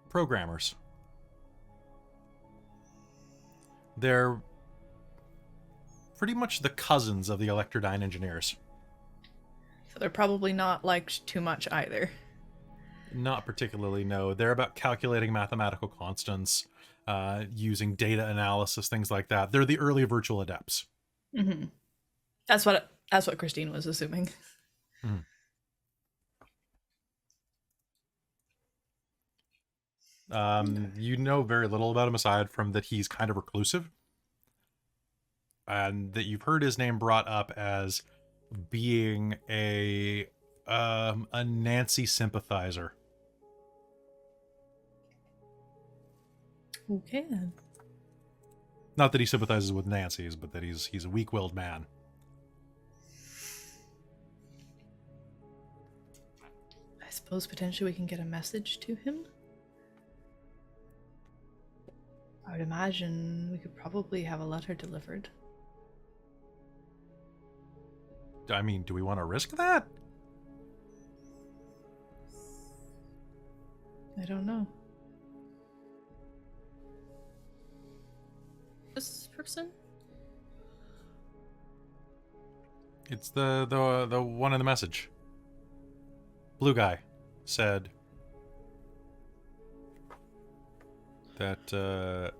Programmers. They're pretty much the cousins of the Electrodyne engineers. So they're probably not liked too much either. Not particularly, no. They're about calculating mathematical constants, using data analysis, things like that. They're the early virtual adepts. Mm-hmm. That's what Christine was assuming. You know very little about him aside from that he's kind of reclusive. and that you've heard his name brought up as being a Nancy sympathizer. Okay then. Not that he sympathizes with Nancy's, but that he's a weak-willed man. I suppose potentially we can get a message to him. I would imagine we could probably have a letter delivered. I mean, do we want to risk that? I don't know. This person? It's the one in the message. Blue guy said that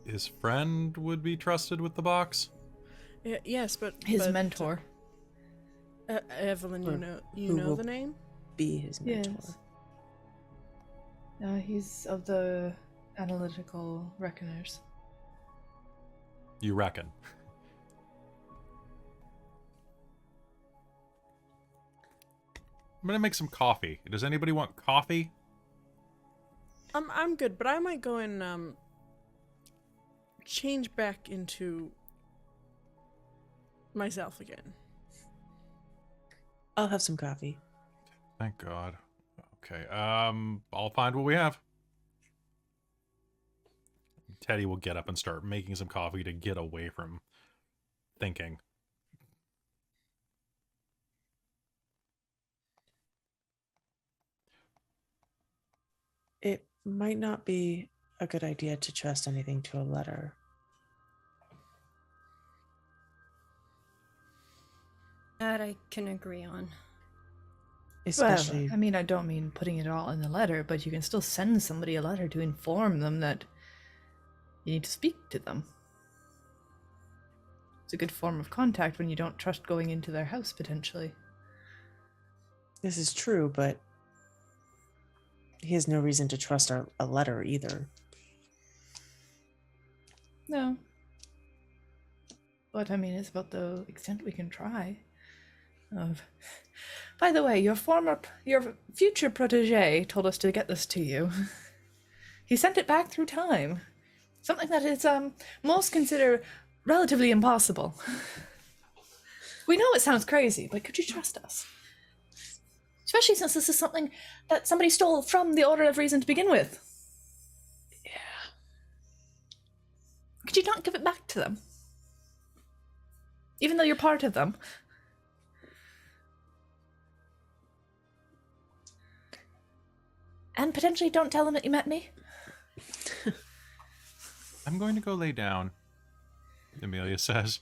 his friend would be trusted with the box. Yes, but His mentor. Evelyn, Or you who know will- the name? Be his mentor. Yes. He's of the analytical reckoners. You reckon? I'm gonna make some coffee. Does anybody want coffee? I'm good, but I might go and change back into myself again. I'll have some coffee. Thank God. Okay. I'll find what we have. Teddy will get up and start making some coffee to get away from thinking. It might not be a good idea to trust anything to a letter. That I can agree on. Especially, Well, I mean, I don't mean putting it all in the letter, but you can still send somebody a letter to inform them that you need to speak to them. It's a good form of contact when you don't trust going into their house, potentially. this is true, but he has no reason to trust a letter either. No. But, I mean, it's about the extent we can try. By the way, your future protege told us to get this to you. He sent it back through time. Something that is, most consider relatively impossible. We know it sounds crazy, but could you trust us? Especially since this is something that somebody stole from the Order of Reason to begin with. Yeah. Could you not give it back to them? Even though you're part of them. And potentially don't tell them that you met me. I'm going to go lay down, Amelia says.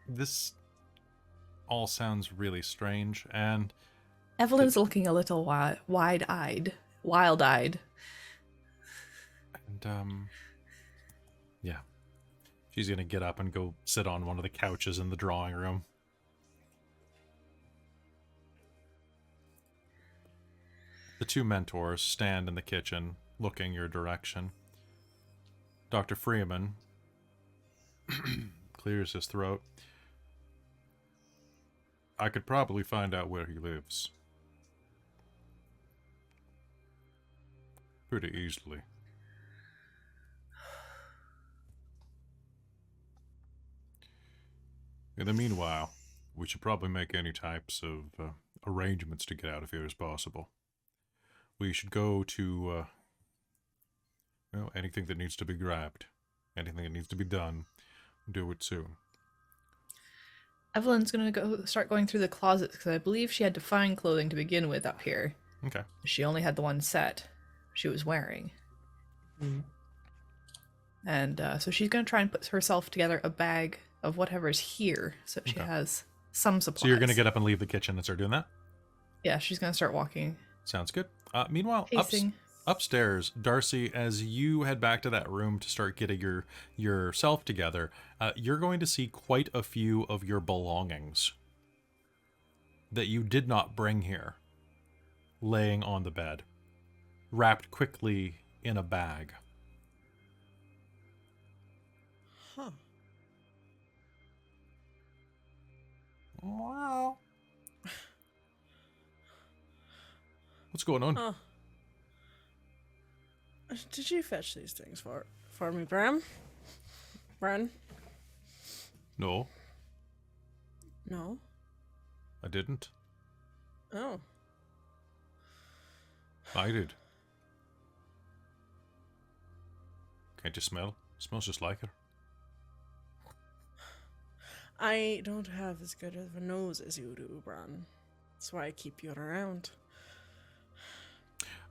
This all sounds really strange, and Evelyn's looking a little wild-eyed. Yeah. She's gonna get up and go sit on one of the couches in the drawing room. The two mentors stand in the kitchen, looking your direction. Dr. Freeman clears his throat. I could probably find out where he lives. Pretty easily. In the meanwhile, we should probably make any types of arrangements to get out of here as possible. We should go to, anything that needs to be grabbed. Anything that needs to be done, do it soon. Evelyn's gonna start going through the closets because I believe she had to find clothing to begin with up here. Okay. She only had the one set she was wearing. Mm. And so she's gonna try and put herself together a bag of whatever's here so she Okay. has some supplies. So you're going to get up and leave the kitchen and start doing that? Yeah, she's gonna start walking. Sounds good. Meanwhile, Pacing. upstairs, Darcie, as you head back to that room to start getting yourself together, you're going to see quite a few of your belongings that you did not bring here laying on the bed, wrapped quickly in a bag. Huh. Wow. What's going on? Huh. Did you fetch these things for me, Bram? Bran? No, No. I didn't. Oh. I did. Can't you smell? Smells just like her. I don't have as good of a nose as you do, Bran. That's why I keep you around.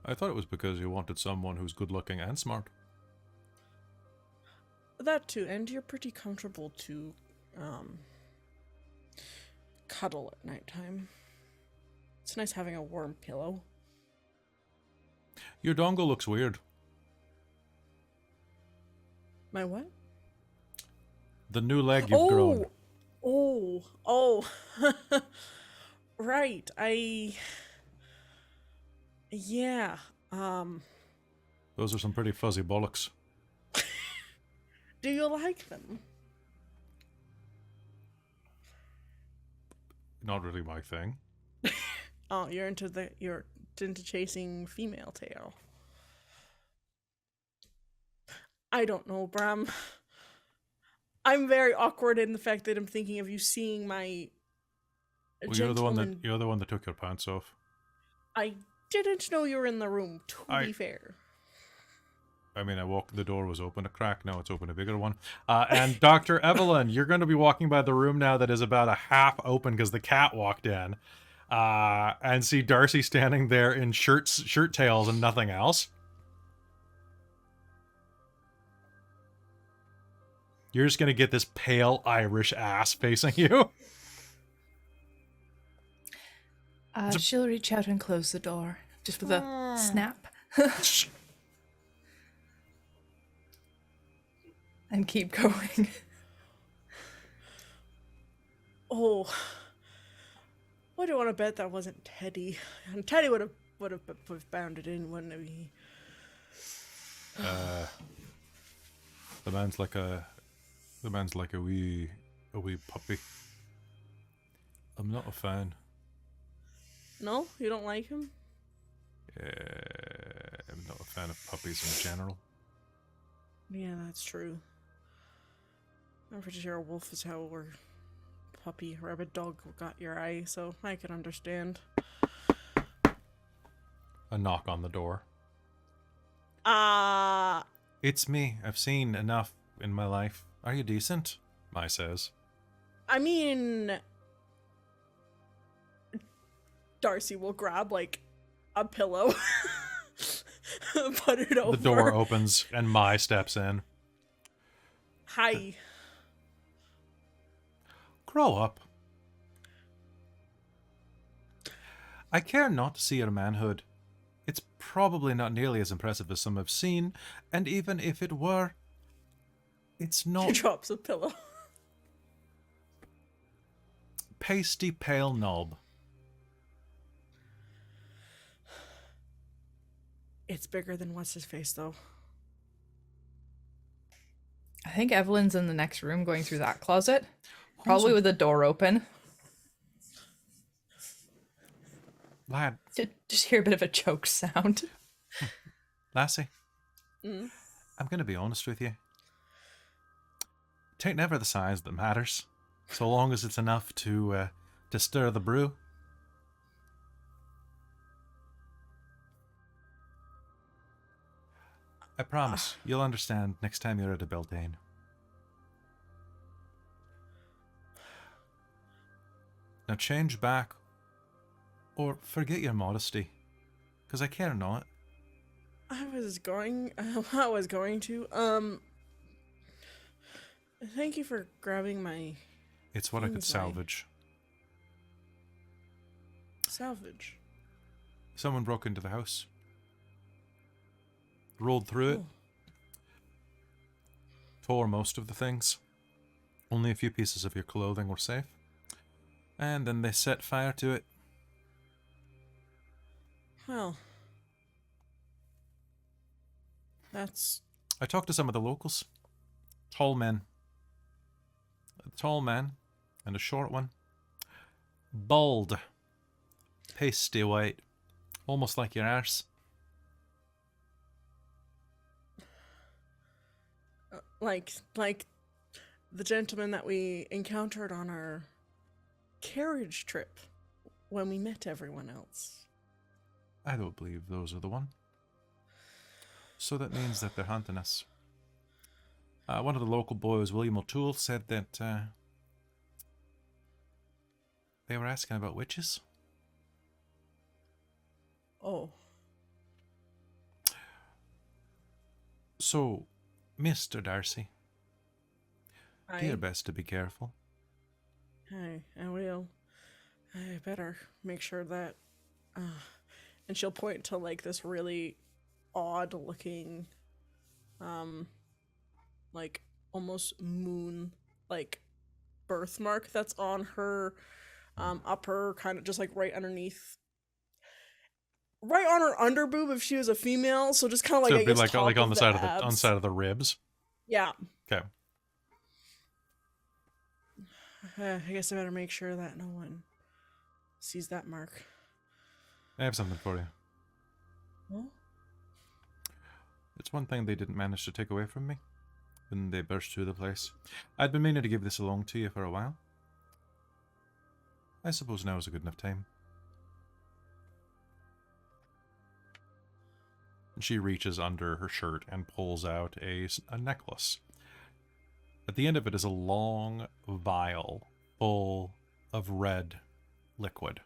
I thought it was because you wanted someone who's good looking and smart. That too, and you're pretty comfortable to cuddle at nighttime. It's nice having a warm pillow. Your dongle looks weird. My what? The new leg you've grown. Oh. Right. Yeah. Those are some pretty fuzzy bollocks. Do you like them? Not really my thing. Oh, you're into chasing female tail. I don't know, Bram. I'm very awkward in the fact that I'm thinking of you seeing my Well, gentleman. you're the one that took your pants off. I didn't know you were in the room, to be fair. I mean, the door was open a crack, now it's open a bigger one. And Dr. Evelyn, you're going to be walking by the room now that is about a half open because the cat walked in. And see Darcie standing there in shirt tails and nothing else. You're just going to get this pale Irish ass facing you. She'll reach out and close the door, just with a snap. And keep going. Oh, I do want to bet that wasn't Teddy. And Teddy would have bounded in, wouldn't he? The man's like a wee puppy. I'm not a fan. No, you don't like him? I'm not a fan of puppies in general. Yeah, that's true. I'm pretty sure a wolf is how or puppy, rabbit, dog got your eye, so I can understand. A knock on the door. It's It's me. I've seen enough in my life. Are you decent? Mai says. I mean, Darcie will grab like a pillow, put it over. The door opens and Mai steps in. Hi. Grow up. I care not to see your manhood. It's probably not nearly as impressive as some I've seen, and even if it were, it's She not drops a pillow. pasty pale knob. It's bigger than what's his face though. I think Evelyn's in the next room going through that closet. Probably with the door open. Lad, Just hear a bit of a choke sound. lassie, Mm. I'm going to be honest with you. Tain't never the size that matters, so long as it's enough to stir the brew. I promise, you'll understand next time you're at a Beltane. Now change back, or forget your modesty, because I care not. I was going to. Thank you for grabbing my It's what I could Things like- salvage. salvage. Someone broke into the house. Rolled through it. Oh. Tore most of the things. Only a few pieces of your clothing were safe. And then they set fire to it. Well, that's I talked to some of the locals. Tall men. A tall man and a short one. Bald. Pasty white. Almost like your arse. Like the gentleman that we encountered on our carriage trip when we met everyone else. I don't believe those are the one. So that means that they're hunting us. One of the local boys, William O'Toole, said that they were asking about witches. Oh. So, Mr. Darcie, do your I best to be careful. will. I better make sure that and she'll point to like this really odd looking like almost moon like birthmark that's on her upper, kind of just like right underneath, right on her under boob if she was a female, so just kind of like, So I it'd be guess, like top on the side of the abs. side of the ribs. Yeah. Okay. I guess I better make sure that no one sees that mark. I have something for you. Well, It's one thing they didn't manage to take away from me when they burst through the place. I'd been meaning to give this along to you for a while. I suppose now is a good enough time. And she reaches under her shirt and pulls out a necklace. At the end of it is a long vial full of red liquid.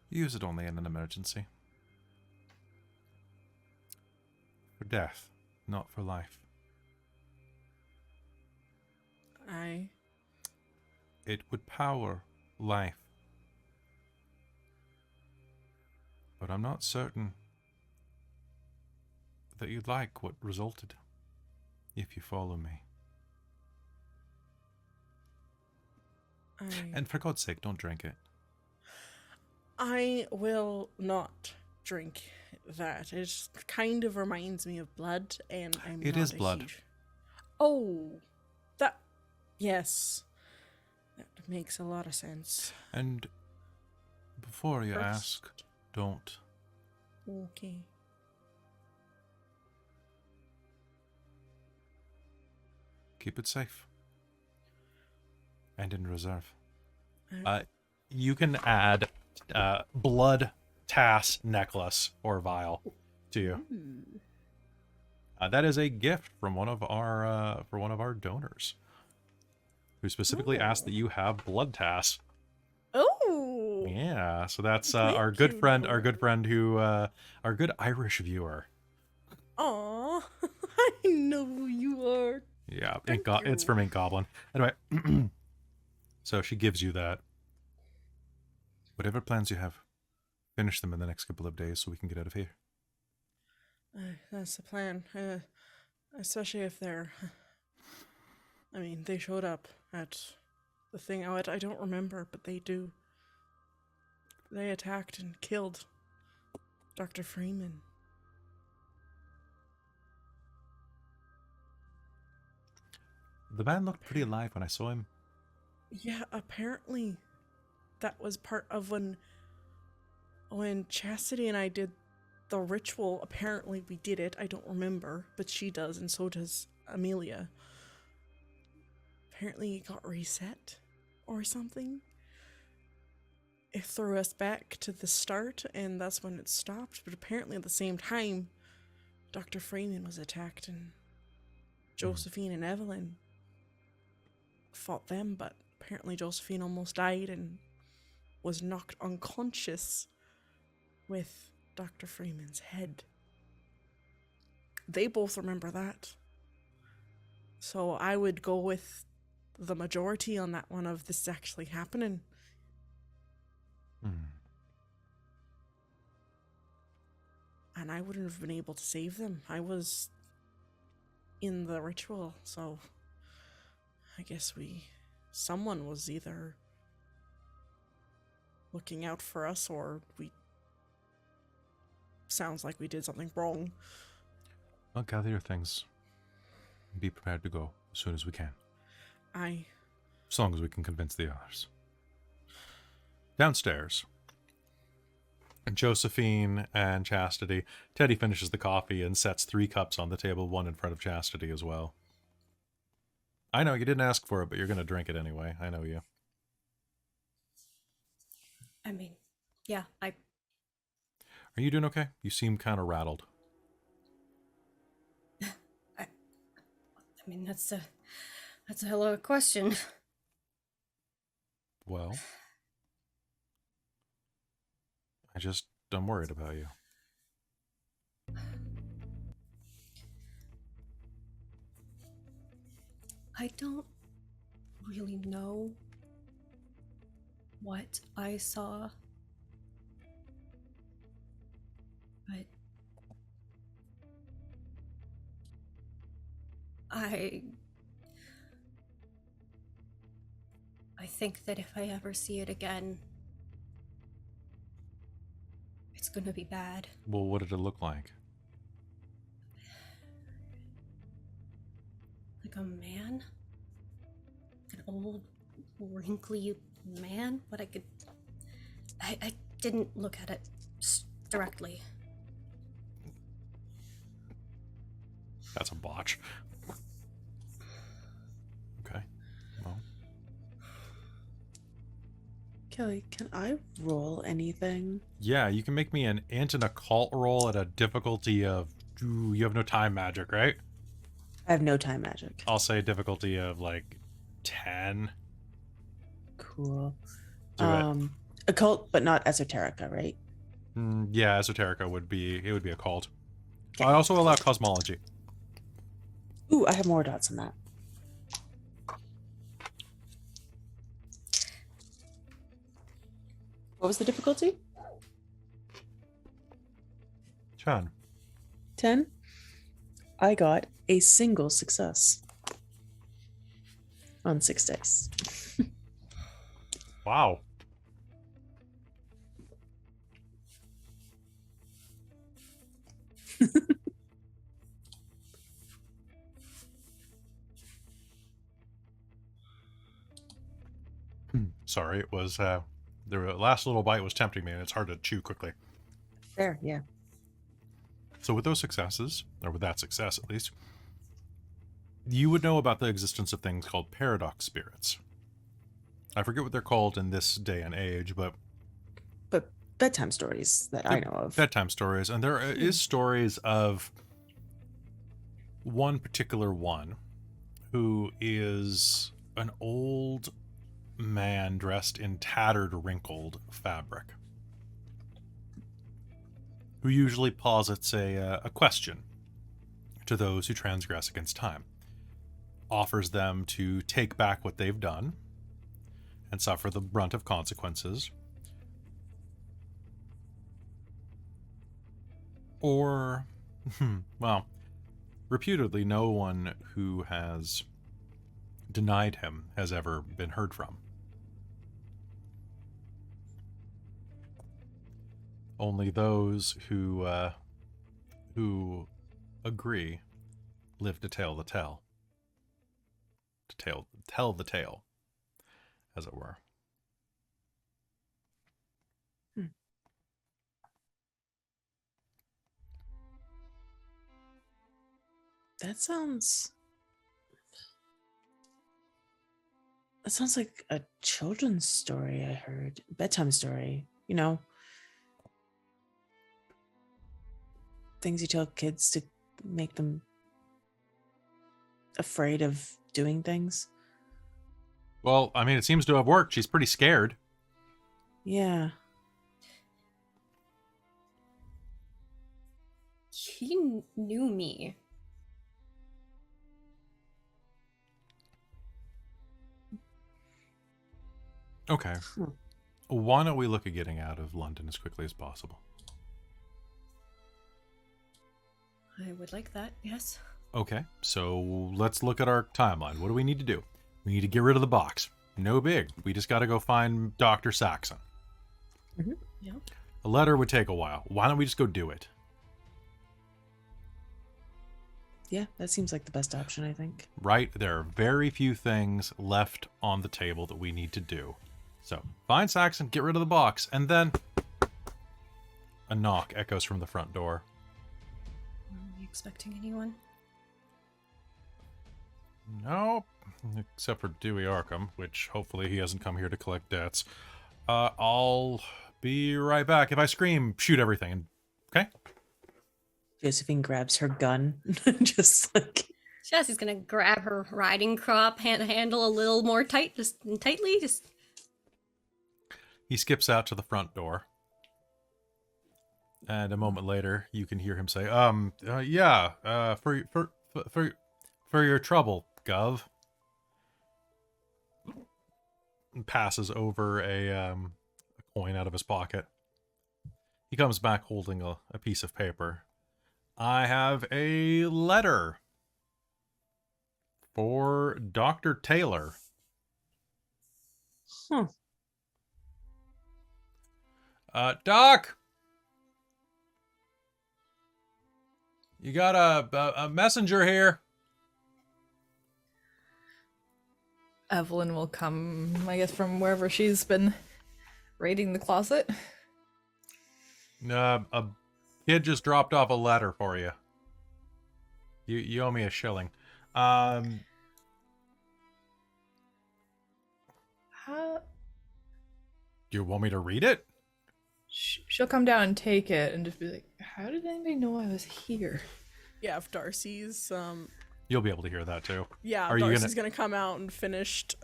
Use it only in an emergency. For death, not for life. It would power life. But I'm not certain that you'd like what resulted, if you follow me. And for God's sake, don't drink it. I will not drink that. It just kind of reminds me of blood, and It not is a blood. huge- Oh, that, yes, that makes a lot of sense. And before you First- ask, don't. Okay. Keep it safe. And in reserve. Uh, You can add blood tass necklace or vial to you. That is a gift from one of our donors, who specifically asked that you have blood tass. Oh, Yeah, so that's Thank our good you, friend, donor. who our good Irish viewer. aw, I know who you are. Yeah, Thank it's you. from Ink Goblin. Anyway, so she gives you that. Whatever plans you have, finish them in the next couple of days so we can get out of here. That's the plan. Especially if they're. I mean, they showed up at the thing. I don't remember, but they do. They attacked and killed Dr. Freeman. The man looked pretty alive when I saw him. Yeah, apparently that was part of when Chastity and I did the ritual. Apparently we did it. I don't remember, but she does, and so does Amelia. Apparently it got reset or something. It threw us back to the start, and that's when it stopped. But apparently at the same time, Dr. Freeman was attacked, and Josephine and Evelyn fought them, but apparently Josephine almost died and was knocked unconscious with Dr. Freeman's head. They both remember that. So I would go with the majority on that one of this actually happening. And I wouldn't have been able to save them. I was in the ritual, so I guess someone was either looking out for us, or sounds like we did something wrong. Well, gather your things. Be prepared to go as soon as we can. I As long as we can convince the others. Downstairs, Josephine and Chastity. Teddy finishes the coffee and sets 3 cups on the table, one in front of Chastity as well. I know, you didn't ask for it, but you're going to drink it anyway. I know you. I mean, yeah, Are you doing okay? You seem kind of rattled. I mean, that's a hell of a question. Well, I'm worried about you. I don't really know what I saw, but I think that if I ever see it again, it's gonna be bad. Well, what did it look like? Like a man? An old, wrinkly man? But I didn't look at it directly. That's a botch. Okay. Well, Kelly, can I roll anything? yeah, you can make me an int and occult roll at a difficulty of... Ooh, you have no time magic, right? I have no time magic. I'll say a difficulty of like 10. Cool. Do it. Occult, but not esoterica, right? Yeah, esoterica would be a cult. Okay. I also allow cosmology. Ooh, I have more dots on that. What was the difficulty? 10. 10. I got a single success on 6 dice. Wow. Sorry, it was the last little bite was tempting me, and it's hard to chew quickly. Fair, yeah. So with those successes, or with that success at least, you would know about the existence of things called paradox spirits. I forget what they're called in this day and age, but But bedtime stories that I know of. bedtime stories, and there is stories of one particular one who is an old man dressed in tattered, wrinkled fabric, who usually posits a question to those who transgress against time, offers them to take back what they've done and suffer the brunt of consequences, or, well, reputedly no one who has denied him has ever been heard from. Only those who agree live to tell the tale. To tell the tale, as it were. That sounds like a children's story I heard. Bedtime story, you know. Things you tell kids to make them afraid of doing things. Well, I mean, it seems to have worked. She's pretty scared. Yeah. He knew me. Okay. Why don't we look at getting out of London as quickly as possible? I would like that, yes. Okay, so let's look at our timeline. What do we need to do? We need to get rid of the box. No big. We just got to go find Dr. Saxon. Yeah. A letter would take a while. Why don't we just go do it? Yeah, that seems like the best option, I think. Right? There are very few things left on the table that we need to do. So, find Saxon, get rid of the box, and then a knock echoes from the front door. Are you expecting anyone? Nope. Except for Dewey Arkham, which hopefully he hasn't come here to collect debts. I'll be right back. If I scream, shoot everything. Okay? Josephine grabs her gun, just like Chastity's gonna grab her riding crop, handle a little more tightly. He skips out to the front door. And a moment later, you can hear him say, yeah, for your trouble, Gov. And passes over a coin out of his pocket. He comes back holding a piece of paper. I have a letter for Dr. Taylor. Huh. Doc! You got a messenger here. Evelyn will come, I guess, from wherever she's been raiding the closet. A kid just dropped off a letter for you. You owe me a shilling. How? Do you want me to read it? She'll come down and take it and just be like, how did anybody know I was here? Yeah, if Darcie's You'll be able to hear that too. yeah, Are you Darcie's gonna come out and finished.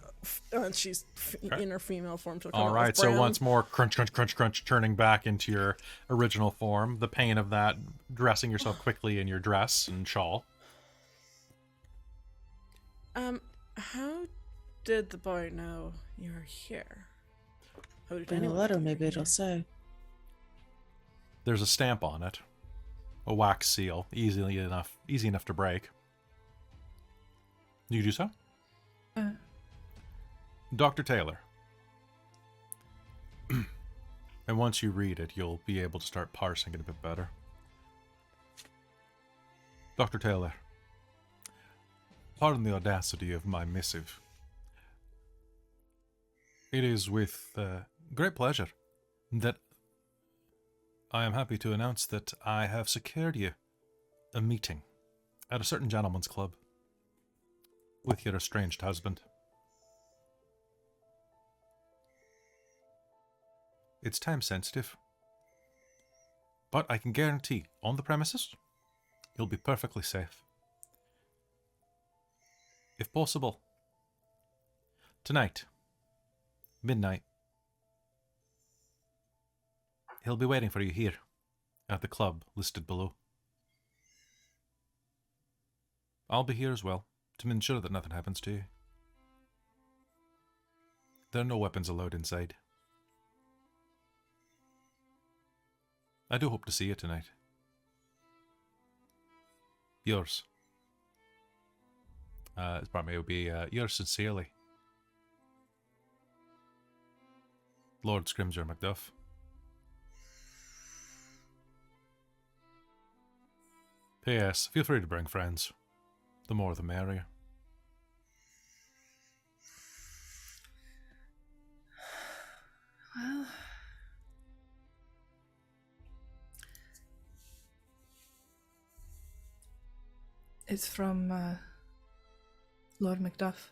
She's Okay. in her female form. So come All out right, with so brown. once more, crunch, crunch, crunch, crunch, turning back into your original form. The pain of that, dressing yourself quickly in your dress and shawl. How did the boy know you're here? How did in the anyone letter, know you maybe were it'll here? say. There's a stamp on it, a wax seal, easy enough to break. You do so? Dr. Taylor. And once you read it, you'll be able to start parsing it a bit better. Dr. Taylor, pardon the audacity of my missive. It is with great pleasure that I am happy to announce that I have secured you a meeting at a certain gentleman's club with your estranged husband. It's time sensitive, but I can guarantee on the premises you'll be perfectly safe. If possible, tonight, midnight, he'll be waiting for you here at the club listed below. I'll be here as well to ensure that nothing happens to you. There are no weapons allowed inside. I do hope to see you tonight. Yours. It would be yours sincerely, Lord Scrimger Macduff. P.S. Feel free to bring friends. The more the merrier. Well, it's from Lord Macduff.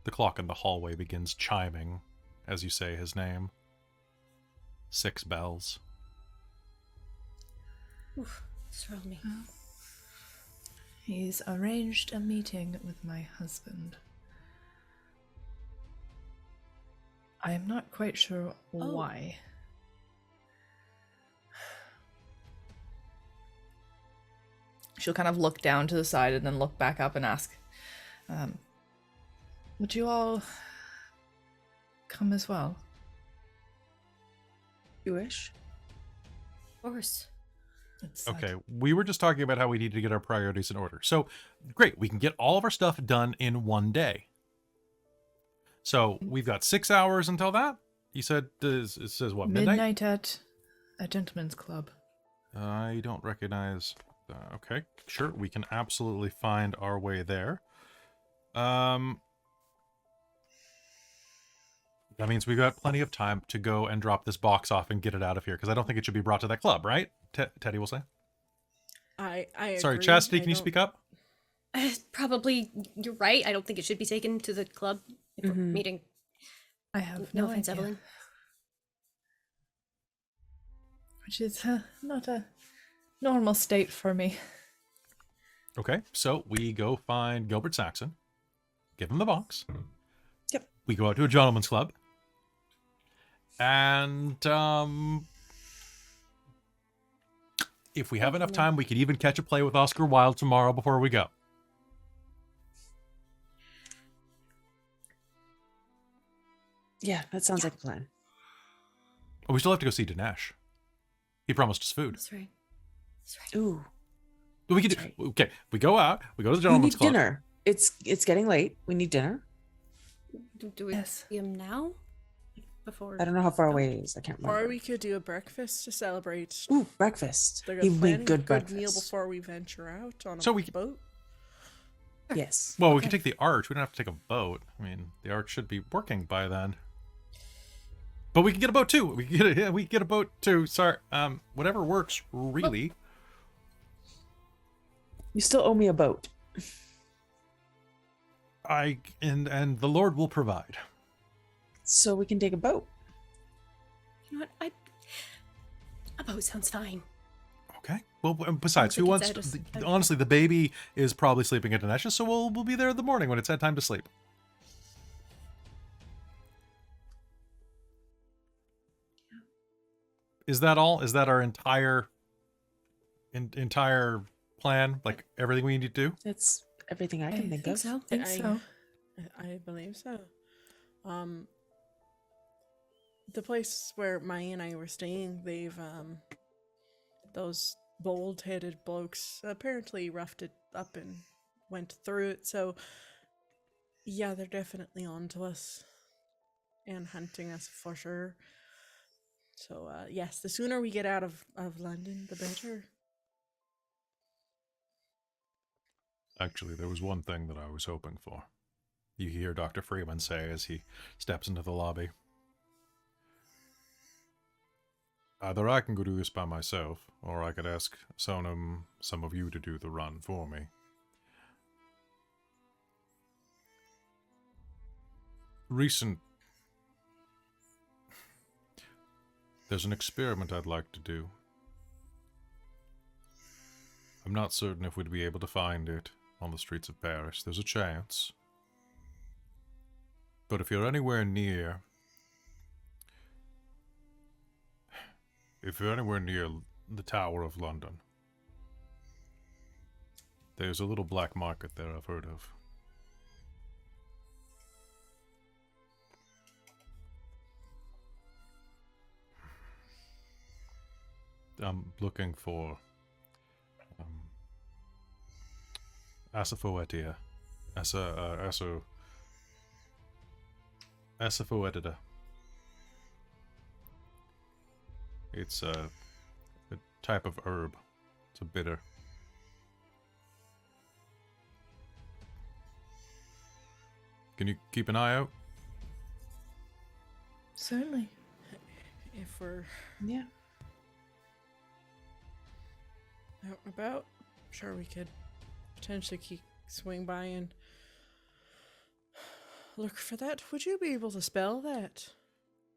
The clock in the hallway begins chiming as you say his name. 6 bells. Oof, thrilled me. He's arranged a meeting with my husband. I am not quite sure why. She'll kind of look down to the side and then look back up and ask, would you all come as well? You wish? Of course. It's Okay, we were just talking about how we need to get our priorities in order. So, great, we can get all of our stuff done in one day. So, we've got 6 hours until that? You said, it says what, midnight? midnight at a gentleman's club. I don't recognize... okay, sure, we can absolutely find our way there. That means we've got plenty of time to go and drop this box off and get it out of here, because I don't think it should be brought to that club, right? Teddy will say. I Sorry, agree. Chastity, I can you don't- speak up? Probably, you're right. I don't think it should be taken to the club if we're Mhm. meeting. I have No no offense, idea. Evelyn. Which is not a normal state for me. Okay, so we go find Gilbert Saxon, give him the box. Yep. We go out to a gentleman's club, and if we have enough time, we could even catch a play with Oscar Wilde tomorrow before we go. Yeah, that sounds like a plan. Oh, we still have to go see Dinesh. He promised us food. That's right. That's right. Ooh, But we could That's do, okay, we go out, we go to the we gentleman's need club. dinner. It's getting late. We need dinner. Do we Yes. see him now? Before I don't know how far away it is. I can't remember. Or we could do a breakfast to celebrate Ooh, breakfast. the He made good meal breakfast. before we venture out on a So we- boat. Yes. Well, we Okay. can take the arch. We don't have to take a boat. I mean, the arch should be working by then. But we can get a boat too. We can get a boat too. Sorry. Whatever works, really. You still owe me a boat. And the Lord will provide. So we can take a boat. You know what? A boat sounds fine. Okay. Well, and besides, who Looks wants? like it's out of- Honestly, the baby is probably sleeping at Dinesh, so we'll be there in the morning when it's had time to sleep. Is that all? Is that our entire plan? Like everything we need to do? That's everything I can think of. so. Think so. I believe so. The place where Maya and I were staying, they've those bold-headed blokes apparently roughed it up and went through it. So yeah, they're definitely on to us and hunting us for sure. So yes, the sooner we get out of London, the better. Actually, there was one thing that I was hoping for. You hear Dr. Freeman say as he steps into the lobby. Either I can go do this by myself, or I could ask some of you to do the run for me. There's an experiment I'd like to do. I'm not certain if we'd be able to find it on the streets of Paris. There's a chance. But if you're anywhere near... the Tower of London, there's a little black market there I've heard of. I'm looking for Asafoetida. Asafoetida. It's a type of herb. It's a bitter. Can you keep an eye out? Certainly. If we're Yeah. out and about, sure we could potentially swing by and look for that. Would you be able to spell that?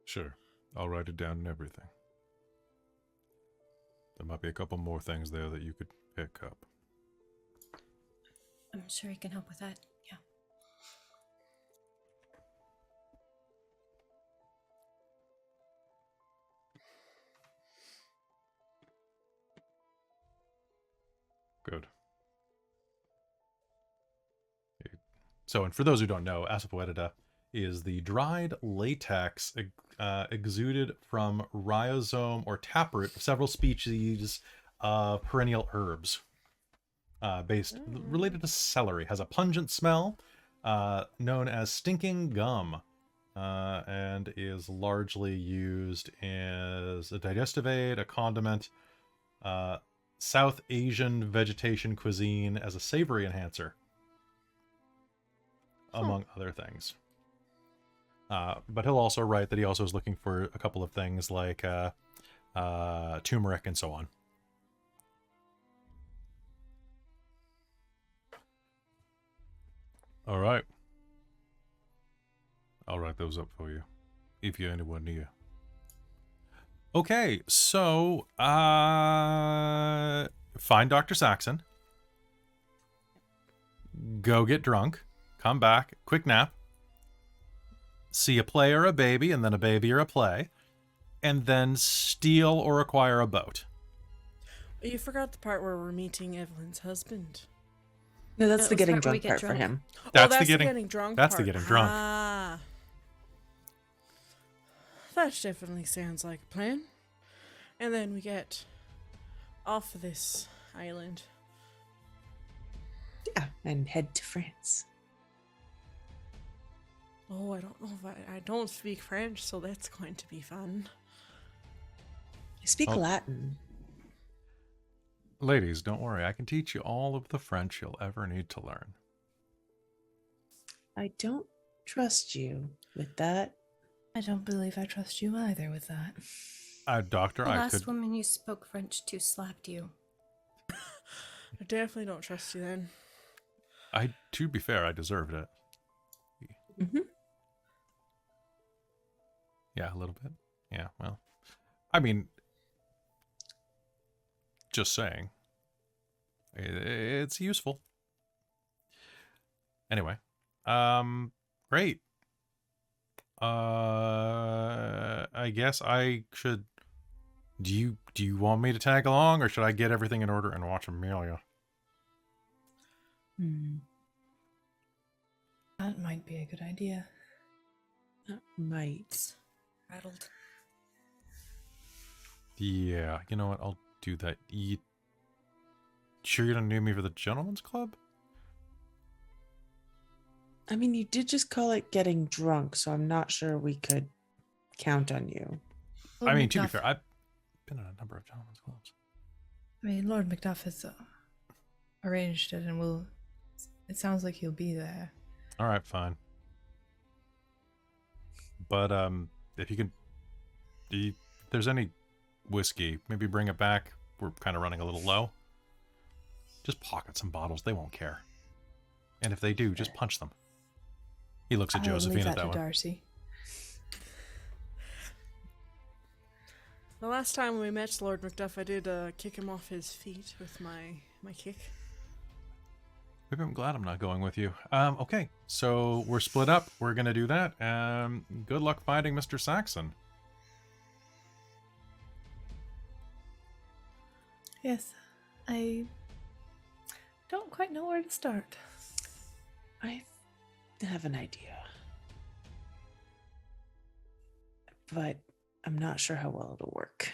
Sure. I'll write it down and everything. There might be a couple more things there that you could pick up. I'm sure he can help with that. Yeah. Good. So, and for those who don't know, Asafoetida is the dried latex exuded from rhizome or taproot of several species of perennial herbs, related to celery. Has a pungent smell, known as stinking gum, and is largely used as a digestive aid, a condiment, South Asian vegetation cuisine as a savory enhancer, among other things. But he'll also write that he also is looking for a couple of things like turmeric and so on. All right. I'll write those up for you, if you're anywhere near. Okay, so find Dr. Saxon. Go get drunk. Come back. Quick nap. See a play or a baby, and then a baby or a play. And then steal or acquire a boat. You forgot the part where we're meeting Evelyn's husband. No, that's That the was getting part where we drunk get part for drunk. him. That's oh, the getting drunk That's part. the getting drunk. Ah. That definitely sounds like a plan. And then we get off of this island. Yeah, and head to France. Oh, I don't know if I don't speak French, so that's going to be fun. I speak Oh. Latin. Ladies, don't worry. I can teach you all of the French you'll ever need to learn. I don't trust you with that. I don't believe I trust you either with that. Doctor, The I last could... woman you spoke French to slapped you. I definitely don't trust you then. To be fair, I deserved it. Mm-hmm. Yeah, a little bit. Yeah, well. I mean, just saying. It's useful. Anyway. Great. I guess I should... Do you want me to tag along, or should I get everything in order and watch Amelia? That might be a good idea. That might. Rattled. Yeah, you know what? I'll do that. You sure you don't need me for the gentleman's club? I mean, you did just call it getting drunk, so I'm not sure we could count on you. I mean, to be fair, I've been in a number of gentlemen's clubs. I mean, Lord Macduff has arranged it, and it sounds like he'll be there. All right, fine. But if you can, if there's any whiskey, maybe bring it back. We're kind of running a little low. Just pocket some bottles. They won't care. And if they do, just punch them. He looks at I'll Josephine leave at that that to one. Darcie. The last time we met Lord Macduff, I did kick him off his feet with my kick. Maybe I'm glad I'm not going with you. Okay, so we're split up. We're gonna do that. Good luck finding Mr. Saxon. Yes, I don't quite know where to start. I have an idea. But I'm not sure how well it'll work.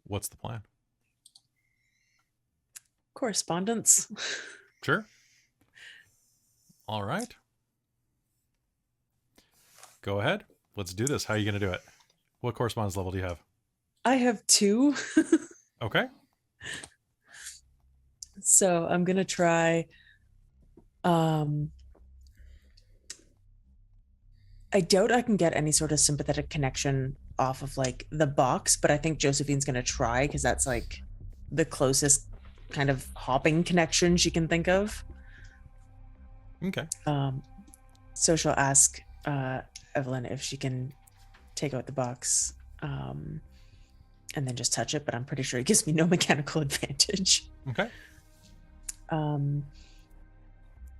What's the plan? Correspondence. Sure. All right. Go ahead. Let's do this. How are you going to do it? What correspondence level do you have? I have 2. Okay. So I'm going to try. I doubt I can get any sort of sympathetic connection off of like the box, but I think Josephine's going to try because that's like the closest kind of hopping connection she can think of. Okay. So she'll ask Evelyn if she can take out the box and then just touch it, but I'm pretty sure it gives me no mechanical advantage. Okay. And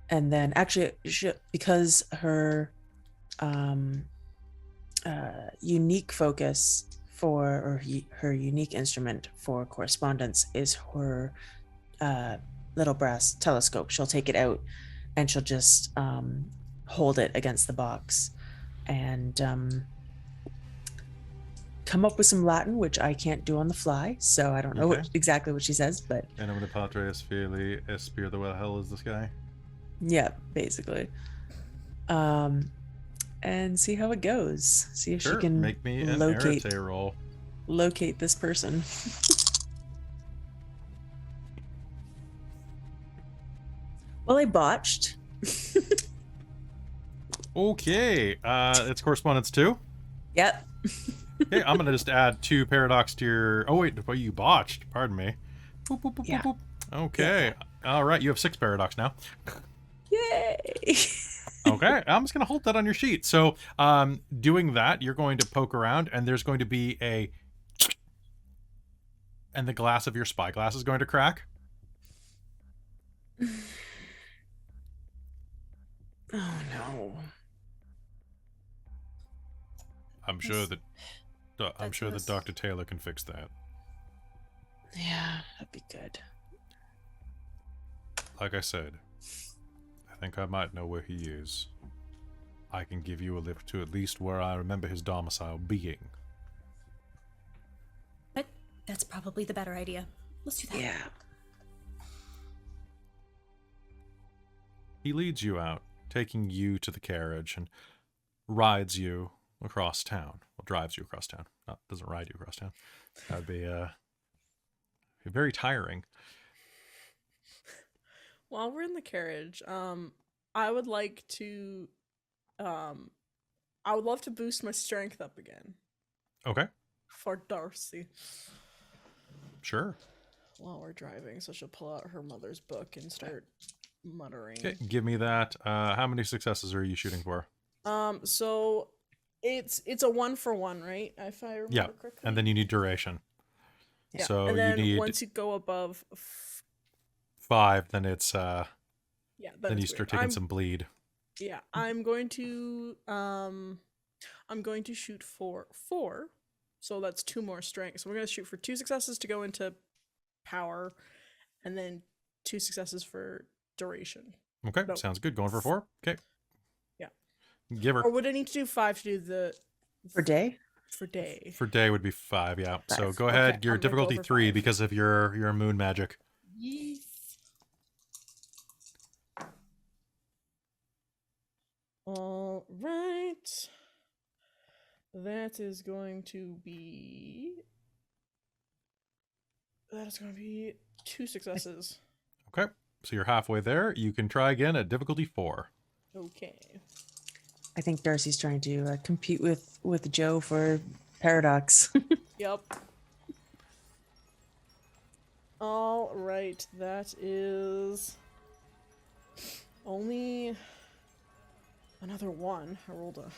then actually, because her unique focus her unique instrument for correspondence is her little brass telescope. She'll take it out and she'll just hold it against the box and come up with some Latin, which I can't do on the fly, so I don't know Okay. exactly what she says, but And I'm going to Patre Sphere Espir the well hell is this guy. yeah, basically. And see how it goes. See if Sure. she can Make me an locate. arete roll. locate this person. Well, I botched. Okay, it's correspondence 2. Yep. Okay, I'm gonna just add 2 paradox to your... Oh wait, well, you botched. Pardon me. Boop, boop, boop, Yeah. boop, boop. Okay. All right, you have 6 paradox now. Yay! Okay, I'm just gonna hold that on your sheet. So, doing that, you're going to poke around, and there's going to be a... And the glass of your spyglass is going to crack. Oh no. I'm sure that... I'm That's sure that nice. Dr. Taylor can fix that. Yeah, that'd be good. Like I said, I think I might know where he is. I can give you a lift to at least where I remember his domicile being. That's probably the better idea. Let's do that. Yeah. He leads you out, taking you to the carriage, and rides you across town. Well, drives you across town. Not doesn't ride you across town. That'd be very tiring. While we're in the carriage, I would like to, I would love to boost my strength up again Okay, for Darcie sure. while we're driving. So she'll pull out her mother's book and start muttering. Okay, give me that. How many successes are you shooting for? So it's a 1-for-1, right? If I remember Yeah, correctly. and then you need duration. Yeah, So and then you need once you go above, 5, then it's yeah, then you it's start weird. taking some bleed. Yeah, I'm going to shoot for 4, so that's 2 more strength. So we're going to shoot for 2 successes to go into power, and then 2 successes for duration. Okay, No. sounds good. Going for 4. Okay. Yeah. Give her. Or would I need to do 5 to do the For day? for day? For day would be 5, yeah. So 5. go ahead. Okay, Your I'm gonna go difficulty for 3 5. because of your moon magic. Yes. All right. That is going to be 2 successes. Okay. So you're halfway there. You can try again at difficulty 4. Okay. I think Darcie's trying to compete with Joe for paradox. Yep. All right. That is only another 1. I rolled a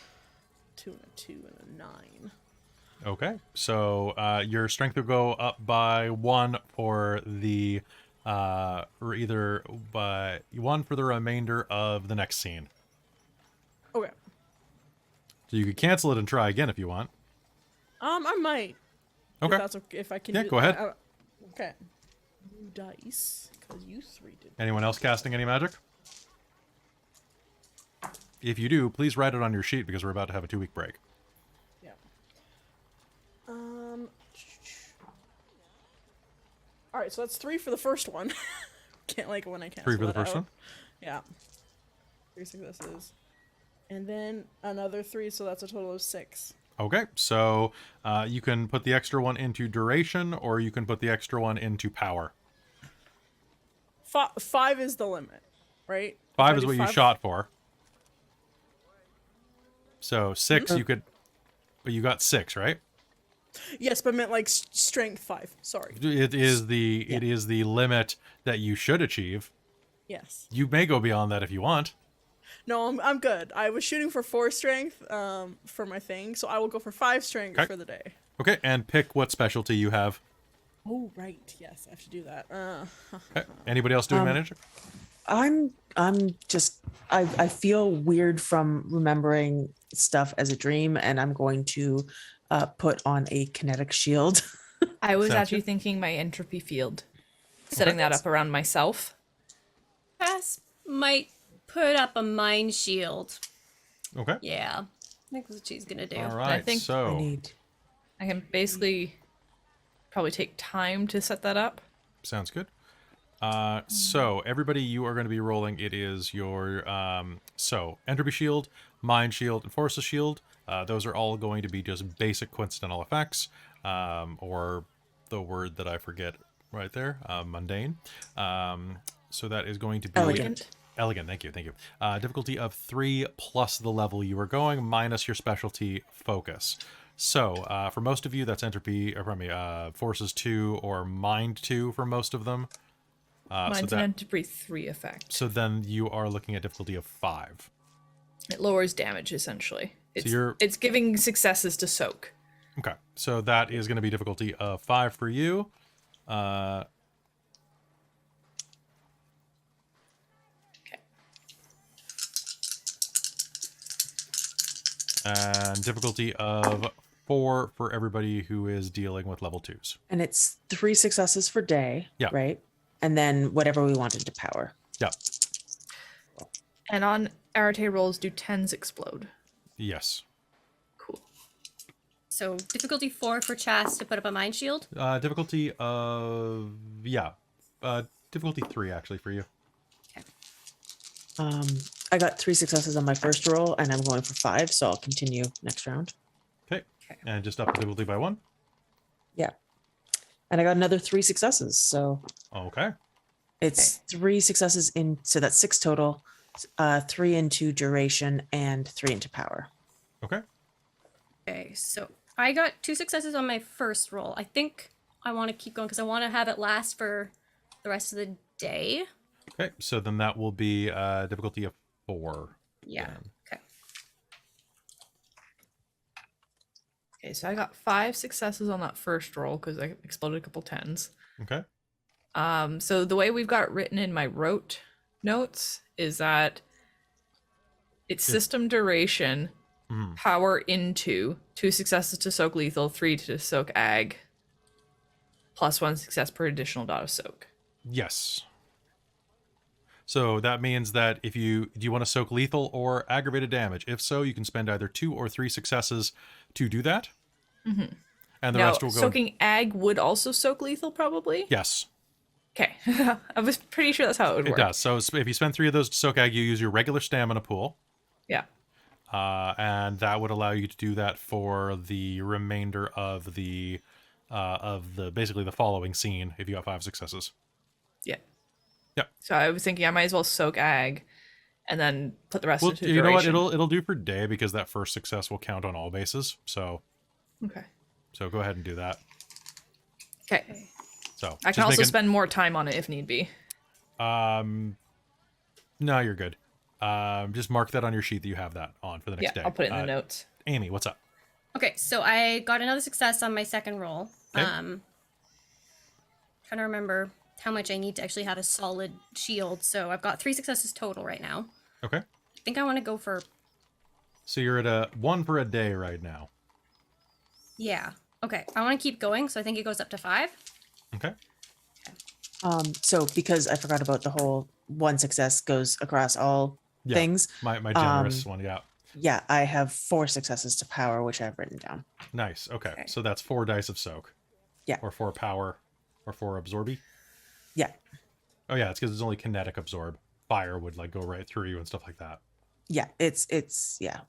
2 and a 2 and a 9. Okay. So your strength will go up by 1 for the or either by 1 for the remainder of the next scene. Okay. So you could cancel it and try again if you want. I might. Okay. If that's okay, if I can. Yeah, do go ahead. Okay. New dice, because you 3 did. Anyone else casting any magic? If you do, please write it on your sheet because we're about to have a 2-week break. Yeah. All right, so that's 3 for the first one. Can't like it when I can't. 3 for the first one? Yeah. 3 successes, and then another 3, so that's a total of 6. Okay, so you can put the extra 1 into duration, or you can put the extra 1 into power. 5 is the limit, right? 5 If I is do what you 5 shot for. So 6 you could, but you got 6, right? Yes, but I meant like strength 5. Sorry. It is the limit that you should achieve. Yes. You may go beyond that if you want. No, I'm good. I was shooting for 4 strength for my thing, so I will go for 5 strength Okay. for the day. Okay, and pick what specialty you have. Oh, right. Yes, I have to do that. Okay. Anybody else doing magic? I'm just I feel weird from remembering stuff as a dream, and I'm going to put on a kinetic shield. I was Sounds actually good. thinking my entropy field, setting that up around myself. Cass might put up a mind shield. Okay. Yeah. I think that's what she's gonna do. All right. think I So need I can basically probably take time to set that up. sounds good. So everybody, you are going to be rolling. It is your so entropy shield, mind shield, and forces shield. Those are all going to be just basic coincidental effects. or the word that I forget right there, mundane. So that is going to be Elegant. Elegant, thank you. Difficulty of 3 plus the level you are going minus your specialty focus. So for most of you, that's entropy, or pardon me, forces 2 or mind 2 for most of them. Mine's an entropy 3 effect. So then you are looking at difficulty of 5. It lowers damage essentially. So It's giving successes to soak. Okay, so that is going to be difficulty of 5 for you. And difficulty of 4 for everybody who is dealing with level 2s. And it's 3 successes for day, Yeah. right? And then whatever we wanted to power. Yeah. And on Rattray rolls, do 10s explode? Yes. Cool. So difficulty 4 for Chast to put up a mind shield. Difficulty of... Yeah. Difficulty 3, actually, for you. I got 3 successes on my first roll, and I'm going for 5, so I'll continue next round. Okay. And just up the difficulty by 1. Yeah. And I got another 3 successes, so Okay. it's 3 successes in, so that's 6 total, 3 into duration and 3 into power. Okay. Okay, so I got 2 successes on my first roll. I think I want to keep going because I want to have it last for the rest of the day. Okay, so then that will be difficulty of 4. Yeah. then. Okay. Okay, so I got 5 successes on that first roll because I exploded a couple 10s. Okay. So the way we've got written in my rote notes is that it's system duration, power into 2 successes to soak lethal, 3 to soak ag, plus 1 success per additional dot of soak. Yes. So that means that if do you want to soak lethal or aggravated damage? If so, you can spend either 2 or 3 successes to do that. Mm-hmm. And the Now, rest will go. soaking ag would also soak lethal, probably? Yes. Okay. I was pretty sure that's how it would It work. does. So if you spend 3 of those to soak ag, you use your regular stamina pool. Yeah. And that would allow you to do that for the remainder of the basically the following scene if you got 5 successes. Yeah. Yep. So I was thinking I might as well soak ag and then put the rest Well, into you know what? duration. It'll do for day because that first success will count on all bases. So Okay. go ahead and do that. Okay. So I can just also making- spend more time on it if need be. No, you're good. Just mark that on your sheet that you have that on for the next Yeah, day. I'll put it in the notes. Amy, what's up? Okay, so I got another success on my second roll. Okay. Trying to remember how much I need to actually have a solid shield. So I've got 3 successes total right now. Okay. I think I want to go for, So you're at a 1 for a day right now. yeah. Okay, I want to keep going, so I think it goes up to 5. Okay. So because I forgot about the whole 1 success goes across all Yeah. things. My generous one, yeah. Yeah, I have 4 successes to power, which I've written down. Nice. Okay. Okay. So that's 4 dice of soak. Yeah. Or 4 power. Or 4 absorby. Yeah. Oh yeah, it's because it's only kinetic absorb. Fire would like go right through you and stuff like that. Yeah, it's yeah.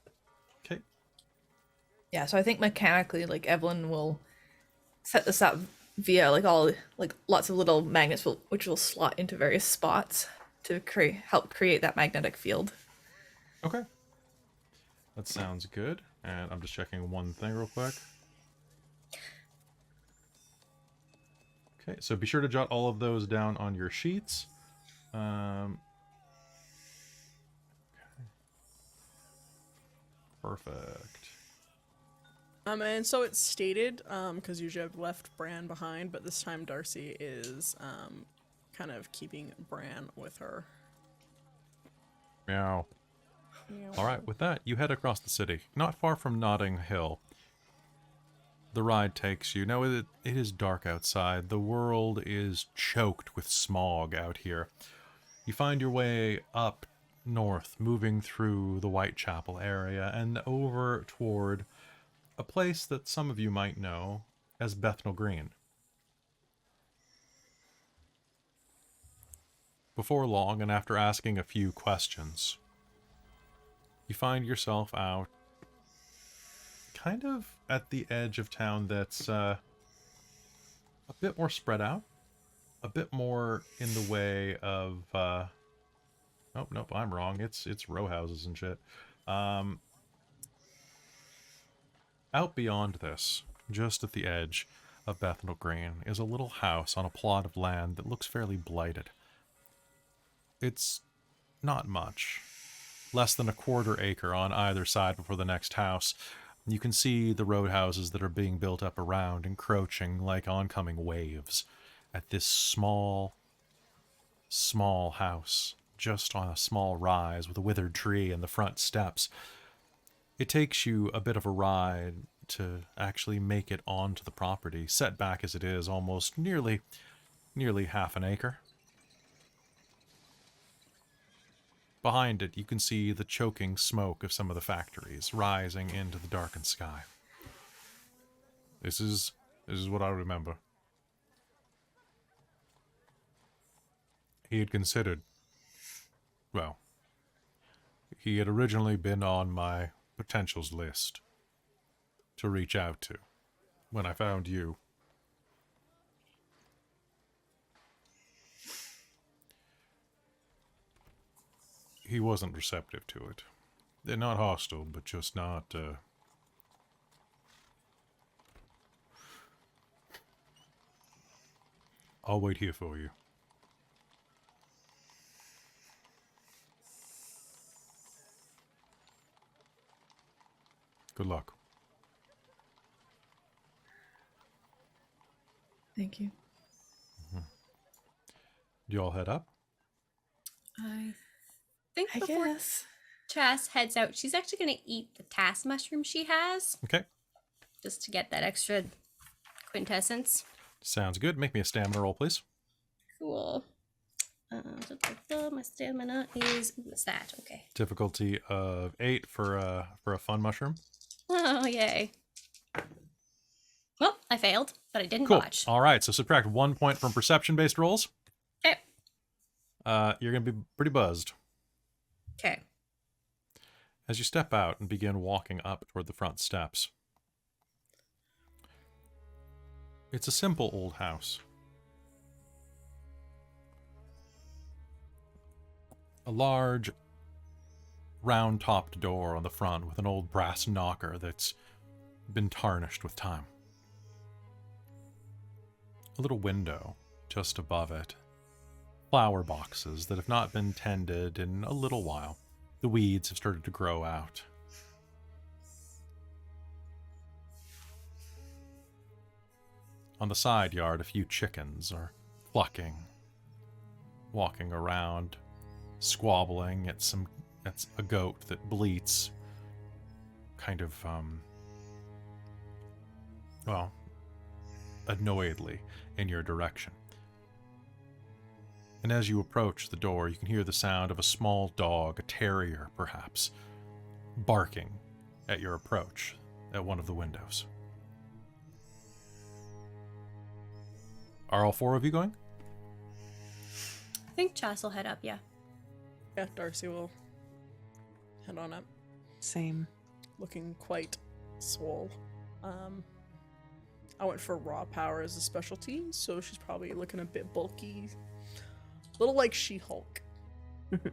Okay. Yeah, so I think mechanically, like Evelyn will set this up via lots of little magnets which will slot into various spots to help create that magnetic field. Okay. That sounds good. And I'm just checking one thing real quick. Okay, so be sure to jot all of those down on your sheets. Okay. Perfect. And so it's stated, because usually I've left Bran behind, but this time Darcie is kind of keeping Bran with her. Meow. All right, with that, you head across the city, not far from Notting Hill. The ride takes you. Now, it is dark outside. The world is choked with smog out here. You find your way up north, moving through the Whitechapel area and over toward a place that some of you might know as Bethnal Green. Before long, and after asking a few questions, you find yourself out kind of at the edge of town that's a bit more spread out, a bit more in the way of oh nope, I'm wrong. It's row houses and shit. Out beyond this, just at the edge of Bethnal Green, is a little house on a plot of land that looks fairly blighted. It's not much, less than a quarter acre on either side before the next house. You can see the roadhouses that are being built up around, encroaching like oncoming waves at this small house, just on a small rise with a withered tree in the front steps. It takes you a bit of a ride to actually make it onto the property, set back as it is, almost nearly half an acre. Behind it, you can see the choking smoke of some of the factories rising into the darkened sky. This is what I remember. He had considered, well, he had originally been on my potentials list to reach out to when I found you. He wasn't receptive to it. They're not hostile, but just not, I'll wait here for you. Good luck. Thank you. Do you all head up? I think I before guess. Chas heads out, she's actually going to eat the task mushroom she has, Okay. just to get that extra quintessence. Sounds good. Make me a stamina roll, please. Cool. My stamina is... What's that? Okay. Difficulty of 8 for a fun mushroom. Oh, yay. Well, I failed, but I didn't Cool. watch. All right, so subtract 1 point from perception-based rolls. Okay. You're going to be pretty buzzed. Okay. As you step out and begin walking up toward the front steps. It's a simple old house. A large, round-topped door on the front with an old brass knocker that's been tarnished with time. A little window just above it. Flower boxes that have not been tended in a little while. The weeds have started to grow out. On the side yard, a few chickens are clucking, walking around, squabbling at a goat that bleats kind of, well, annoyedly in your direction. And as you approach the door, you can hear the sound of a small dog, a terrier perhaps, barking at your approach at one of the windows. Are all 4 of you going? I think Chas will head up, yeah. Yeah, Darcie will head on up, Same. looking quite swole. I went for raw power as a specialty, so she's probably looking a bit bulky. A little like She-Hulk. Okay.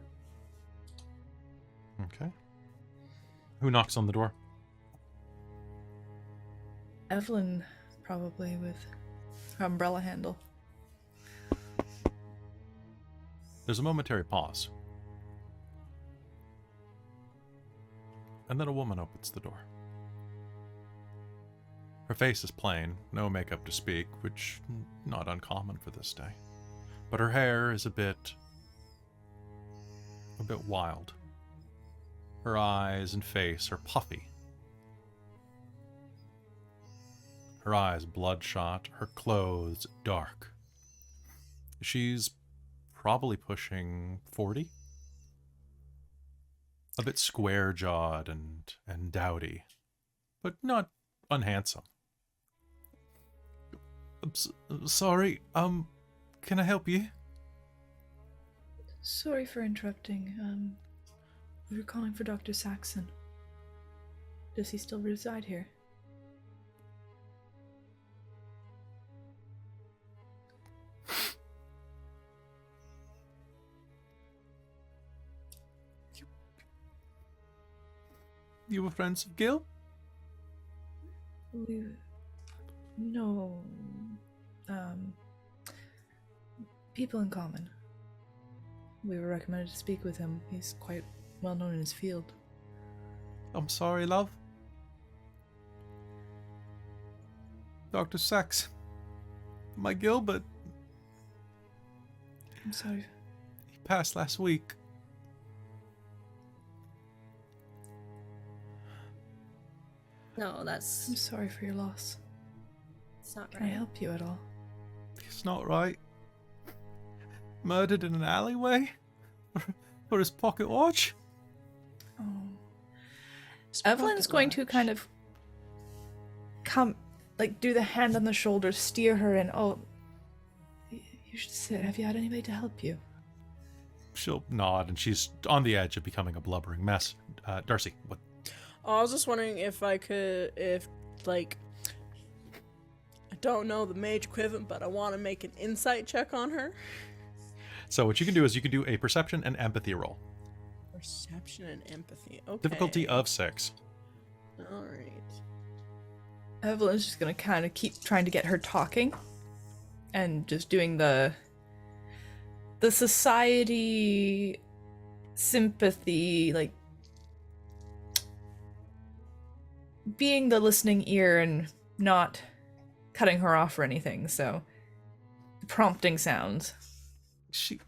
Who knocks on the door? Evelyn, probably with her umbrella handle. There's a momentary pause. And then a woman opens the door. Her face is plain, no makeup to speak, which not uncommon for this day. But her hair is a bit wild. Her eyes and face are puffy. Her eyes bloodshot, her clothes dark. She's probably pushing 40. A bit square-jawed and dowdy, but not unhandsome. Sorry, can I help you? Sorry for interrupting. We were calling for Dr. Saxon. Does he still reside here? You were friends of Gil? No. People in common. We were recommended to speak with him. He's quite well known in his field. I'm sorry, love. Dr. Sachs. My Gilbert. I'm sorry. He passed last week. No, I'm that's sorry for your loss. it's not Can I right. help you at all? It's not right. Murdered in an alleyway? For his pocket watch? Oh. His Evelyn's pocket going to watch. kind of come, like, do the hand on the shoulder, steer her in. Oh, you should sit. Have you had anybody to help you? She'll nod, and she's on the edge of becoming a blubbering mess. Darcie, what? I was just wondering if I like, I don't know the mage equivalent, but I want to make an insight check on her. So what you can do is you can do a perception and empathy roll. Perception and empathy. Okay. Difficulty of 6. All right. Evelyn's just gonna kind of keep trying to get her talking, and just doing the society sympathy, like being the listening ear and not cutting her off or anything. So prompting sounds. She.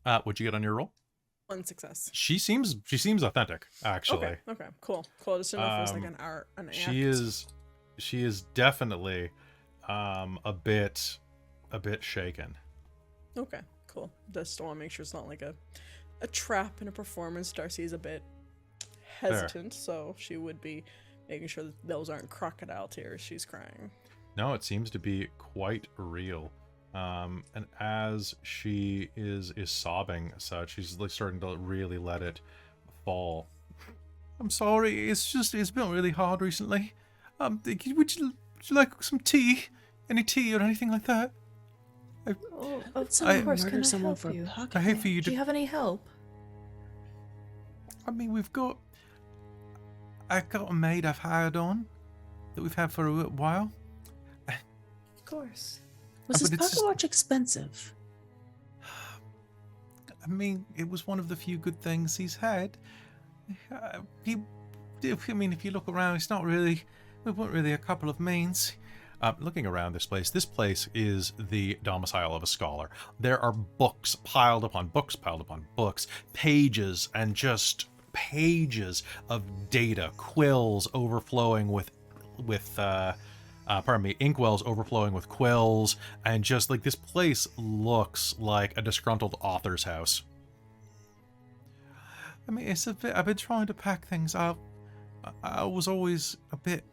What'd you get on your roll? 1 success. She seems authentic, actually. Okay. Okay. Cool. Cool. Just enough it was like an act. She is definitely a bit shaken. Okay. Cool. Just want to make sure it's not like a trap in a performance. Darcie is a bit hesitant, so she would be making sure that those aren't crocodile tears she's crying. No, it seems to be quite real. And as she is sobbing such, she's like starting to really let it fall. I'm sorry, it's been really hard recently. Would you like some tea? Any tea or anything like that? Oh, Would of someone course. murder Can I someone help for you? pocket I hate for you Do you to. have any help? I mean, I've got a maid I've hired on that we've had for a little while. Of course. Was but his it's pocket just- watch expensive? I mean, it was one of the few good things he's had. I mean, if you look around, it's not really. We weren't really a couple of means. Looking around this place is the domicile of a scholar. There are books piled upon books, pages and just pages of data, quills overflowing with inkwells overflowing with quills, and just like this place looks like a disgruntled author's house. I mean, it's a bit. I've been trying to pack things up. I was always a bit.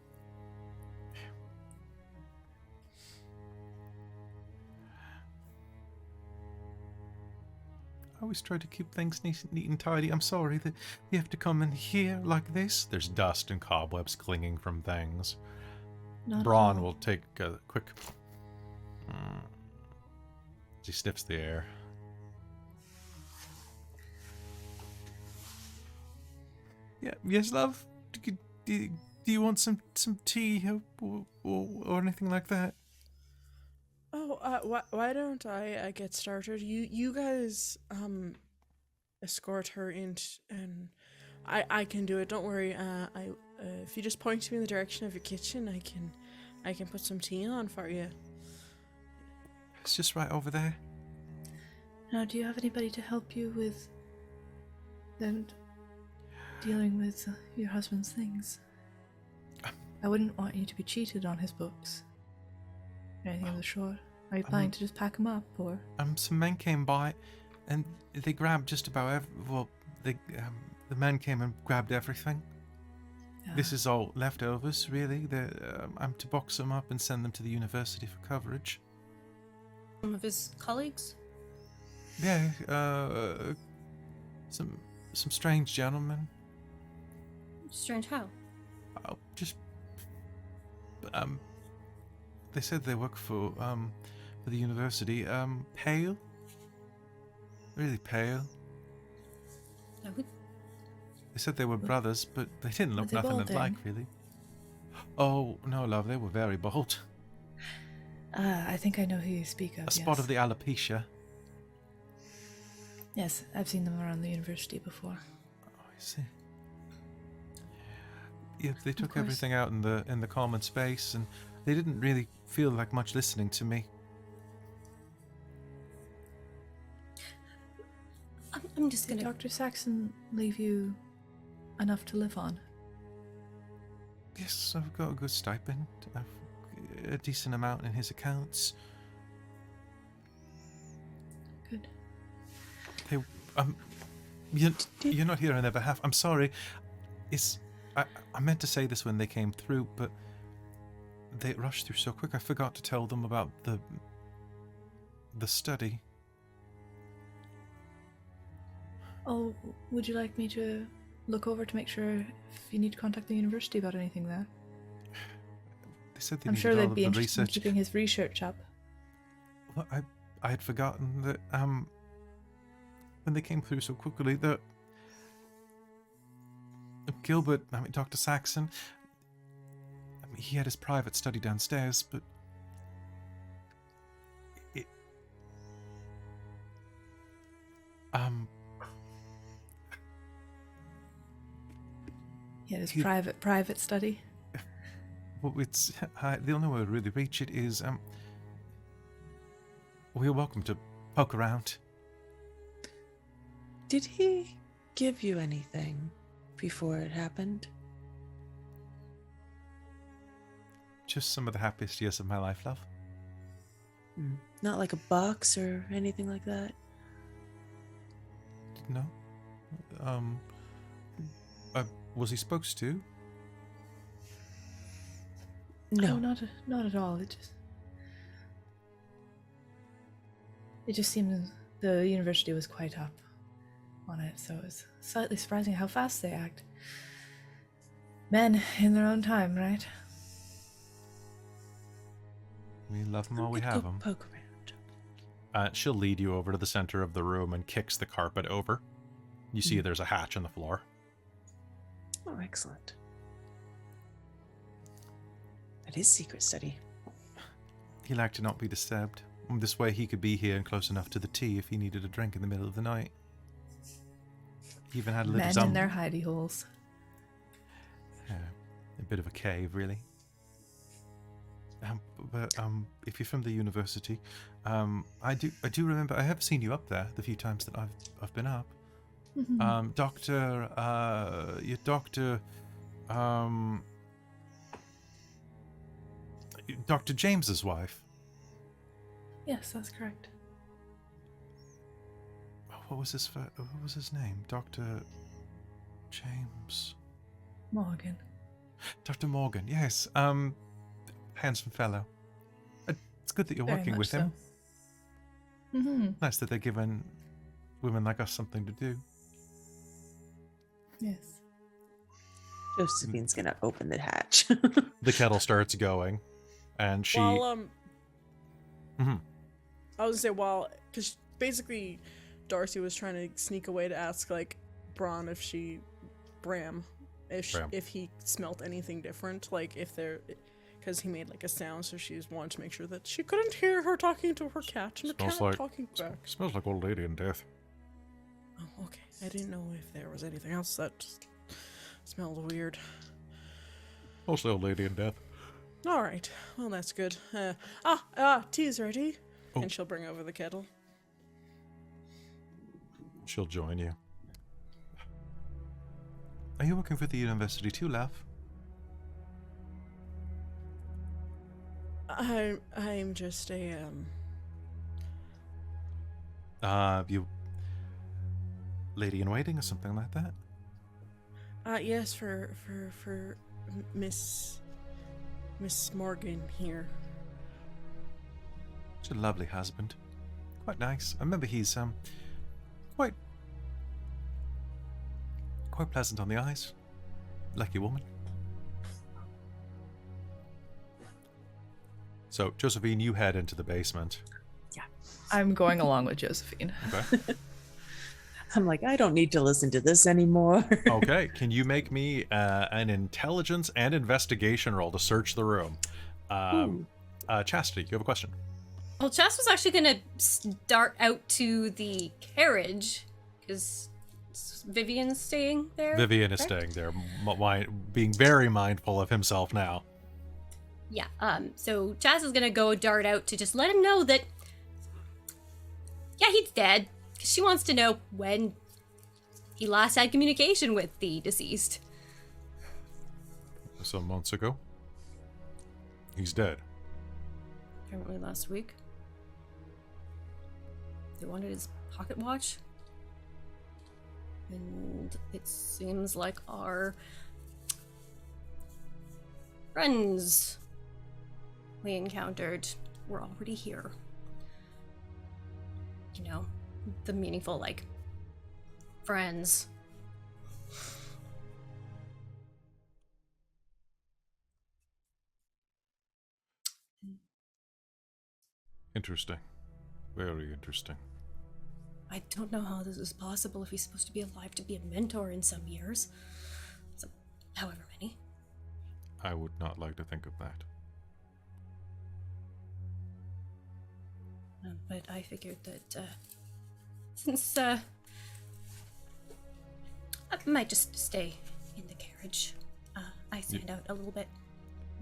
I always try to keep things neat and tidy. I'm sorry that you have to come in here like this. There's dust and cobwebs clinging from things. Not at Braun all. will take a quick. He sniffs the air. Yeah. Yes, love. Do you want some tea or anything like that? Oh, why don't I get started? You guys escort her in, and I can do it. Don't worry. If you just point me in the direction of your kitchen, I can put some tea on for you. It's just right over there. Now, do you have anybody to help you with them dealing with your husband's things? I wouldn't want you to be cheated on his books. Anything of the sort. Are you planning to just pack them up, or? Some men came by, and they grabbed just about the men came and grabbed everything. This is all leftovers, really. I'm to box them up and send them to the university for coverage. Some of his colleagues? Yeah, some strange gentlemen. Strange how? Just they said they work for the university. Pale, really pale. who, They said they were brothers, but they didn't look they nothing balding? alike, really. Oh, no, love, they were very bold. I think I know who you speak of. A spot of the alopecia. Yes, I've seen them around the university before. Oh, I see. Yeah, they took course. everything out in the common space, and they didn't really feel like much listening to me. I'm just Did gonna. Dr. Saxon leave you enough to live on? Yes, I've got a good stipend. I've a decent amount in his accounts. Good. They, you're not here on their behalf. I'm sorry. I meant to say this when they came through, but they rushed through so quick. I forgot to tell them about the study. Oh, would you like me to look over to make sure if you need to contact the university about anything there? They said they I'm needed sure all they'd of be the interested in research. keeping his research up. Well, I had forgotten that when they came through so quickly that Gilbert, Dr. Saxon, he had his private study downstairs, but it Yeah, his He- private study. well, it's the only way to really reach it is well, you're welcome to poke around. Did he give you anything before it happened? Just some of the happiest years of my life, love. Not like a box or anything like that? No. Was he supposed to? No, not at all. It just seemed the university was quite up on it, so it was slightly surprising how fast they act. Men in their own time, right? We love them while I'm we gonna have go them. poke around. She'll lead you over to the center of the room and kicks the carpet over. You see there's a hatch in the floor. Oh, excellent. That is secret study. He liked to not be disturbed. This way he could be here and close enough to the tea if he needed a drink in the middle of the night. He even had a little Men in their hidey holes. Yeah, a bit of a cave, really. But if you're from the university, I do remember I have seen you up there the few times that I've been up. Your doctor, Dr. James's wife. Yes, that's correct. What was his name? Dr. James. Morgan. Dr. Morgan, yes. Handsome fellow. It's good that you're Very working much with him. So. Mm-hmm. Nice that they're giving women like us something to do. Yes. Josephine's gonna open the hatch. The kettle starts going, and she. While Mhm. I was gonna say because basically Darcie was trying to sneak away to ask like Bram if Bram. he smelt anything different, like if there, because he made like a sound, so she just wanted to make sure that she couldn't hear her talking to her cat and the Smells cat like- talking back. Smells like old lady in death. Oh, okay. I didn't know if there was anything else that just smelled weird. Mostly old lady in death. All right. Well, that's good. Tea's ready. Oh. And she'll bring over the kettle. She'll join you. Are you working for the university too, love? I'm just a You lady in waiting or something like that? yes, for Miss Morgan here. She's a lovely husband. Quite nice. I remember he's quite pleasant on the eyes. Lucky woman. So, Josephine, you head into the basement. I'm going along with Josephine. Okay. I'm like, I don't need to listen to this anymore. Okay, can you make me an intelligence and investigation roll to search the room? Chastity, you have a question. Well, Chas was actually gonna start out to the carriage because Vivian's staying there. Vivian is correct? staying there, being very mindful of himself now. Yeah. So Chas is gonna go dart out to just let him know that, yeah, he's dead. 'Cause she wants to know when he last had communication with the deceased. Some months ago. He's dead. Apparently last week. They wanted his pocket watch. And it seems like our friends we encountered were already here. You know, the meaningful, like, friends. Interesting. Very interesting. I don't know how this is possible if he's supposed to be alive to be a mentor in some years. So, however many. I would not like to think of that. But I figured that, since, I might just stay in the carriage. I stand out a little bit.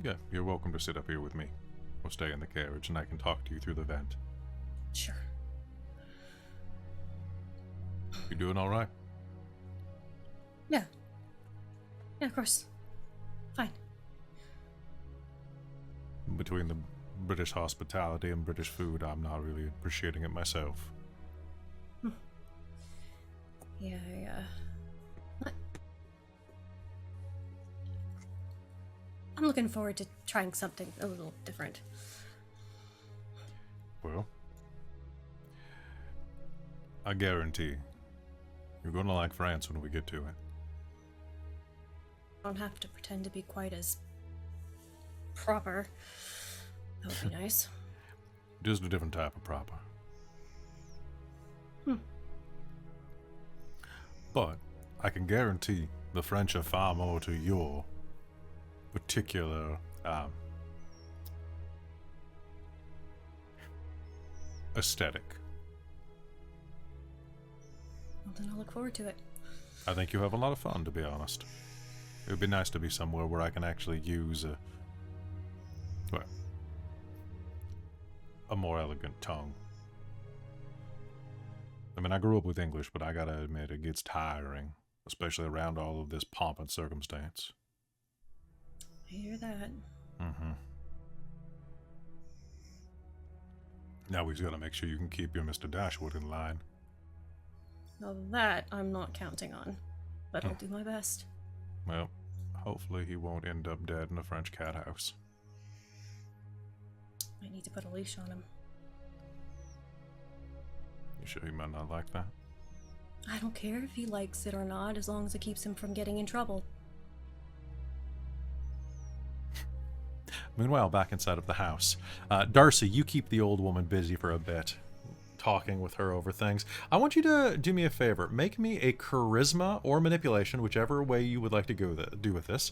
Yeah, you're welcome to sit up here with me. Or stay in the carriage and I can talk to you through the vent. Sure. You doing alright? Yeah. Yeah, of course. Fine. Between the British hospitality and British food, I'm not really appreciating it myself. Yeah, I'm looking forward to trying something a little different. Well, I guarantee you're going to like France when we get to it. I don't have to pretend to be quite as proper. That would be nice. Just a different type of proper. But I can guarantee the French are far more to your particular aesthetic. Well, then I'll look forward to it. I think you have a lot of fun, to be honest. It would be nice to be somewhere where I can actually use a more elegant tongue. I mean, I grew up with English, but I gotta admit it gets tiring, especially around all of this pomp and circumstance. I hear that. Now we've got to make sure you can keep your Mr. Dashwood in line. Well, that I'm not counting on, but I'll do my best. Well, hopefully he won't end up dead in a French cat house. I need to put a leash on him. You sure he might not like that? I don't care if he likes it or not, as long as it keeps him from getting in trouble. Meanwhile, back inside of the house, Darcie, you keep the old woman busy for a bit, talking with her over things. I want you to do me a favor. Make me a charisma or manipulation, whichever way you would like to do with this,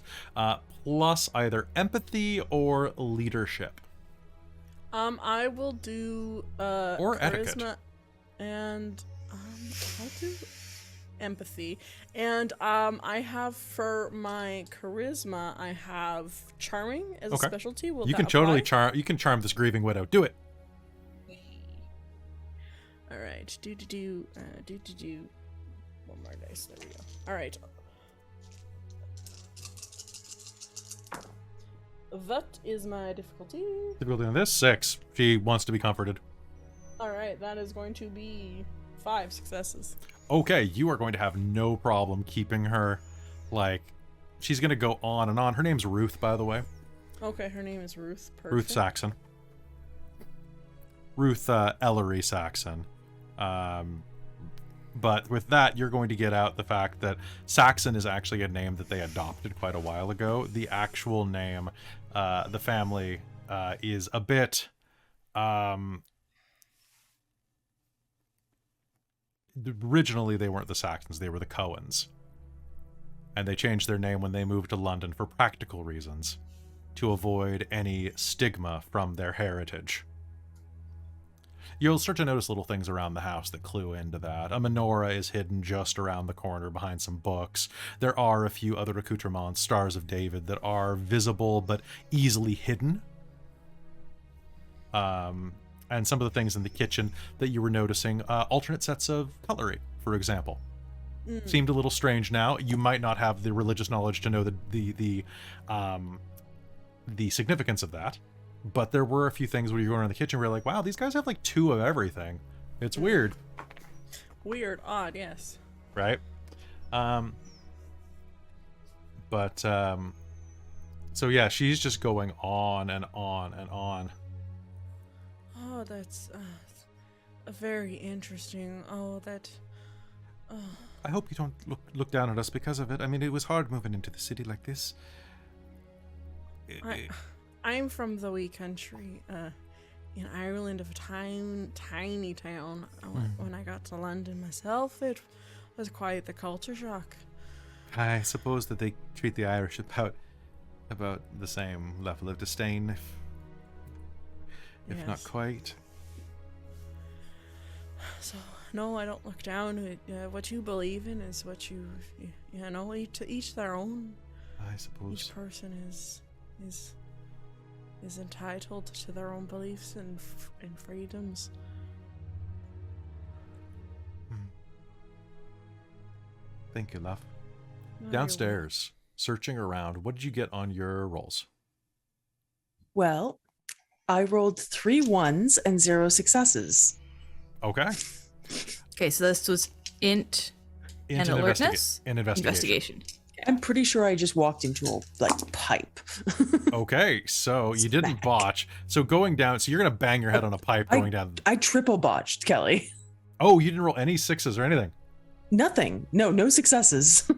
plus either empathy or leadership. I will do or charisma etiquette. And I'll do empathy. And I have for my charisma, I have charming as a specialty. Will you that can totally apply? you can charm this grieving widow. Do it. All right. Do. One more dice. There we go. All right. That is my difficulty. Difficulty on this 6. She wants to be comforted. All right. That is going to be 5 successes. Okay, you are going to have no problem keeping her, like, she's going to go on and on. Her name's Ruth, by the way. Okay, her name is Ruth. Perfect. Ruth Saxon. Ruth Ellery Saxon. But with that, you're going to get out the fact that Saxon is actually a name that they adopted quite a while ago. The actual name, the family, is a bit... originally they weren't the Saxons, they were the Cohens. And they changed their name when they moved to London for practical reasons, to avoid any stigma from their heritage. You'll start to notice little things around the house that clue into that. A menorah is hidden just around the corner behind some books. There are a few other accoutrements, Stars of David, that are visible but easily hidden. And some of the things in the kitchen that you were noticing, alternate sets of cutlery, for example. Seemed a little strange now. You might not have the religious knowledge to know the significance of that, but there were a few things where you go around the kitchen where you're like, wow, these guys have like 2 of everything. It's weird. Weird, odd, yes. Right? So yeah, she's just going on and on and on. Oh, that's very interesting. Oh, that... Oh. I hope you don't look down at us because of it. I mean, it was hard moving into the city like this. I'm from the wee country in Ireland of a tiny town. When I got to London myself, it was quite the culture shock. I suppose that they treat the Irish about the same level of disdain, if Yes. not quite. So, no, I don't look down. What you believe in is what you know, each their own. I suppose. Each person is entitled to their own beliefs and freedoms. Thank you, love. No, you're Downstairs, searching around, what did you get on your rolls? Well, I rolled 3 1s and 0 successes. Okay. Okay, so this was int and Into alertness? investigation. I'm pretty sure I just walked into a pipe. Okay, so you didn't botch. So going down, so you're going to bang your head on a pipe going down. I triple botched, Kelly. Oh, you didn't roll any 6s or anything. Nothing. No successes.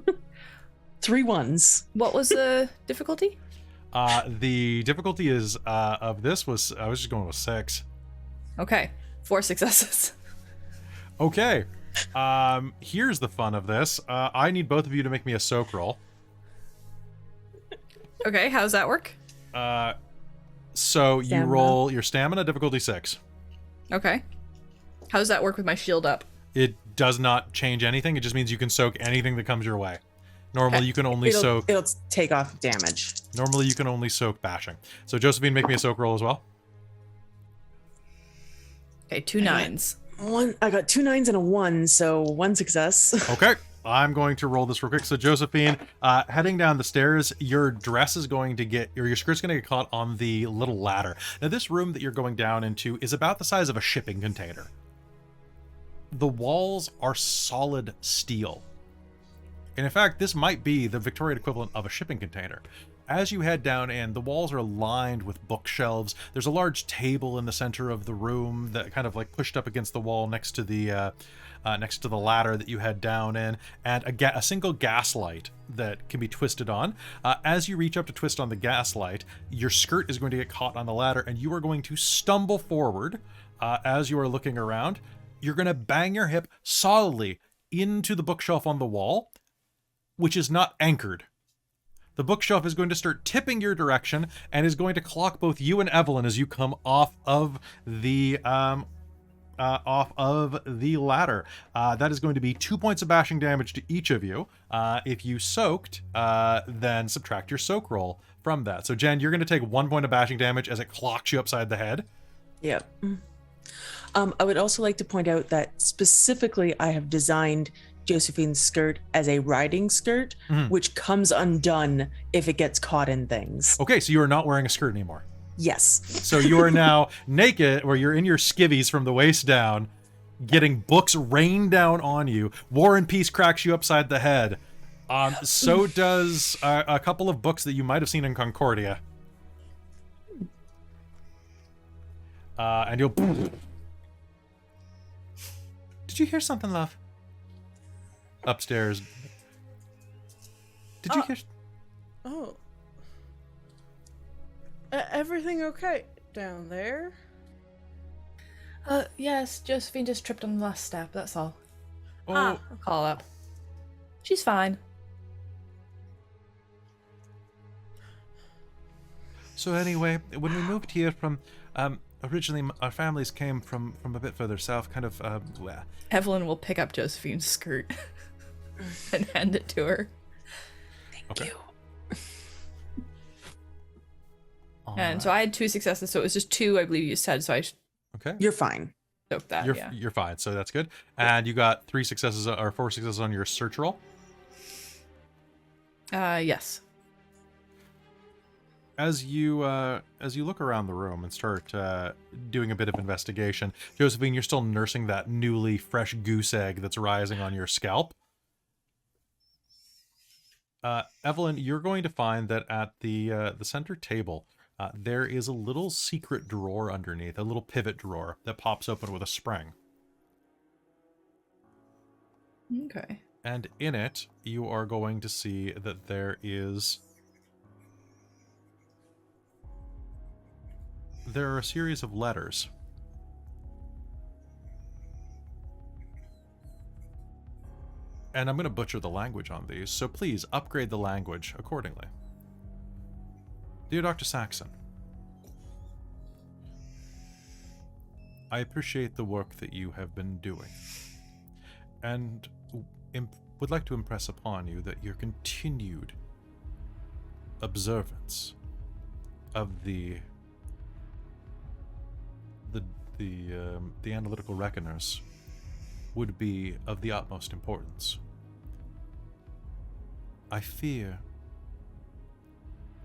3 1s. What was the difficulty? The difficulty is of this was, I was just going with 6. Okay, 4 successes. Okay. Here's the fun of this. I need both of you to make me a soak roll. Okay, how does that work? So you Stamina. roll your stamina, difficulty 6. Okay. How does that work with my shield up? It does not change anything. It just means you can soak anything that comes your way. Normally Okay. you can only soak. It'll take off damage. Normally you can only soak bashing. So Josephine, make me a soak roll as well. Okay, 2 9s. I got 2 9s and a 1, so 1 success. Okay. I'm going to roll this real quick. So Josephine, heading down the stairs, your dress is going to get, or your skirt's going to get caught on the little ladder. Now this room that you're going down into is about the size of a shipping container. The walls are solid steel. And in fact, this might be the Victorian equivalent of a shipping container. As you head down in, the walls are lined with bookshelves. There's a large table in the center of the room that kind of like pushed up against the wall next to the ladder that you head down in, and a single gas light that can be twisted on. As you reach up to twist on the gas light, your skirt is going to get caught on the ladder, and you are going to stumble forward as you are looking around. You're going to bang your hip solidly into the bookshelf on the wall, which is not anchored. The bookshelf is going to start tipping your direction and is going to clock both you and Evelyn as you come off of the ladder. That is going to be 2 points of bashing damage to each of you. If you soaked, then subtract your soak roll from that. So Jen, you're going to take 1 point of bashing damage as it clocks you upside the head. Yep. I would also like to point out that specifically I have designed Josephine's skirt as a riding skirt, which comes undone if it gets caught in things. Okay, so you are not wearing a skirt anymore. Yes. So you are now naked, or you're in your skivvies from the waist down, getting books rained down on you. War and Peace cracks you upside the head. So does a couple of books that you might have seen in Concordia. And you'll... Did you hear something, love? upstairs. Did you hear? Oh. Everything okay down there? Yes, Josephine just tripped on the last step, that's all. Oh, I'll call up. She's fine. So anyway, when we moved here from, originally our families came from a bit further south, kind of, well, Evelyn will pick up Josephine's skirt and hand it to her. okay. And so I had 2 successes, so it was just 2, I believe you said, so I Okay. You're fine. took that, You're yeah. you're fine, so that's good. And you got 3 successes or 4 successes on your search roll. Yes. As you look around the room and start doing a bit of investigation, Josephine, you're still nursing that newly fresh goose egg that's rising on your scalp. Evelyn, you're going to find that at the center table, there is a little secret drawer underneath, a little pivot drawer that pops open with a spring. Okay. And in it, you are going to see that there are a series of letters. And I'm going to butcher the language on these, so please upgrade the language accordingly. Dear Dr. Saxon, I appreciate the work that you have been doing, and would like to impress upon you that your continued observance of the analytical reckoners would be of the utmost importance. I fear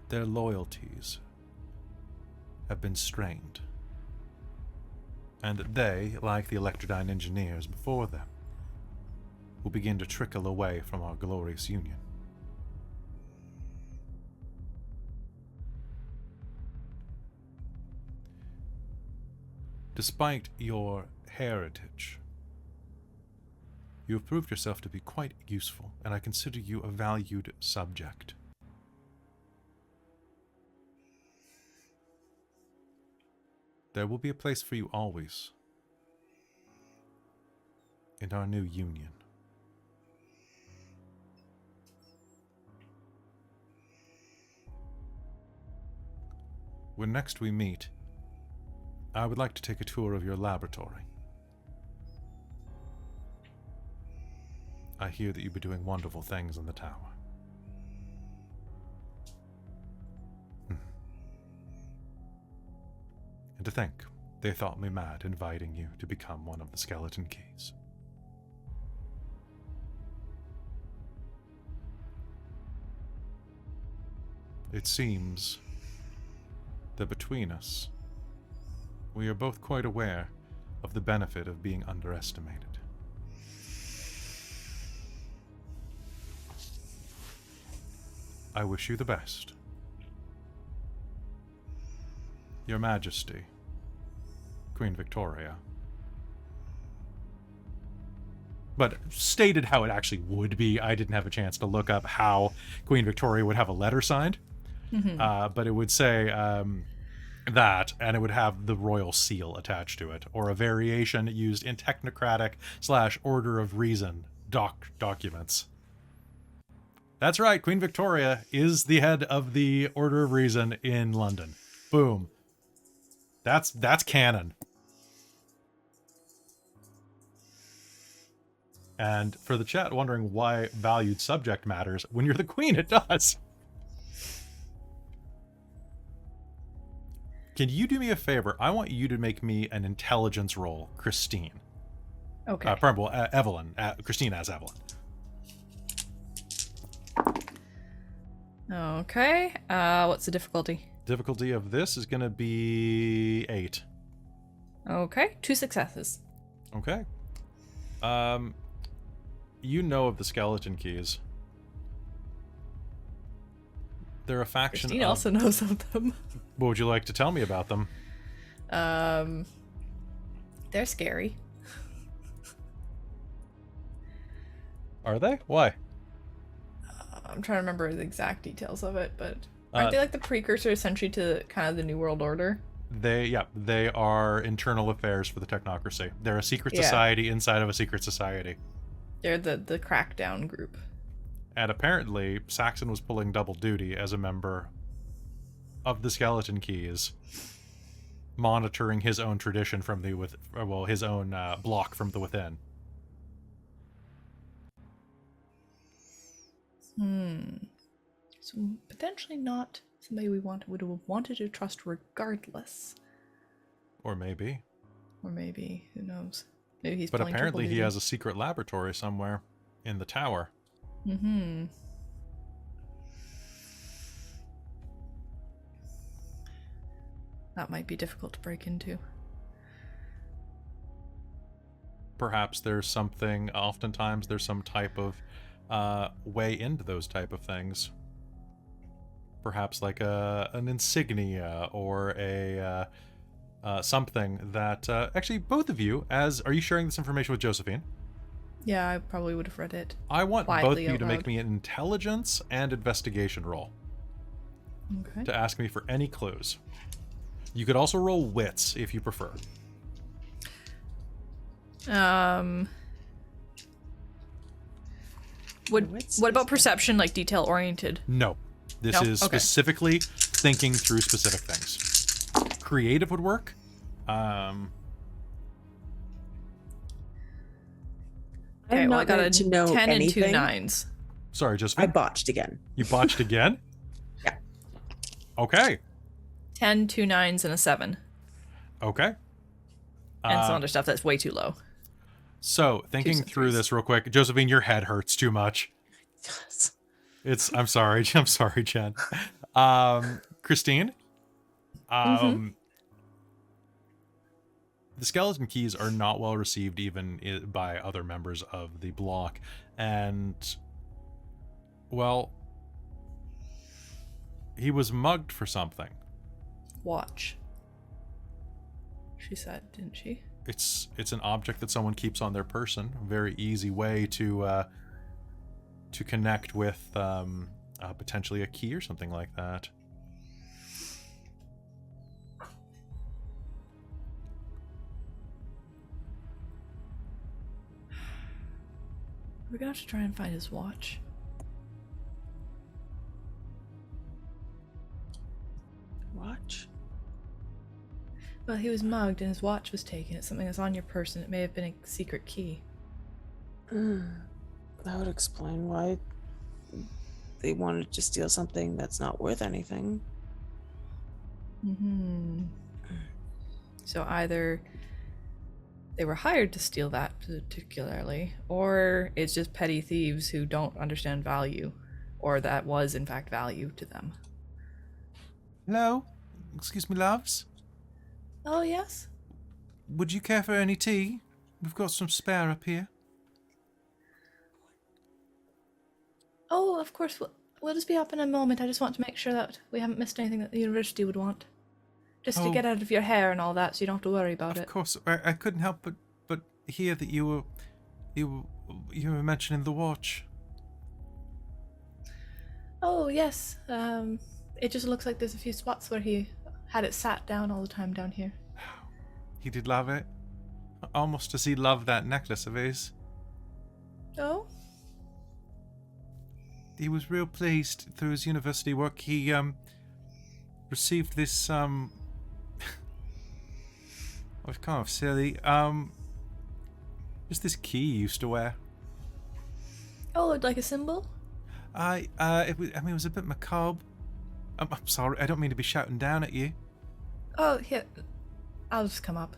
their loyalties have been strained, and that they, like the Electrodyne engineers before them, will begin to trickle away from our glorious union. Despite your heritage, you have proved yourself to be quite useful, and I consider you a valued subject. There will be a place for you always in our new union. When next we meet, I would like to take a tour of your laboratory. I hear that you've been doing wonderful things in the tower. And to think, they thought me mad inviting you to become one of the skeleton keys. It seems that between us, we are both quite aware of the benefit of being underestimated. I wish you the best. Your Majesty, Queen Victoria. But stated how it actually would be. I didn't have a chance to look up how Queen Victoria would have a letter signed. But it would say that, and it would have the royal seal attached to it, or a variation used in technocratic / order of reason documents. That's right, Queen Victoria is the head of the Order of Reason in London. Boom. That's canon. And for the chat wondering why valued subject matters, when you're the queen, it does. Can you do me a favor? I want you to make me an intelligence roll, Christine. Okay. Evelyn. Christine as Evelyn. Okay. What's the difficulty? Difficulty of this is going to be 8. Okay. 2 successes. Okay. You know of the skeleton keys. They're a faction Christine of... also knows of them. What would you like to tell me about them? They're scary. Are they? Why? I'm trying to remember the exact details of it, but aren't they like the precursor essentially to kind of the New World Order? They are internal affairs for the technocracy. They're a secret society inside of a secret society. They're the crackdown group. And apparently, Saxon was pulling double duty as a member of the Skeleton Keys, monitoring his own tradition from the his own block from the within. So potentially not somebody would have wanted to trust regardless. Or maybe. Or maybe, who knows? Maybe he's But pulling apparently triple he duty. has a secret laboratory somewhere in the tower. Mm-hmm. That might be difficult to break into. Perhaps there's something, oftentimes there's some type of way into those type of things. Perhaps like an insignia or a something that actually both of you, are you sharing this information with Josephine? Yeah, I probably would have read it. I want both of quietly you out to make loud. me an intelligence and investigation roll Okay. to ask me for any clues. You could also roll wits if you prefer. What about perception, like detail oriented? No. This No? is Okay. specifically thinking through specific things. Creative would work. Okay, I'm well, I not got a meant to know 10 anything. and 2 9s. Sorry, I Josephine. botched again. You botched again? Yeah. Okay. 10, 2 9s, and a 7. Okay. And some other stuff that's way too low. So, thinking and through threes. this real quick, Josephine, your head hurts too much. I'm sorry. I'm sorry, Jen. Christine? The Skeleton Keys are not well received even by other members of the block. And, well, he was mugged for something. Watch. She said, didn't she? It's an object that someone keeps on their person. A very easy way to connect with potentially a key or something like that. We're gonna have to try and find his watch. Watch. Well, he was mugged and his watch was taken. It's something that's on your person. It may have been a secret key. That would explain why they wanted to steal something that's not worth anything. So either they were hired to steal that particularly, or it's just petty thieves who don't understand value, or that was in fact value to them. Hello? Excuse me, loves? Oh, yes? Would you care for any tea? We've got some spare up here. Oh, of course. We'll just be up in a moment. I just want to make sure that we haven't missed anything that the university would want. Just to Oh. get out of your hair and all that, so you don't have to worry about Of it. course, I couldn't help but hear that you were mentioning the watch. Oh, yes. It just looks like there's a few spots where he had it sat down all the time down here. He did love it. Almost as he loved that necklace of his. Oh? He was real pleased through his university work. He received this oh, it's kind of silly. Just this key he used to wear. Oh, like a symbol? It was a bit macabre. I'm sorry, I don't mean to be shouting down at you. Oh, here. I'll just come up.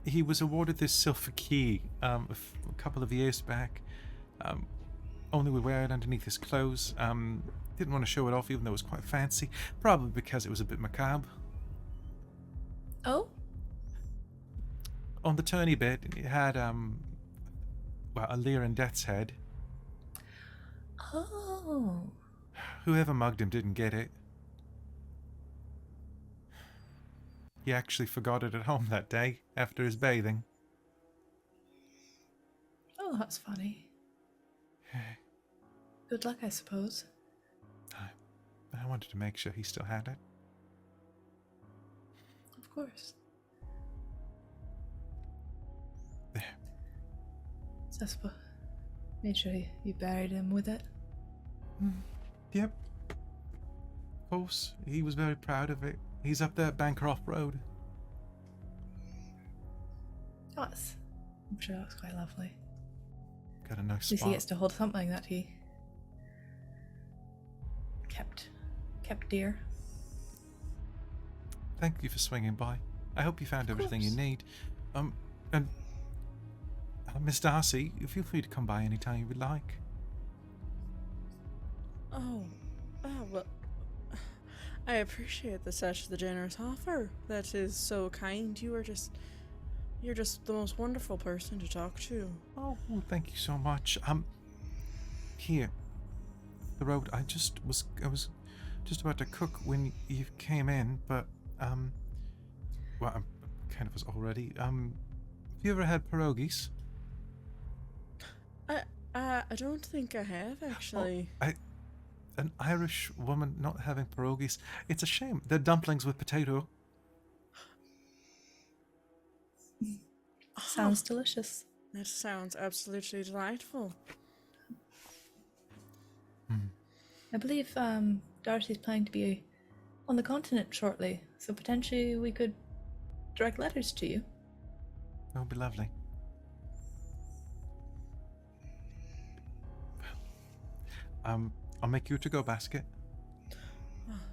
He was awarded this silver key a couple of years back. Only would wear it underneath his clothes. Didn't want to show it off even though it was quite fancy. Probably because it was a bit macabre. Oh? On the tourney bit, it had a leer and death's head. Oh. Whoever mugged him didn't get it. He actually forgot it at home that day after his bathing. Oh, that's funny. Good luck, I suppose. But I wanted to make sure he still had it. Of course. There. Cespa made sure you buried him with it. Yep. Of course, he was very proud of it. He's up there at Bancroft Road. Yes. I'm sure that was quite lovely. Got a nice At least he spot. gets to hold something that he kept dear. Thank you for swinging by. I hope you found everything you course. need. And Miss Darcie, feel free to come by anytime you would like. Well, I appreciate such the generous offer. That is so kind. You're just the most wonderful person to talk to. Oh, well, thank you so much. Here, the road. I was just about to cook when you came in, but well, I kind of was already. Have you ever had pierogies? I don't think I have actually. An Irish woman not having pierogies. It's a shame. They're dumplings with potato. Sounds delicious. That sounds absolutely delightful. I believe Darcy's planning to be on the continent shortly, so potentially we could direct letters to you. That would be lovely. I'll make you a to-go basket.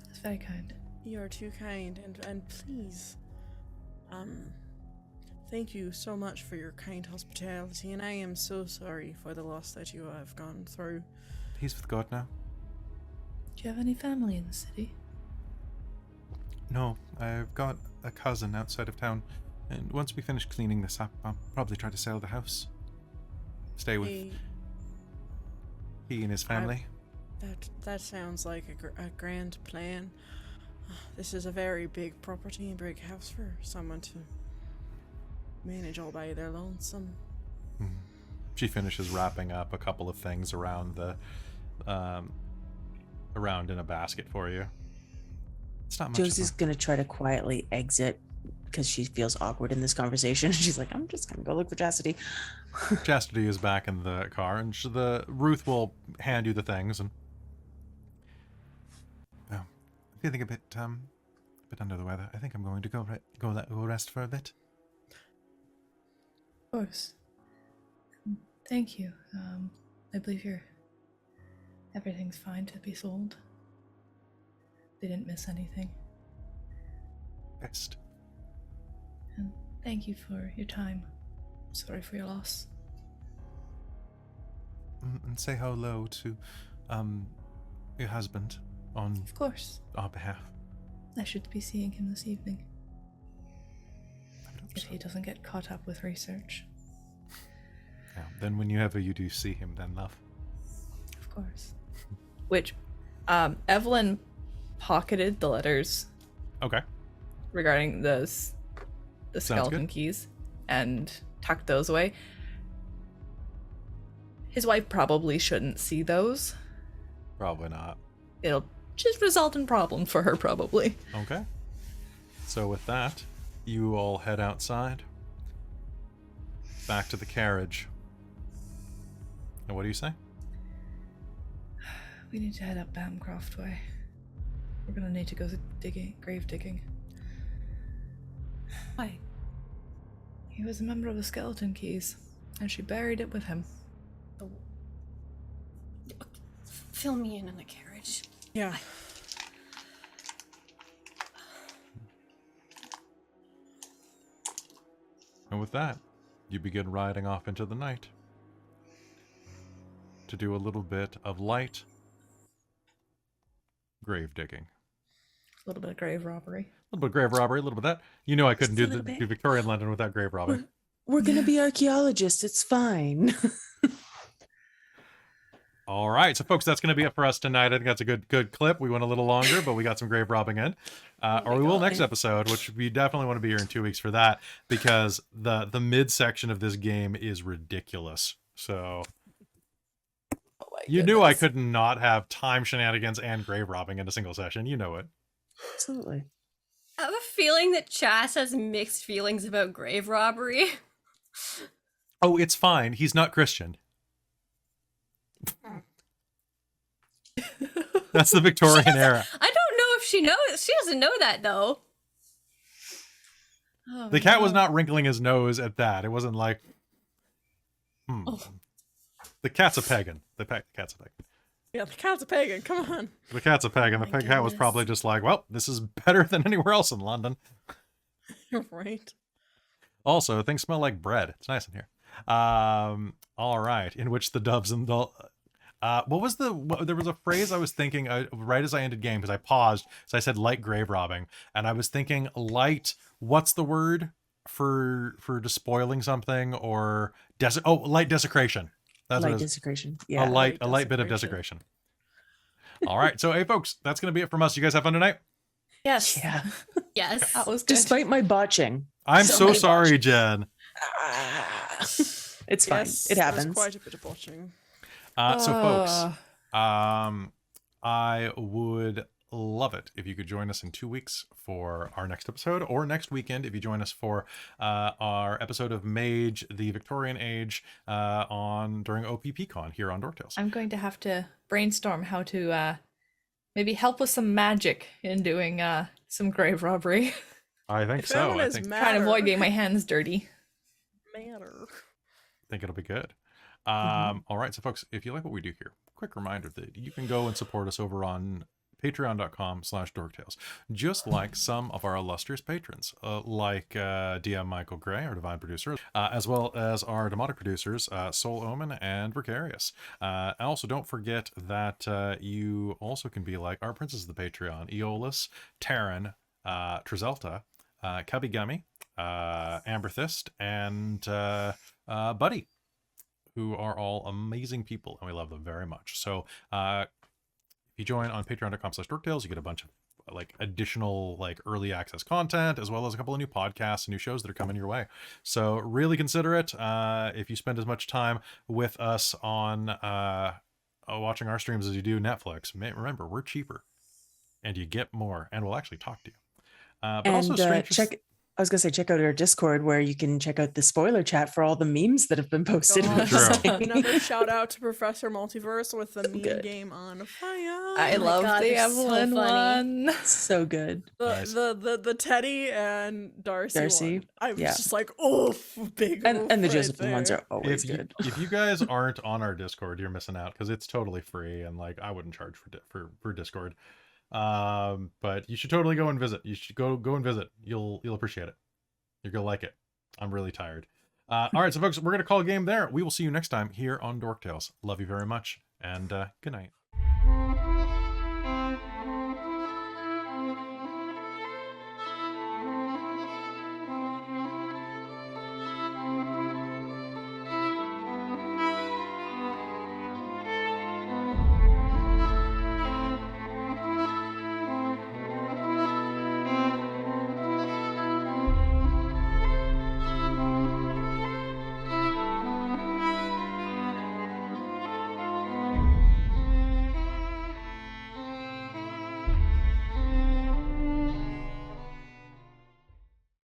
That's very kind. You're too kind, and please, thank you so much for your kind hospitality, and I am so sorry for the loss that you have gone through. He's with God now. Do you have any family in the city? No, I've got a cousin outside of town, and once we finish cleaning this up, I'll probably try to sell the house. Stay with he and his family. That sounds like a grand plan. This is a very big property and big house for someone to manage all by their lonesome. She finishes wrapping up a couple of things around the around in a basket for you. It's not much. Josie's gonna try to quietly exit because she feels awkward in this conversation. She's like, I'm just gonna go look for Chastity. Chastity is back in the car, and Ruth will hand you the things. And well, I'm feeling a bit under the weather. I think I'm going to go rest for a bit. Of course. Thank you. I believe everything's fine to be sold. They didn't miss anything. Best. And thank you for your time. Sorry for your loss. And say hello to your husband on Of course. our behalf. I should be seeing him this evening. I would hope If so. he doesn't get caught up with research. Yeah, then whenever you do see him, then love. Of course. Which Evelyn pocketed the letters Okay. regarding the Sounds skeleton good. keys and tucked those away. His wife probably shouldn't see those. Probably not. It'll just result in problems for her, probably. Okay. So with that, you all head outside. Back to the carriage. And what do you say? We need to head up Bancroft Way. We're gonna need to go grave digging. Why? He was a member of the Skeleton Keys, and she buried it with him. Fill me in on the carriage. Yeah. And with that, you begin riding off into the night to do a little bit of light grave digging. A little bit of grave robbery. A little bit of grave robbery, a little bit of that. You know I couldn't do Just a little the bit. Victorian London without grave robbery. We're gonna be archaeologists. It's fine. All right, so folks, that's going to be it for us tonight. I think that's a good clip. We went a little longer, but we got some grave robbing in. Or we will next episode, which we definitely want to be here in 2 weeks for that, because the mid section of this game is ridiculous. So you knew I could not have time shenanigans and grave robbing in a single session. You know it. Absolutely. I have a feeling that Chas has mixed feelings about grave robbery. Oh, it's fine. He's not Christian. That's the Victorian era. I don't know if she knows. She doesn't know that though. Oh, The cat was no. not wrinkling his nose at that. It wasn't like, Oh. The cat's a pagan. The cat's a pagan. Yeah, the cat's a pagan. Come on. The cat's a pagan. The my cat was goodness. probably just like, well, this is better than anywhere else in London. Right. Also, things smell like bread. It's nice in here. All right. In which the doves and the... there was a phrase I was thinking right as I ended game, because I paused. So I said light grave robbing. And I was thinking light, what's the word for despoiling something, or light desecration. That's Light what it is. desecration. A Yeah. light bit of desecration. All right. So, hey, folks, that's going to be it from us. You guys have fun tonight? Yes. Yeah. Yes. That was good. Despite my botching. I'm so many sorry, botches. Jen. It's fine. Yes, It happens. There's quite a bit of botching. So, folks, I would love it if you could join us in 2 weeks for our next episode, or next weekend if you join us for our episode of Mage the Victorian Age during OPPCon here on Dork Tales. I'm going to have to brainstorm how to maybe help with some magic in doing some grave robbery. I think If so. anyone I is think Trying to avoid getting my hands dirty. it'll be good. All right, so folks, if you like what we do here, quick reminder that you can go and support us over on patreon.com/dorktales, just like some of our illustrious patrons, like DM Michael Gray, our divine producer, as well as our demotic producers, Soul Omen and Vicarious. Also, don't forget that you also can be like our princes of the Patreon, Eolus, Taryn, Trizelta, Cubby Gummy, Amberthist, and Buddy, who are all amazing people, and we love them very much. So if you join on patreon.com/dorktales, you get a bunch of additional early access content, as well as a couple of new podcasts and new shows that are coming your way. So really consider it. If you spend as much time with us on watching our streams as you do Netflix, remember, we're cheaper and you get more, and we'll actually talk to you. But And also check out our Discord, where you can check out the spoiler chat for all the memes that have been posted. God. True. Another shout out to Professor Multiverse with the meme good. game on fire. I my love God, the they're so Evelyn funny. one. So good. Nice. The Teddy and Darcie one. I was yeah. just like, oof, big oof And the right Josephine ones there. are always If you, good. if you guys aren't on our Discord, you're missing out, because it's totally free, and I wouldn't charge for Discord. But you should totally go and visit. You should go and visit. You'll appreciate it. You're gonna like it. I'm really tired. All right, so folks, we're gonna call a game there. We will see you next time here on Dork Tales. Love you very much, and good night.